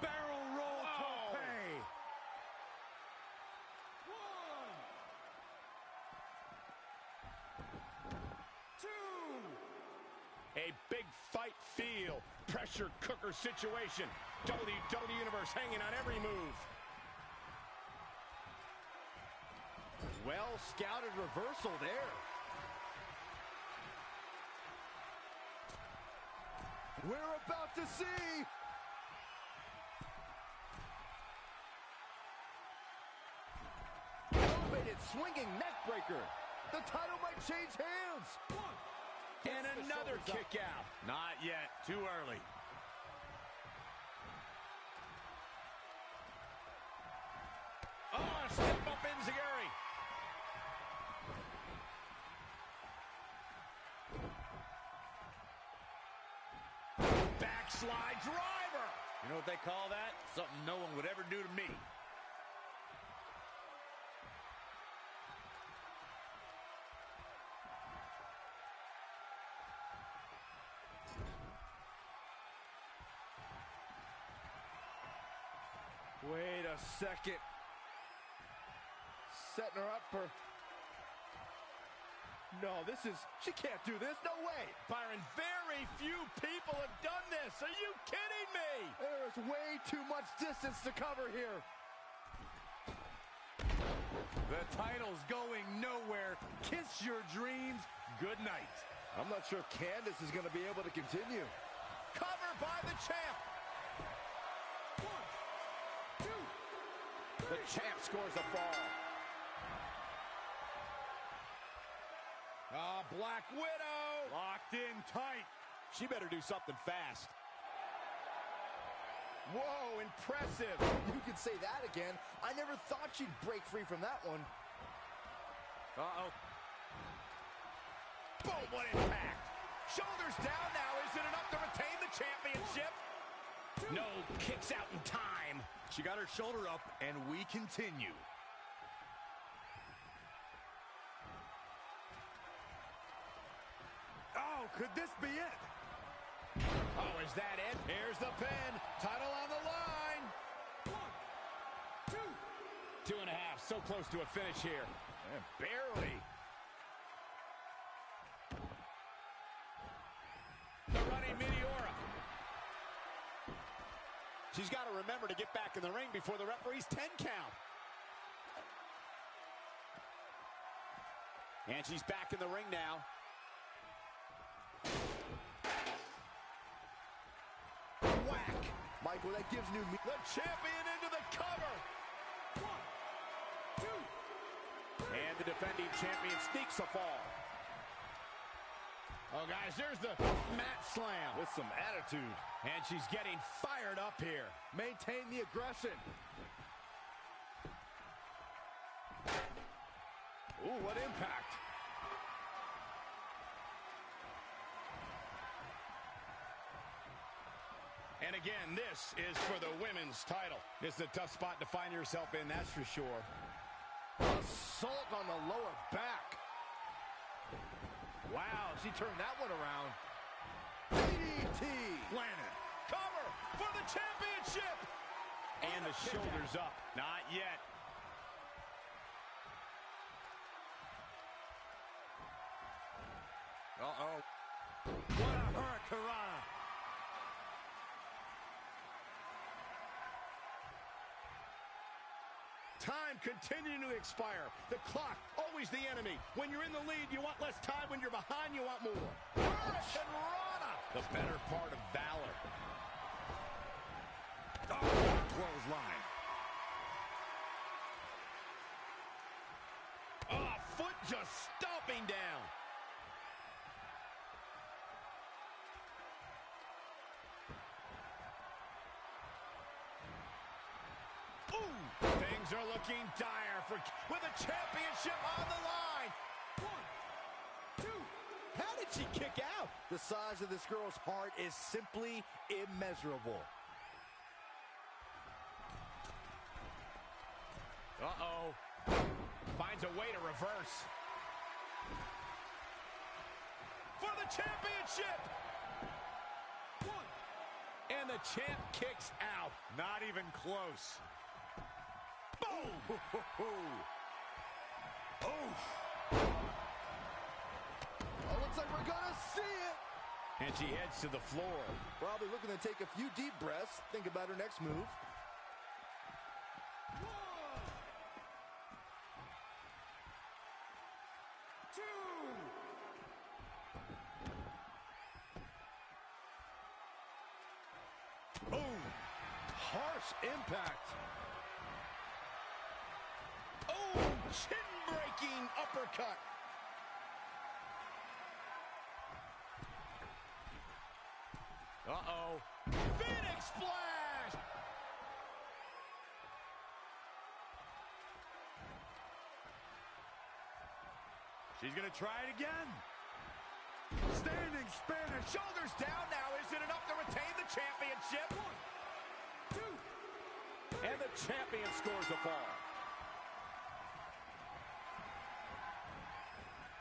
Barrel roll Oh. tope. 1, 2. A big fight feel. Pressure cooker situation. WWE Universe hanging on every move. Well scouted reversal there. We're about to see. Elevated swinging neck breaker. The title might change hands. 1. And another kick out. Not yet. Too early. Oh, step up Enziguri. Backslide driver. You know what they call that? Something no one would ever do to me. Wait a second. Setting her up for... No, this is... She can't do this. No way. Byron, very few people have done this. Are you kidding me? There is way too much distance to cover here. The title's going nowhere. Kiss your dreams. Good night. I'm not sure Candice is going to be able to continue. Cover by the champ. 1, 2. The champ scores a fall. Black Widow. Locked in tight. She better do something fast. Whoa, impressive. You can say that again. I never thought she'd break free from that one. Uh-oh. Boom, what impact. Shoulders down now. Is it enough to retain the championship? No, kicks out in time. She got her shoulder up, and we continue. Could this be it? Oh, is that it? Here's the pin. Title on the line. 1, 2. 2.5. So close to a finish here. And barely. The running Meteora. She's got to remember to get back in the ring before the referee's 10 count. And she's back in the ring now. Whack! Michael, that gives new me. The champion into the cover. 1, 2. And the defending champion sneaks a fall. Oh, guys, there's the mat slam. With some attitude. And she's getting fired up here. Maintain the aggression. Ooh, what impact. And again, this is for the women's title. This is a tough spot to find yourself in, that's for sure. Assault on the lower back. Wow, she turned that one around. DDT. Landed. Cover for the championship. And the shoulders up. Not yet. Uh-oh. What a hurricanrana. Time continuing to expire. The clock, always the enemy. When you're in the lead, you want less time. When you're behind, you want more. Hurricanrana. The better part of valor. Oh, clothesline. Oh, foot just stomping down. Ooh, things are looking dire with a championship on the line. 1, 2. How did she kick out? The size of this girl's heart is simply immeasurable. Uh-oh. Finds a way to reverse. For the championship! 1. And the champ kicks out. Not even close. Boom! Oh, looks like we're gonna see it. And she heads to the floor. Probably looking to take a few deep breaths. Think about her next move. 2. Oh, harsh impact. Oh, chin-breaking uppercut. Uh-oh. Phoenix Splash! She's gonna try it again. Standing Spanish. Shoulders down now. Is it enough to retain the championship? 1, 2. And the champion scores a fall.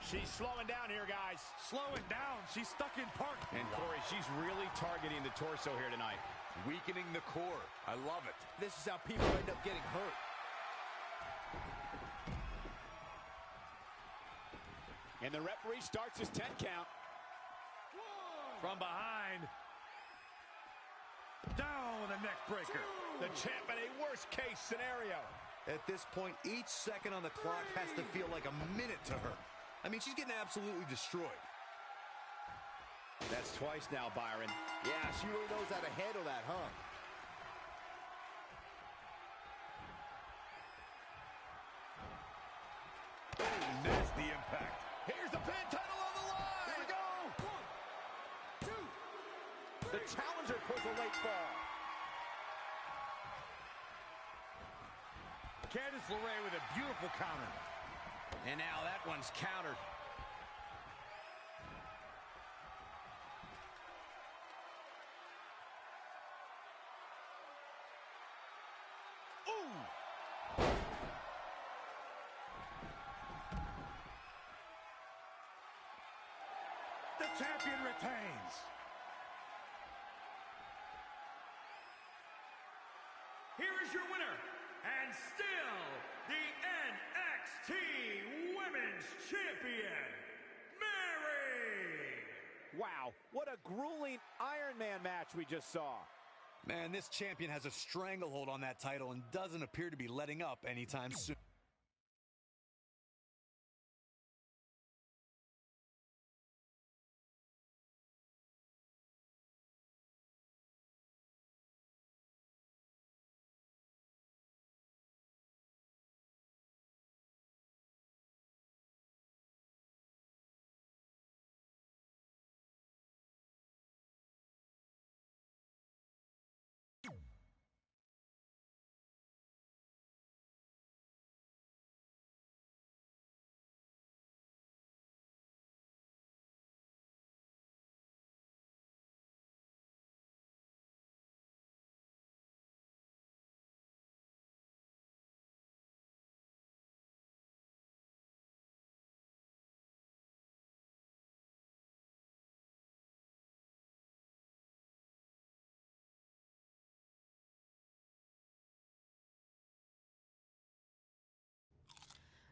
She's slowing down here, guys. Slowing down. She's stuck in park. And Corey, she's really targeting the torso here tonight. Weakening the core. I love it. This is how people end up getting hurt. And the referee starts his 10 count. From behind. Down with a neck breaker. The champ in a worst case scenario. At this point, each second on the clock has to feel like a minute to her. I mean, she's getting absolutely destroyed. That's twice now, Byron. Yeah, she really knows how to handle that, huh? Oh, nasty impact. Here's the pin, title on the line. Here we go. 1, 2. The challenger pulls a late fall. Candice LeRae with a beautiful counter. And now that one's countered. Ooh! The champion retains. Here is your winner, and still the NXT Women's Champion, Mary! Wow, what a grueling Iron Man match we just saw. Man, this champion has a stranglehold on that title and doesn't appear to be letting up anytime soon.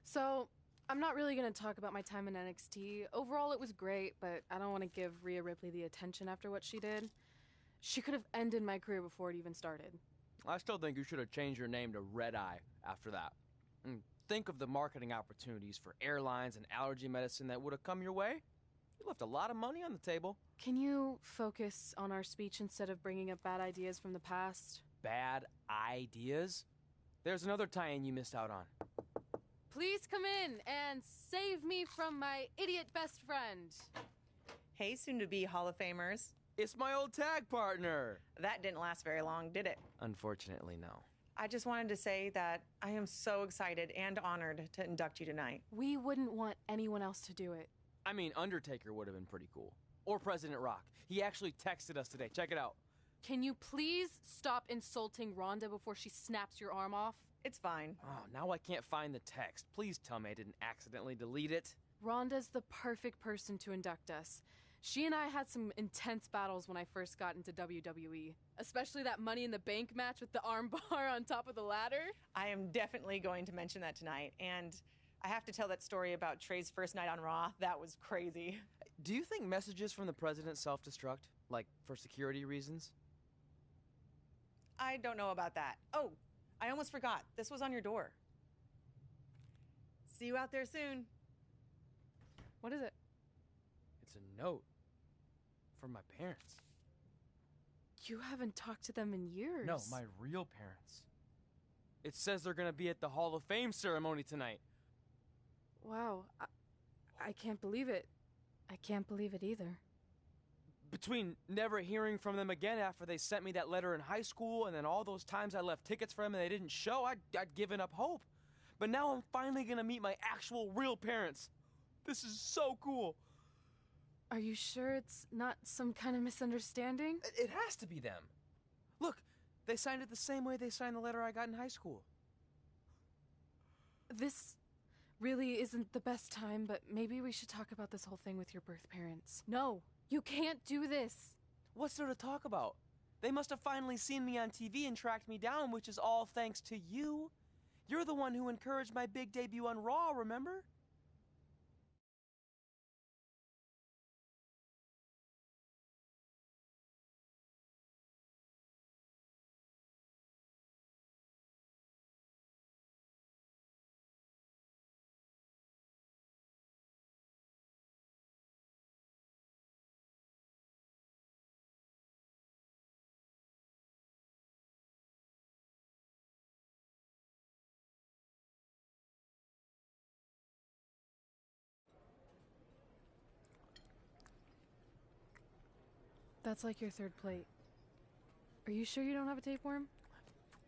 So, I'm not really going to talk about my time in NXT. Overall, it was great, but I don't want to give Rhea Ripley the attention after what she did. She could have ended my career before it even started. I still think you should have changed your name to Red Eye after that. And think of the marketing opportunities for airlines and allergy medicine that would have come your way. You left a lot of money on the table. Can you focus on our speech instead of bringing up bad ideas from the past? Bad ideas? There's another tie-in you missed out on. Please come in and save me from my idiot best friend. Hey, soon-to-be Hall of Famers. It's my old tag partner. That didn't last very long, did it? Unfortunately, no. I just wanted to say that I am so excited and honored to induct you tonight. We wouldn't want anyone else to do it. I mean, Undertaker would have been pretty cool. Or President Rock. He actually texted us today. Check it out. Can you please stop insulting Ronda before she snaps your arm off? It's fine. Oh, now I can't find the text. Please tell me I didn't accidentally delete it. Ronda's the perfect person to induct us. She and I had some intense battles when I first got into WWE, especially that Money in the Bank match with the arm bar on top of the ladder. I am definitely going to mention that tonight, and I have to tell that story about Trey's first night on Raw. That was crazy. Do you think messages from the president self-destruct, like for security reasons? I don't know about that. Oh, I almost forgot. This was on your door. See you out there soon. What is it? It's a note from my parents. You haven't talked to them in years. No, my real parents. It says they're gonna be at the Hall of Fame ceremony tonight. Wow, I can't believe it. I can't believe it either. Between never hearing from them again after they sent me that letter in high school and then all those times I left tickets for them and they didn't show, I'd given up hope. But now I'm finally gonna meet my actual real parents. This is so cool. Are you sure it's not some kind of misunderstanding? It has to be them. Look, they signed it the same way they signed the letter I got in high school. This really isn't the best time, but maybe we should talk about this whole thing with your birth parents. No, you can't do this. What's there to talk about? They must have finally seen me on TV and tracked me down, which is all thanks to you. You're the one who encouraged my big debut on Raw, remember? That's like your third plate. Are you sure you don't have a tapeworm?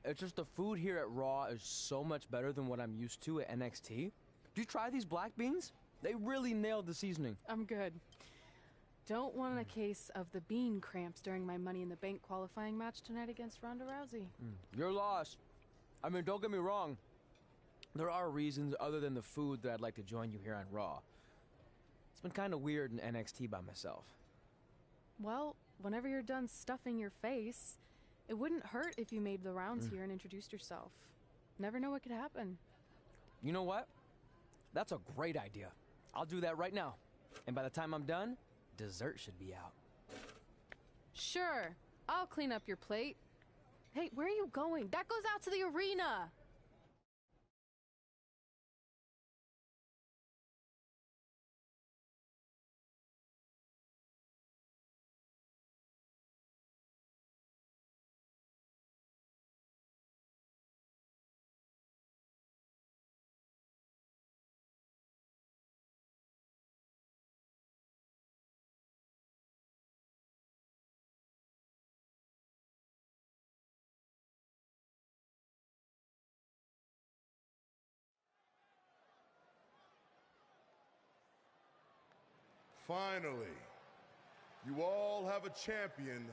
It's just the food here at Raw is so much better than what I'm used to at NXT. Did you try these black beans? They really nailed the seasoning. I'm good. Don't want a case of the bean cramps during my Money in the Bank qualifying match tonight against Ronda Rousey. Your loss. I mean, don't get me wrong. There are reasons other than the food that I'd like to join you here on Raw. It's been kind of weird in NXT by myself. Well, whenever you're done stuffing your face, it wouldn't hurt if you made the rounds here and introduced yourself. Never know what could happen. You know what? That's a great idea. I'll do that right now. And by the time I'm done, dessert should be out. Sure, I'll clean up your plate. Hey, where are you going? That goes out to the arena! Finally, you all have a champion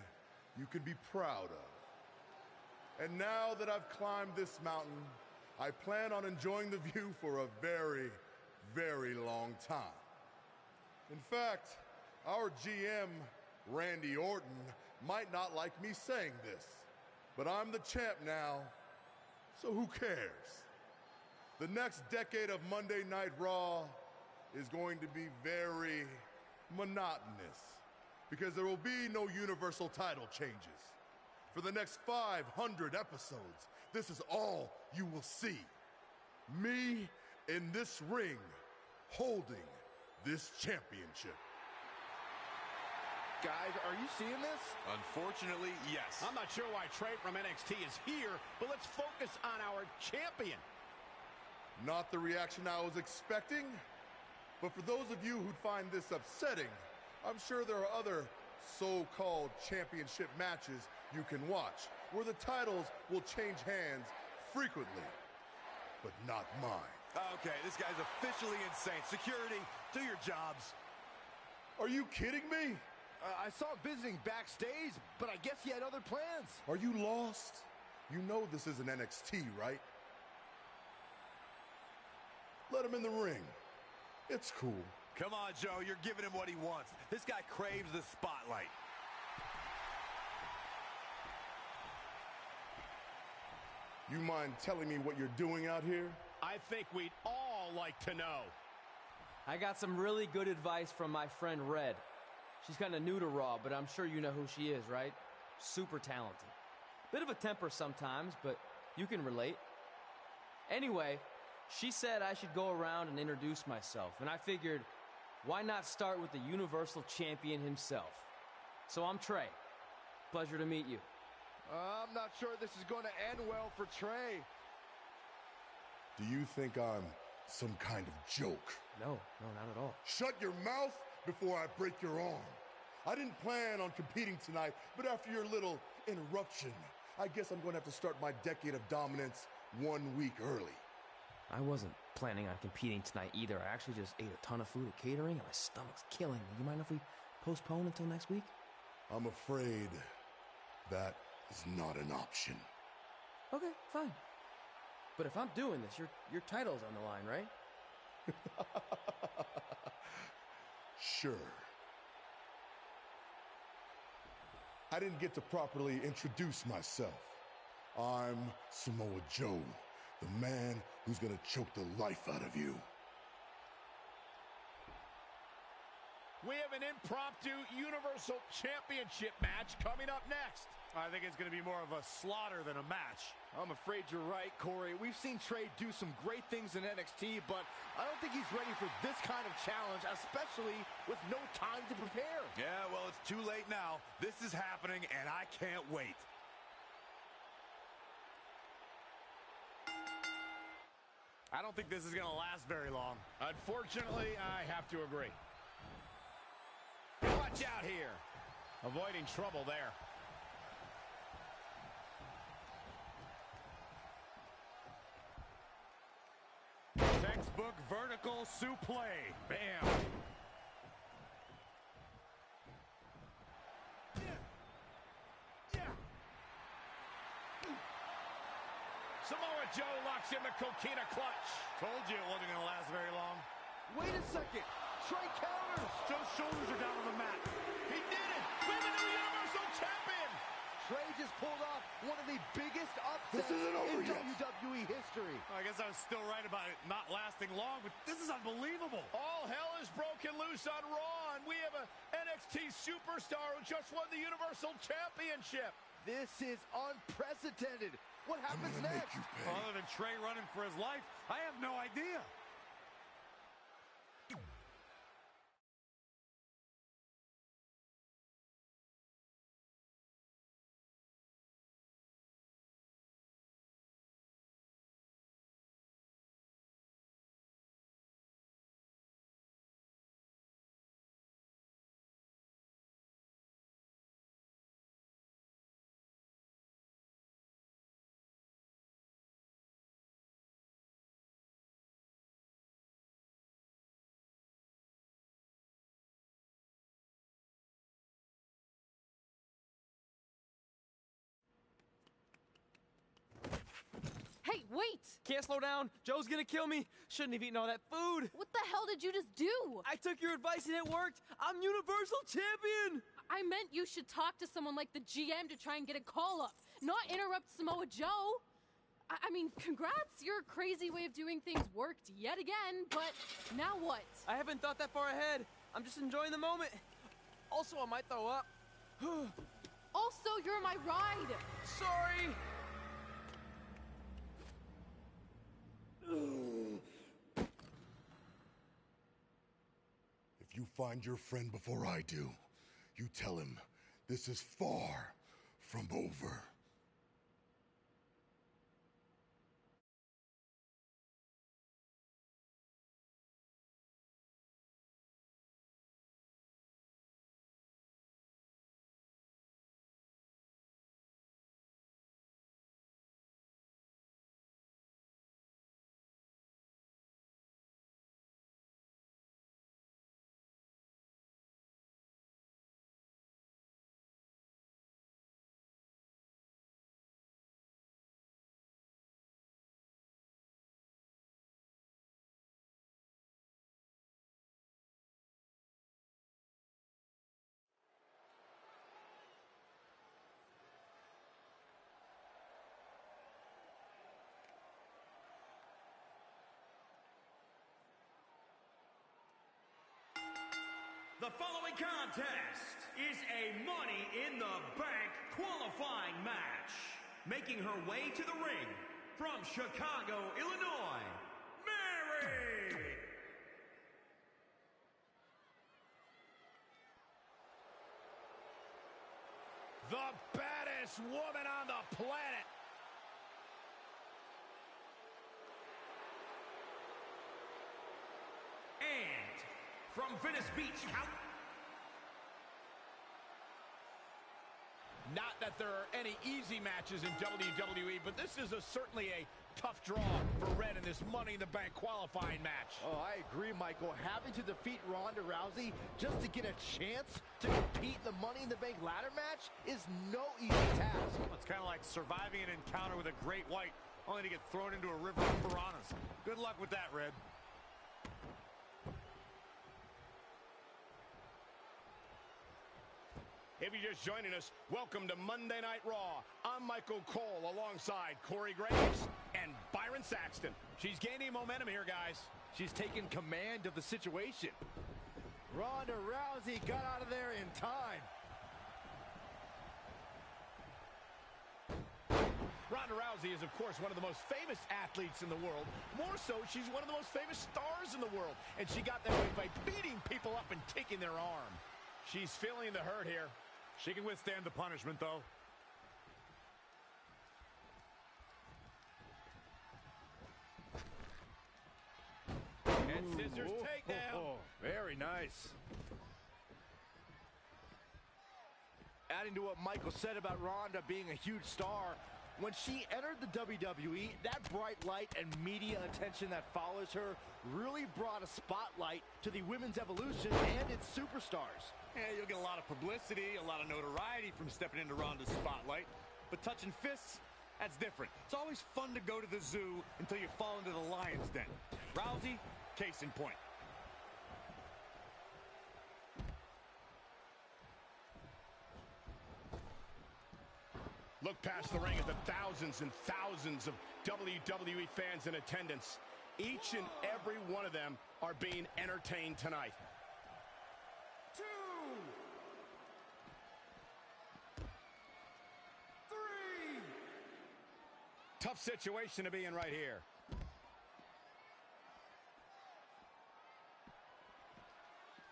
you can be proud of. And now that I've climbed this mountain, I plan on enjoying the view for a very, very long time. In fact, our GM, Randy Orton, might not like me saying this, but I'm the champ now, so who cares? The next decade of Monday Night Raw is going to be very monotonous because there will be no universal title changes. For the next 500 episodes, this is all you will see. Me in this ring holding this championship. Guys, are you seeing this? Unfortunately, yes. I'm not sure why Trey from NXT is here, but let's focus on our champion. Not the reaction I was expecting, but for those of you who'd find this upsetting, I'm sure there are other so-called championship matches you can watch where the titles will change hands frequently, but not mine. Okay, this guy's officially insane. Security, do your jobs. Are you kidding me? I saw him visiting backstage, but I guess he had other plans. Are you lost? You know this isn't NXT, right? Let him in the ring. It's cool. Come on, Joe, you're giving him what he wants. This guy craves the spotlight. You mind telling me what you're doing out here? I think we'd all like to know. I got some really good advice from my friend Red. She's kind of new to Raw, but I'm sure you know who she is, right? Super talented. Bit of a temper sometimes, but you can relate. Anyway, she said I should go around and introduce myself, and I figured, why not start with the Universal Champion himself? So I'm Trey. Pleasure to meet you. I'm not sure this is going to end well for Trey. Do you think I'm some kind of joke? No, not at all. Shut your mouth before I break your arm. I didn't plan on competing tonight, but after your little interruption, I guess I'm going to have to start my decade of dominance 1 week early. I wasn't planning on competing tonight either. I actually just ate a ton of food at catering and my stomach's killing me. You mind if we postpone until next week? I'm afraid that is not an option. Okay, fine. But if I'm doing this, your title's on the line, right? Sure. I didn't get to properly introduce myself. I'm Samoa Joe, the man who's gonna choke the life out of you. We have an impromptu Universal Championship match coming up next. I think it's going to be more of a slaughter than a match. I'm afraid you're right, Corey. We've seen Trey do some great things in NXT, but I don't think he's ready for this kind of challenge, especially with no time to prepare. Yeah, well, it's too late now. This is happening, and I can't wait. I don't think this is going to last very long. Unfortunately, I have to agree. Watch out here. Avoiding trouble there. Textbook vertical suplex. Bam. Samoa Joe locks in the Coquina clutch. Told you it wasn't going to last very long. Wait a second. Trey counters. Joe's shoulders are down on the mat. He did it. We're the new Universal Champion. Trey just pulled off one of the biggest upsets in WWE history. I guess I was still right about it not lasting long, but this is unbelievable. All hell is broken loose on Raw, and we have an NXT superstar who just won the Universal Championship. This is unprecedented. What happens next? Other than Trey running for his life, I have no idea. Hey, wait! Can't slow down. Joe's gonna kill me. Shouldn't have eaten all that food. What the hell did you just do? I took your advice and it worked. I'm Universal Champion. I meant you should talk to someone like the GM to try and get a call up, not interrupt Samoa Joe. I mean, congrats. Your crazy way of doing things worked yet again, but now what? I haven't thought that far ahead. I'm just enjoying the moment. Also, I might throw up. Also, you're my ride. Sorry. If you find your friend before I do, you tell him this is far from over. The following contest is a Money in the Bank qualifying match. Making her way to the ring from Chicago, Illinois, Mary! The baddest woman on the planet. And from Venice Beach, Not that there are any easy matches in WWE, but this is certainly a tough draw for Red in this Money in the Bank qualifying match. Oh, I agree, Michael. Having to defeat Ronda Rousey just to get a chance to compete in the Money in the Bank ladder match is no easy task. It's kind of like surviving an encounter with a great white, only to get thrown into a river of piranhas. Good luck with that, Red. If you're just joining us, welcome to Monday Night Raw. I'm Michael Cole alongside Corey Graves and Byron Saxton. She's gaining momentum here, guys. She's taking command of the situation. Ronda Rousey got out of there in time. Ronda Rousey is, of course, one of the most famous athletes in the world. More so, she's one of the most famous stars in the world. And she got that way by beating people up and taking their arm. She's feeling the hurt here. She can withstand the punishment, though. And scissors takedown. Very nice. Adding to what Michael said about Ronda being a huge star, when she entered the WWE, that bright light and media attention that follows her really brought a spotlight to the women's evolution and its superstars. Yeah, you'll get a lot of publicity, a lot of notoriety from stepping into Ronda's spotlight. But touching fists, that's different. It's always fun to go to the zoo until you fall into the lion's den. Rousey, case in point. Look past the ring at the thousands and thousands of WWE fans in attendance. Each and every one of them are being entertained tonight. 2, 3. Tough situation to be in right here.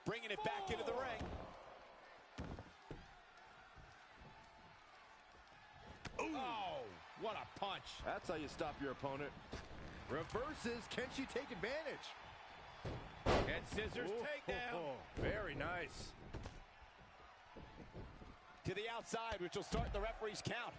Bringing it back into the ring. Ooh. Oh, what a punch. That's how you stop your opponent. Reverses. Can she take advantage? And scissors takedown. Very nice. To the outside, which will start the referee's count.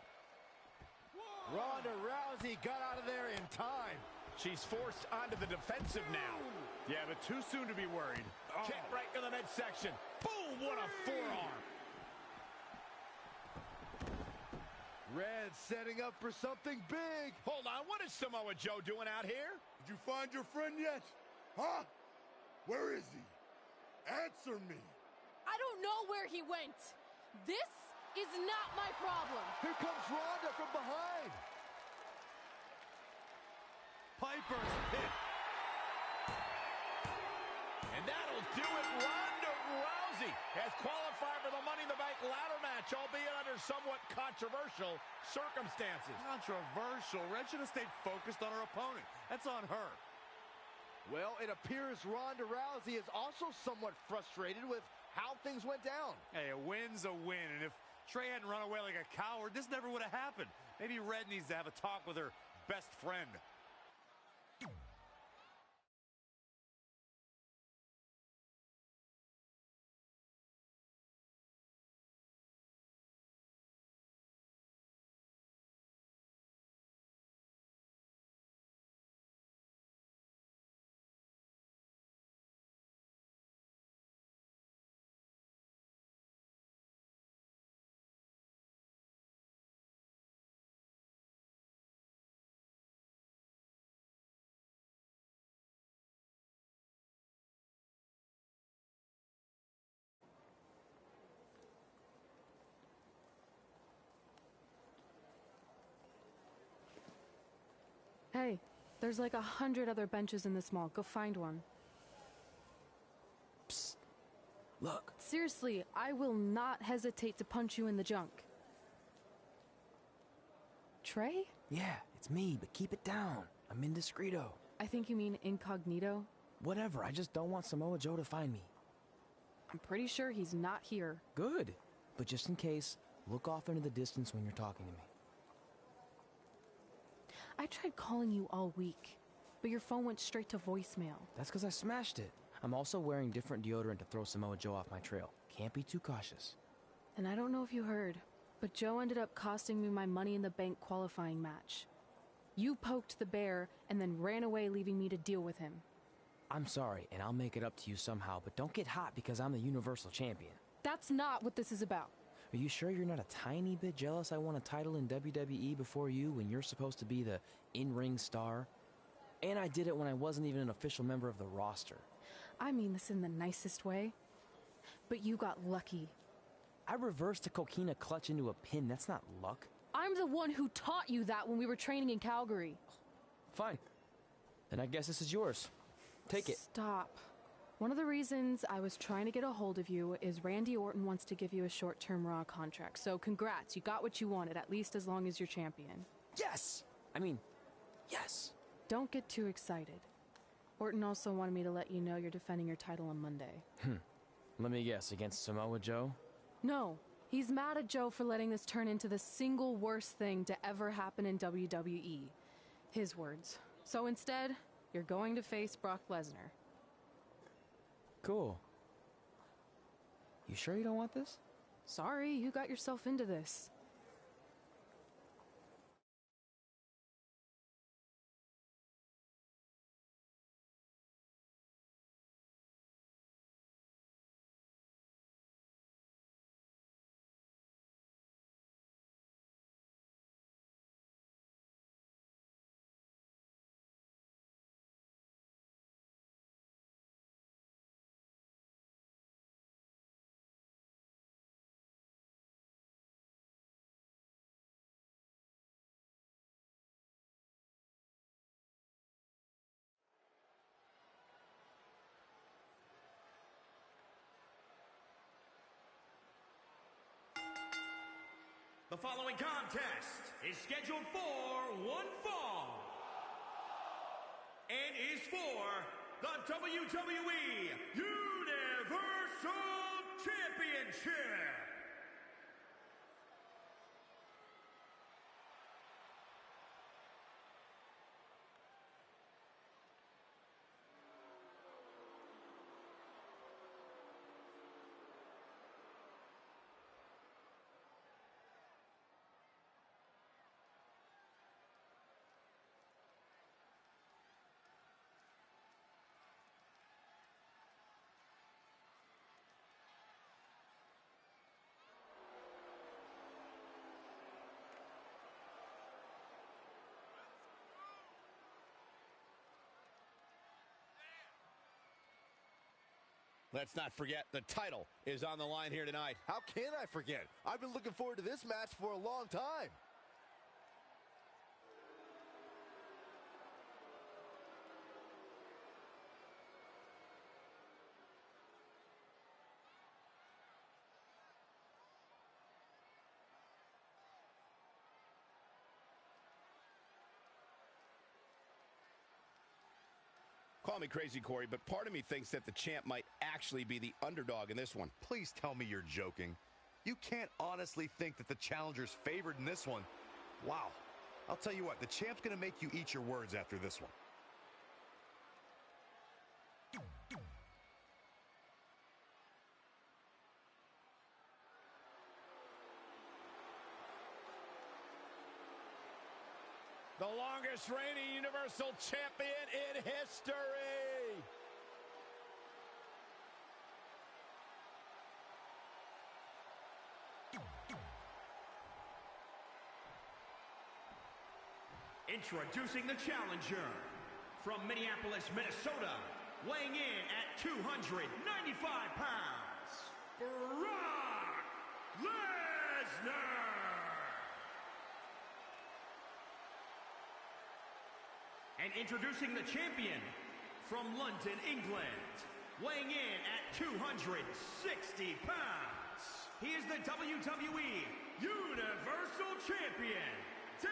Ronda Rousey got out of there in time. She's forced onto the defensive now. Yeah, but too soon to be worried. Kick right to the midsection. Boom, what a forearm. Red setting up for something big. Hold on, what is Samoa Joe doing out here? Did you find your friend yet? Huh? Where is he? Answer me. I don't know where he went. This is not my problem. Here comes Ronda from behind. Piper's pit. And that'll do it. Ronda Rousey has qualified for the Money in the Bank ladder match, albeit under somewhat controversial circumstances. Controversial. Red should have stayed focused on her opponent. That's on her. Well, it appears Ronda Rousey is also somewhat frustrated with how things went down. Hey, a win's a win, and if Trey hadn't run away like a coward, this never would have happened. Maybe Red needs to have a talk with her best friend. Hey, there's like 100 other benches in this mall. Go find one. Psst. Look. Seriously, I will not hesitate to punch you in the junk. Trey? Yeah, it's me, but keep it down. I'm indiscreto. I think you mean incognito. Whatever, I just don't want Samoa Joe to find me. I'm pretty sure he's not here. Good. But just in case, look off into the distance when you're talking to me. I tried calling you all week, but your phone went straight to voicemail. That's because I smashed it. I'm also wearing different deodorant to throw Samoa Joe off my trail. Can't be too cautious. And I don't know if you heard, but Joe ended up costing me my Money in the Bank qualifying match. You poked the bear and then ran away, leaving me to deal with him. I'm sorry, and I'll make it up to you somehow, but don't get hot because I'm the Universal Champion. That's not what this is about. Are you sure you're not a tiny bit jealous I won a title in WWE before you when you're supposed to be the in-ring star? And I did it when I wasn't even an official member of the roster. I mean this in the nicest way. But you got lucky. I reversed a coquina clutch into a pin. That's not luck. I'm the one who taught you that when we were training in Calgary. Fine. Then I guess this is yours. Take it. Stop. One of the reasons I was trying to get a hold of you is Randy Orton wants to give you a short-term Raw contract. So congrats, you got what you wanted, at least as long as you're champion. Yes! I mean, yes. Don't get too excited. Orton also wanted me to let you know you're defending your title on Monday. Let me guess, against Samoa Joe? No. He's mad at Joe for letting this turn into the single worst thing to ever happen in WWE. His words. So instead, you're going to face Brock Lesnar. Cool. You sure you don't want this? Sorry, you got yourself into this. The following contest is scheduled for one fall and is for the WWE Universal Championship. Let's not forget, the title is on the line here tonight. How can I forget? I've been looking forward to this match for a long time. Call me crazy, Corey, but part of me thinks that the champ might actually be the underdog in this one. Please tell me you're joking. You can't honestly think that the challenger's favored in this one. Wow. I'll tell you what, the champ's going to make you eat your words after this one. The longest reigning Universal Champion in history. Introducing the challenger from Minneapolis, Minnesota, weighing in at 295 pounds, Brock Lesnar. And introducing the champion from London, England, weighing in at 260 pounds, he is the WWE Universal Champion, Daddy!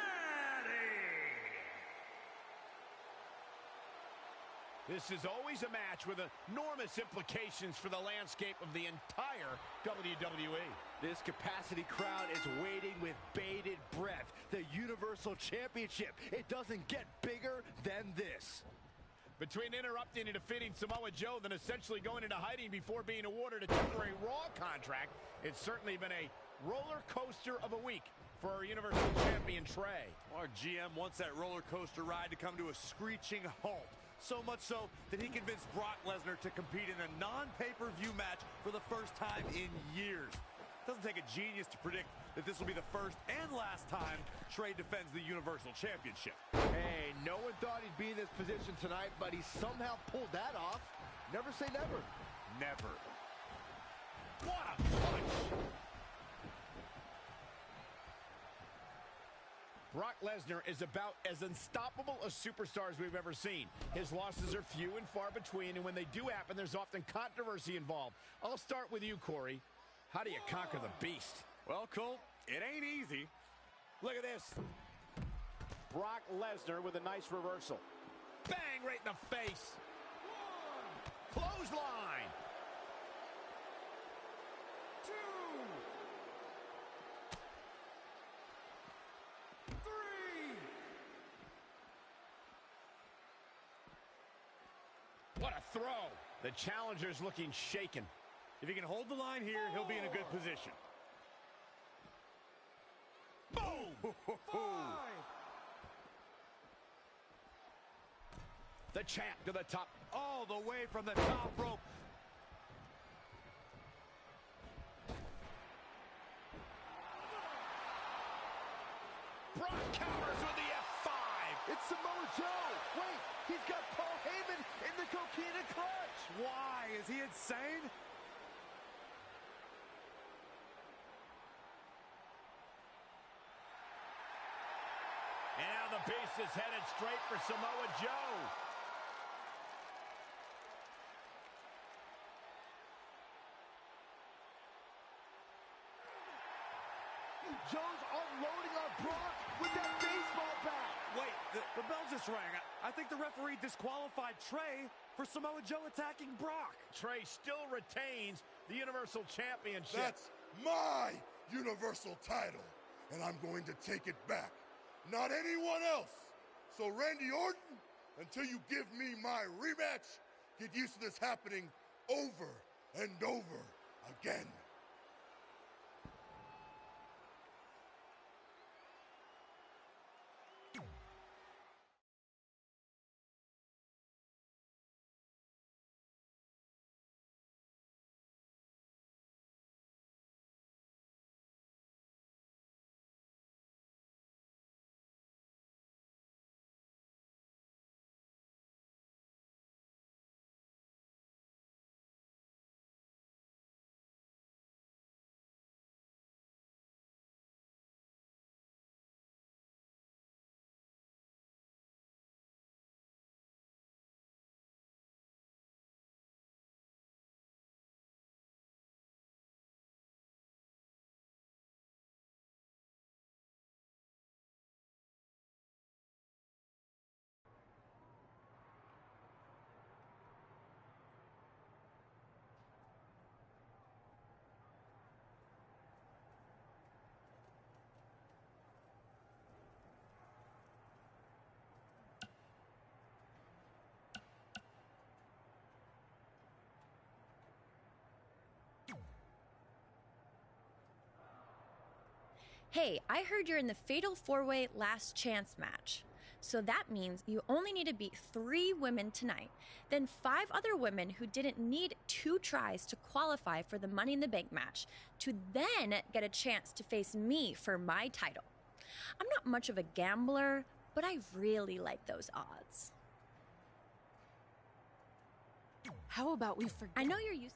This is always a match with enormous implications for the landscape of the entire WWE. This capacity crowd is waiting with bated breath. The Universal Championship. It doesn't get bigger than this. Between interrupting and defeating Samoa Joe, then essentially going into hiding before being awarded a temporary Raw contract, it's certainly been a roller coaster of a week for our Universal Champion Trey. Our GM wants that roller coaster ride to come to a screeching halt. So much so that he convinced Brock Lesnar to compete in a non-pay-per-view match for the first time in years. Doesn't take a genius to predict that this will be the first and last time Trey defends the Universal Championship. Hey, no one thought he'd be in this position tonight, but he somehow pulled that off. Never say never. Never. What a punch! Brock Lesnar is about as unstoppable a superstar as we've ever seen. His losses are few and far between, and when they do happen, there's often controversy involved. I'll start with you, Corey. How do you conquer the beast? Well, Colt, it ain't easy. Look at this. Brock Lesnar with a nice reversal. Bang, right in the face. Clothesline. 2, 3. What a throw. The challenger's looking shaken. If he can hold the line here, he'll be in a good position. Boom! 5. The champ to the top. All the way from the top rope. Brock counters with the F5. It's Samoa Joe. Wait, he's got Paul Heyman in the Coquina clutch. Why? Is he insane? And now the Beast is headed straight for Samoa Joe. Joe's unloading on Brock with that baseball bat. Wait, the bell just rang. I think the referee disqualified Trey for Samoa Joe attacking Brock. Trey still retains the Universal Championship. That's my Universal title, and I'm going to take it back. Not anyone else. So Randy Orton, until you give me my rematch, get used to this happening over and over again. Hey, I heard you're in the Fatal 4-Way Last Chance match. So that means you only need to beat 3 women tonight, then 5 other women who didn't need 2 tries to qualify for the Money in the Bank match to then get a chance to face me for my title. I'm not much of a gambler, but I really like those odds. How about we forget? I know you're used.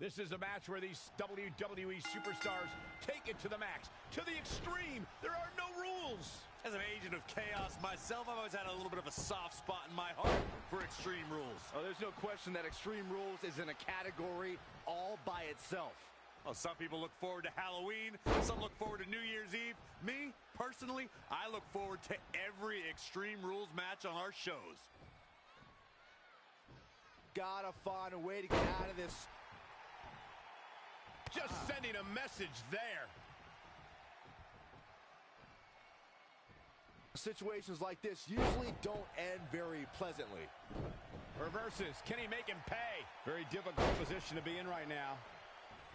This is a match where these WWE superstars take it to the max, to the extreme. There are no rules. As an agent of chaos myself, I've always had a little bit of a soft spot in my heart for Extreme Rules. Oh, there's no question that Extreme Rules is in a category all by itself. Well, some people look forward to Halloween, some look forward to New Year's Eve. Me, personally, I look forward to every Extreme Rules match on our shows. Gotta find a way to get out of this. Just sending a message there. Situations like this usually don't end very pleasantly. Reverses. Can he make him pay? Very difficult position to be in right now.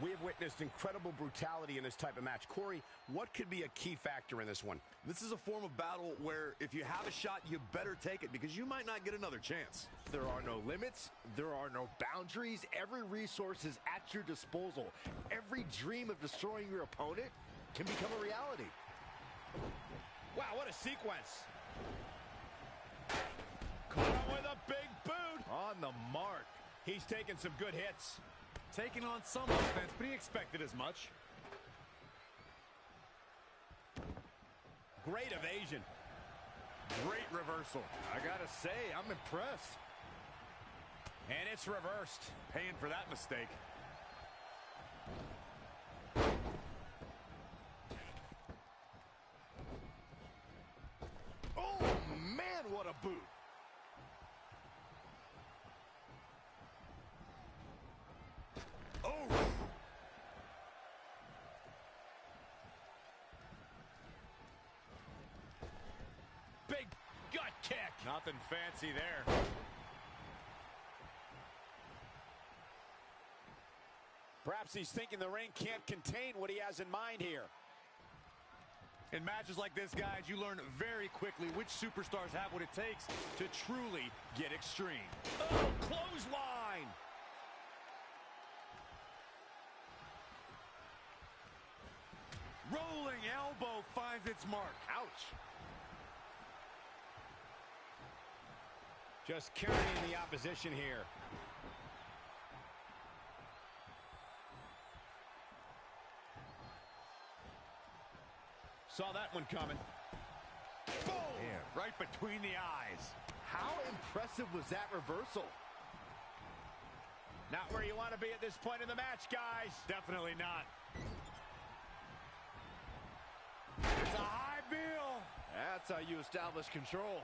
We have witnessed incredible brutality in this type of match. Corey, what could be a key factor in this one? This is a form of battle where if you have a shot, you better take it because you might not get another chance. There are no limits. There are no boundaries. Every resource is at your disposal. Every dream of destroying your opponent can become a reality. Wow, what a sequence. Caught him with a big boot. On the mark. He's taking some good hits. Taking on some offense, but he expected as much. Great evasion. Great reversal. I gotta say, I'm impressed. And it's reversed. Paying for that mistake. Oh, man, what a boot. Oh! Big gut kick. Nothing fancy there. Perhaps he's thinking the ring can't contain what he has in mind here. In matches like this, guys, you learn very quickly which superstars have what it takes to truly get extreme. Oh, clothesline. Rolling elbow finds its mark. Ouch. Just carrying the opposition here. Saw that one coming. Boom! Man, right between the eyes. How impressive was that reversal? Not where you want to be at this point in the match, guys. Definitely not. It's a high bill. That's how you establish control.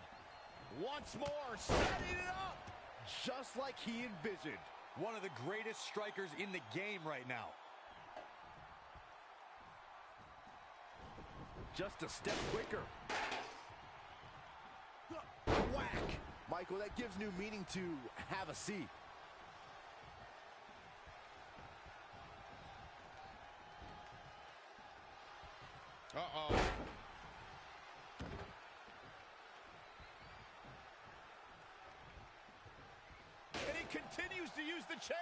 Once more, setting it up. Just like he envisioned. One of the greatest strikers in the game right now. Just a step quicker. Whack! Michael, that gives new meaning to have a seat. Uh-oh. And he continues to use the chair.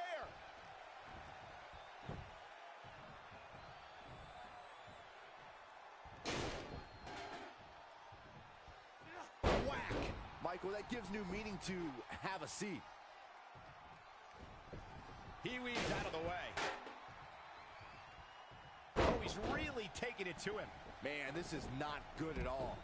Whack! Michael, that gives new meaning to have a seat. He weaves out of the way. Oh, he's really taking it to him. Man, this is not good at all.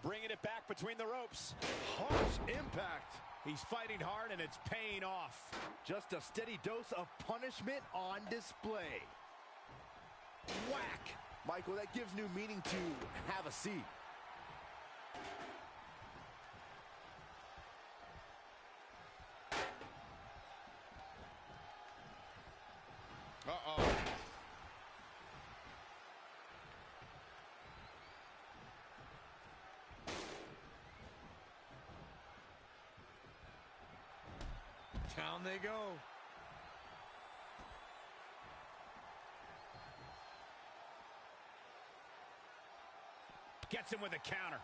Bringing it back between the ropes. Harsh impact. He's fighting hard and it's paying off. Just a steady dose of punishment on display. Whack! Michael, that gives new meaning to have a seat. Uh-oh. Down they go. Gets him with a counter.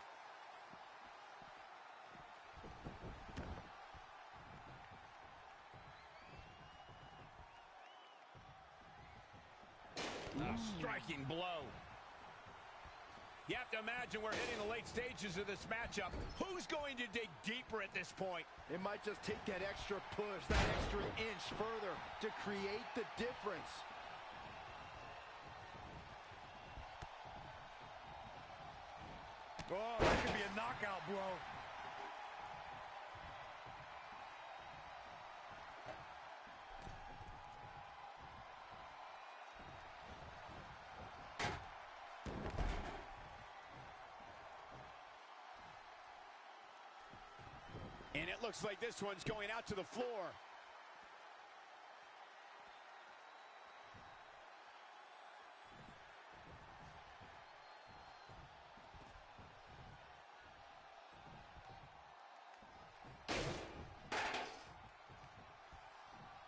A striking blow. You have to imagine we're hitting the late stages of this matchup. Who's going to dig deeper at this point? It might just take that extra push, that extra inch further to create the difference. Oh, that could be a knockout blow. And it looks like this one's going out to the floor.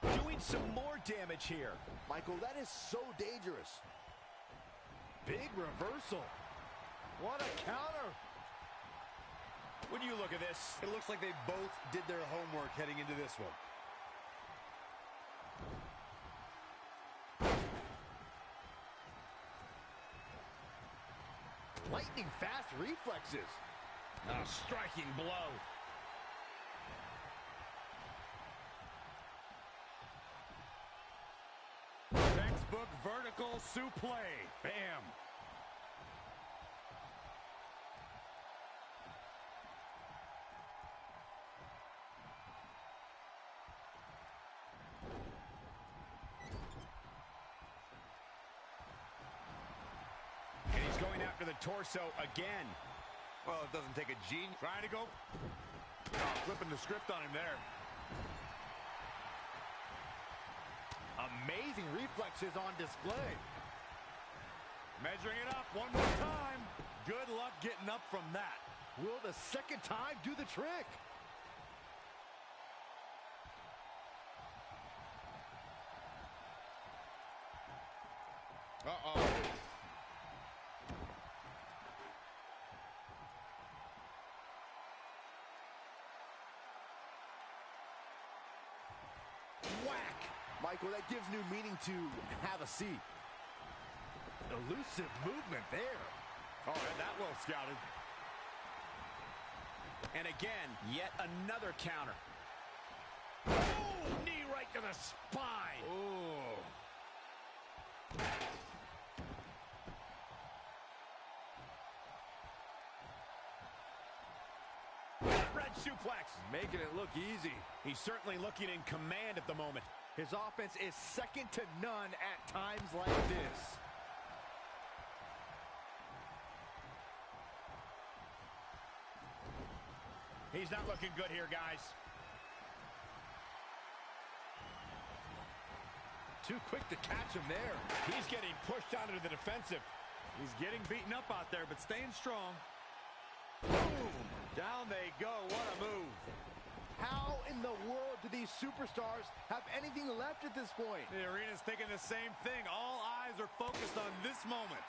Doing some more damage here. Michael, that is so dangerous. Big reversal. What a counter. When you look at this, it looks like they both did their homework heading into this one. Lightning fast reflexes. A striking blow. Textbook vertical suplex. Bam. Going after the torso again. Well, it doesn't take a genius. Trying to go. Oh, flipping the script on him there. Amazing reflexes on display. Measuring it up one more time. Good luck getting up from that. Will the second time do the trick? Uh-oh. Whack! Michael, that gives new meaning to have a seat. Elusive movement there. Oh, that well scouted. And again, yet another counter. Oh, knee right to the spine. Oh. Red suplex. Making it look easy. He's certainly looking in command at the moment. His offense is second to none at times like this. He's not looking good here, guys. Too quick to catch him there. He's getting pushed onto the defensive. He's getting beaten up out there, but staying strong. Boom! Down they go. What a move. How in the world do these superstars have anything left at this point? The arena's thinking the same thing. All eyes are focused on this moment.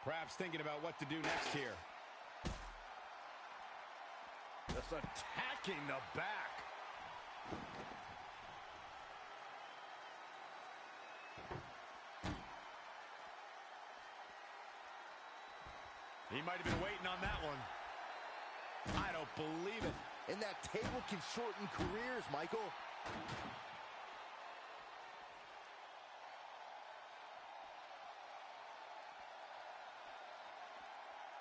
Perhaps thinking about what to do next here. Just attacking the back. He might have been waiting on that one. I don't believe it. And that table can shorten careers, Michael.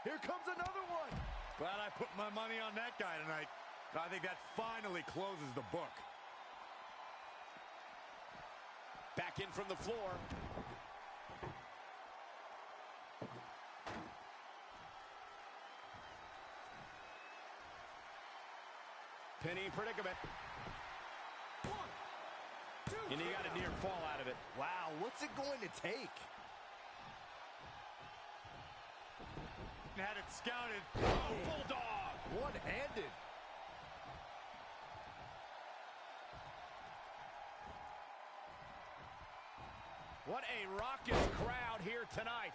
Here comes another one. Glad I put my money on that guy tonight. I think that finally closes the book. Back in from the floor. Pinning predicament. And he got a near fall out of it. Wow, what's it going to take? Had it scouted. Oh, bulldog. One-handed. What a raucous crowd here tonight.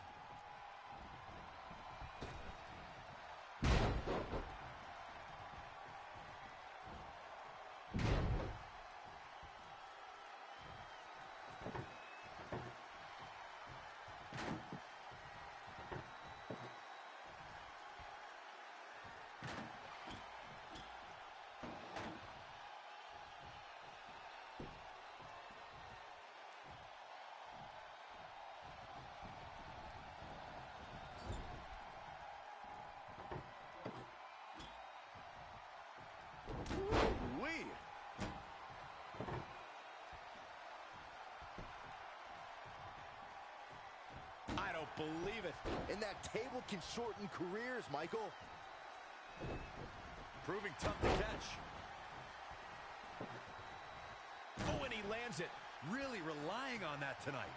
Wee. I don't believe it. And that table can shorten careers, Michael. Proving tough to catch. Oh, and he lands it. Really relying on that tonight.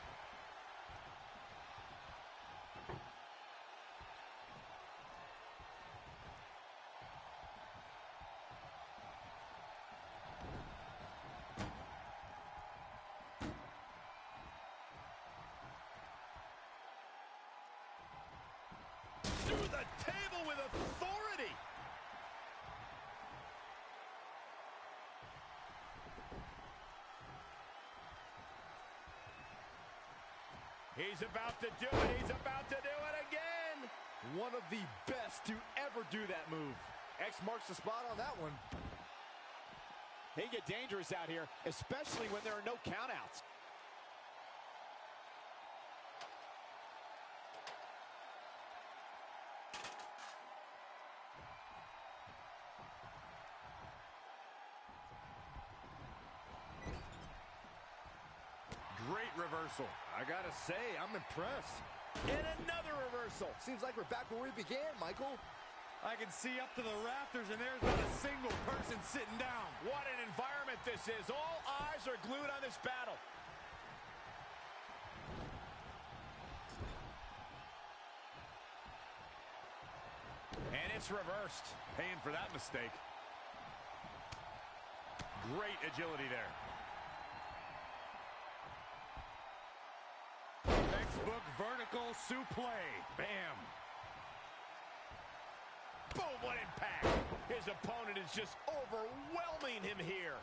Through the table with authority. He's about to do it. He's about to do it again. One of the best to ever do that move. X marks the spot on that one. They get dangerous out here, especially when there are no countouts. Great reversal. I gotta say, I'm impressed. And another reversal. Seems like we're back where we began, Michael. I can see up to the rafters, and there's not a single person sitting down. What an environment this is. All eyes are glued on this battle. And it's reversed. Paying for that mistake. Great agility there. Textbook vertical suplex. Bam. Boom, what impact. His opponent is just overwhelming him here.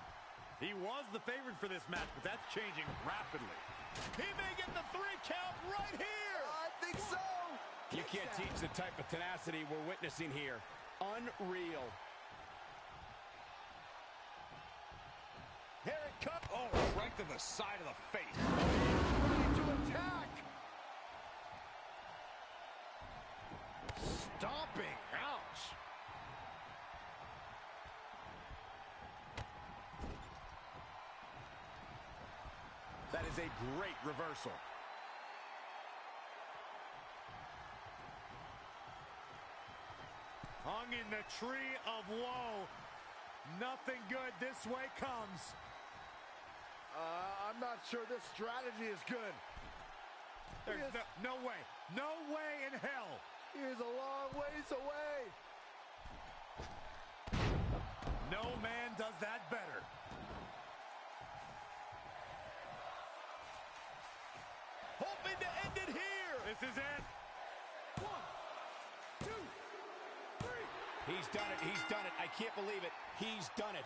He was the favorite for this match, but that's changing rapidly. He may get the 3 count right here. I think so. You can't teach the type of tenacity we're witnessing here. Unreal. Here it comes. Oh, right to the side of the face. Ready to attack. Stomping. Ouch. That is a great reversal. Hung in the tree of woe. Nothing good this way comes. I'm not sure this strategy is good. There's no way. No way in hell. He is a long ways away. No man does that better. Hoping to end it here. This is it. 1, 2, 3. He's done it. He's done it. I can't believe it. He's done it.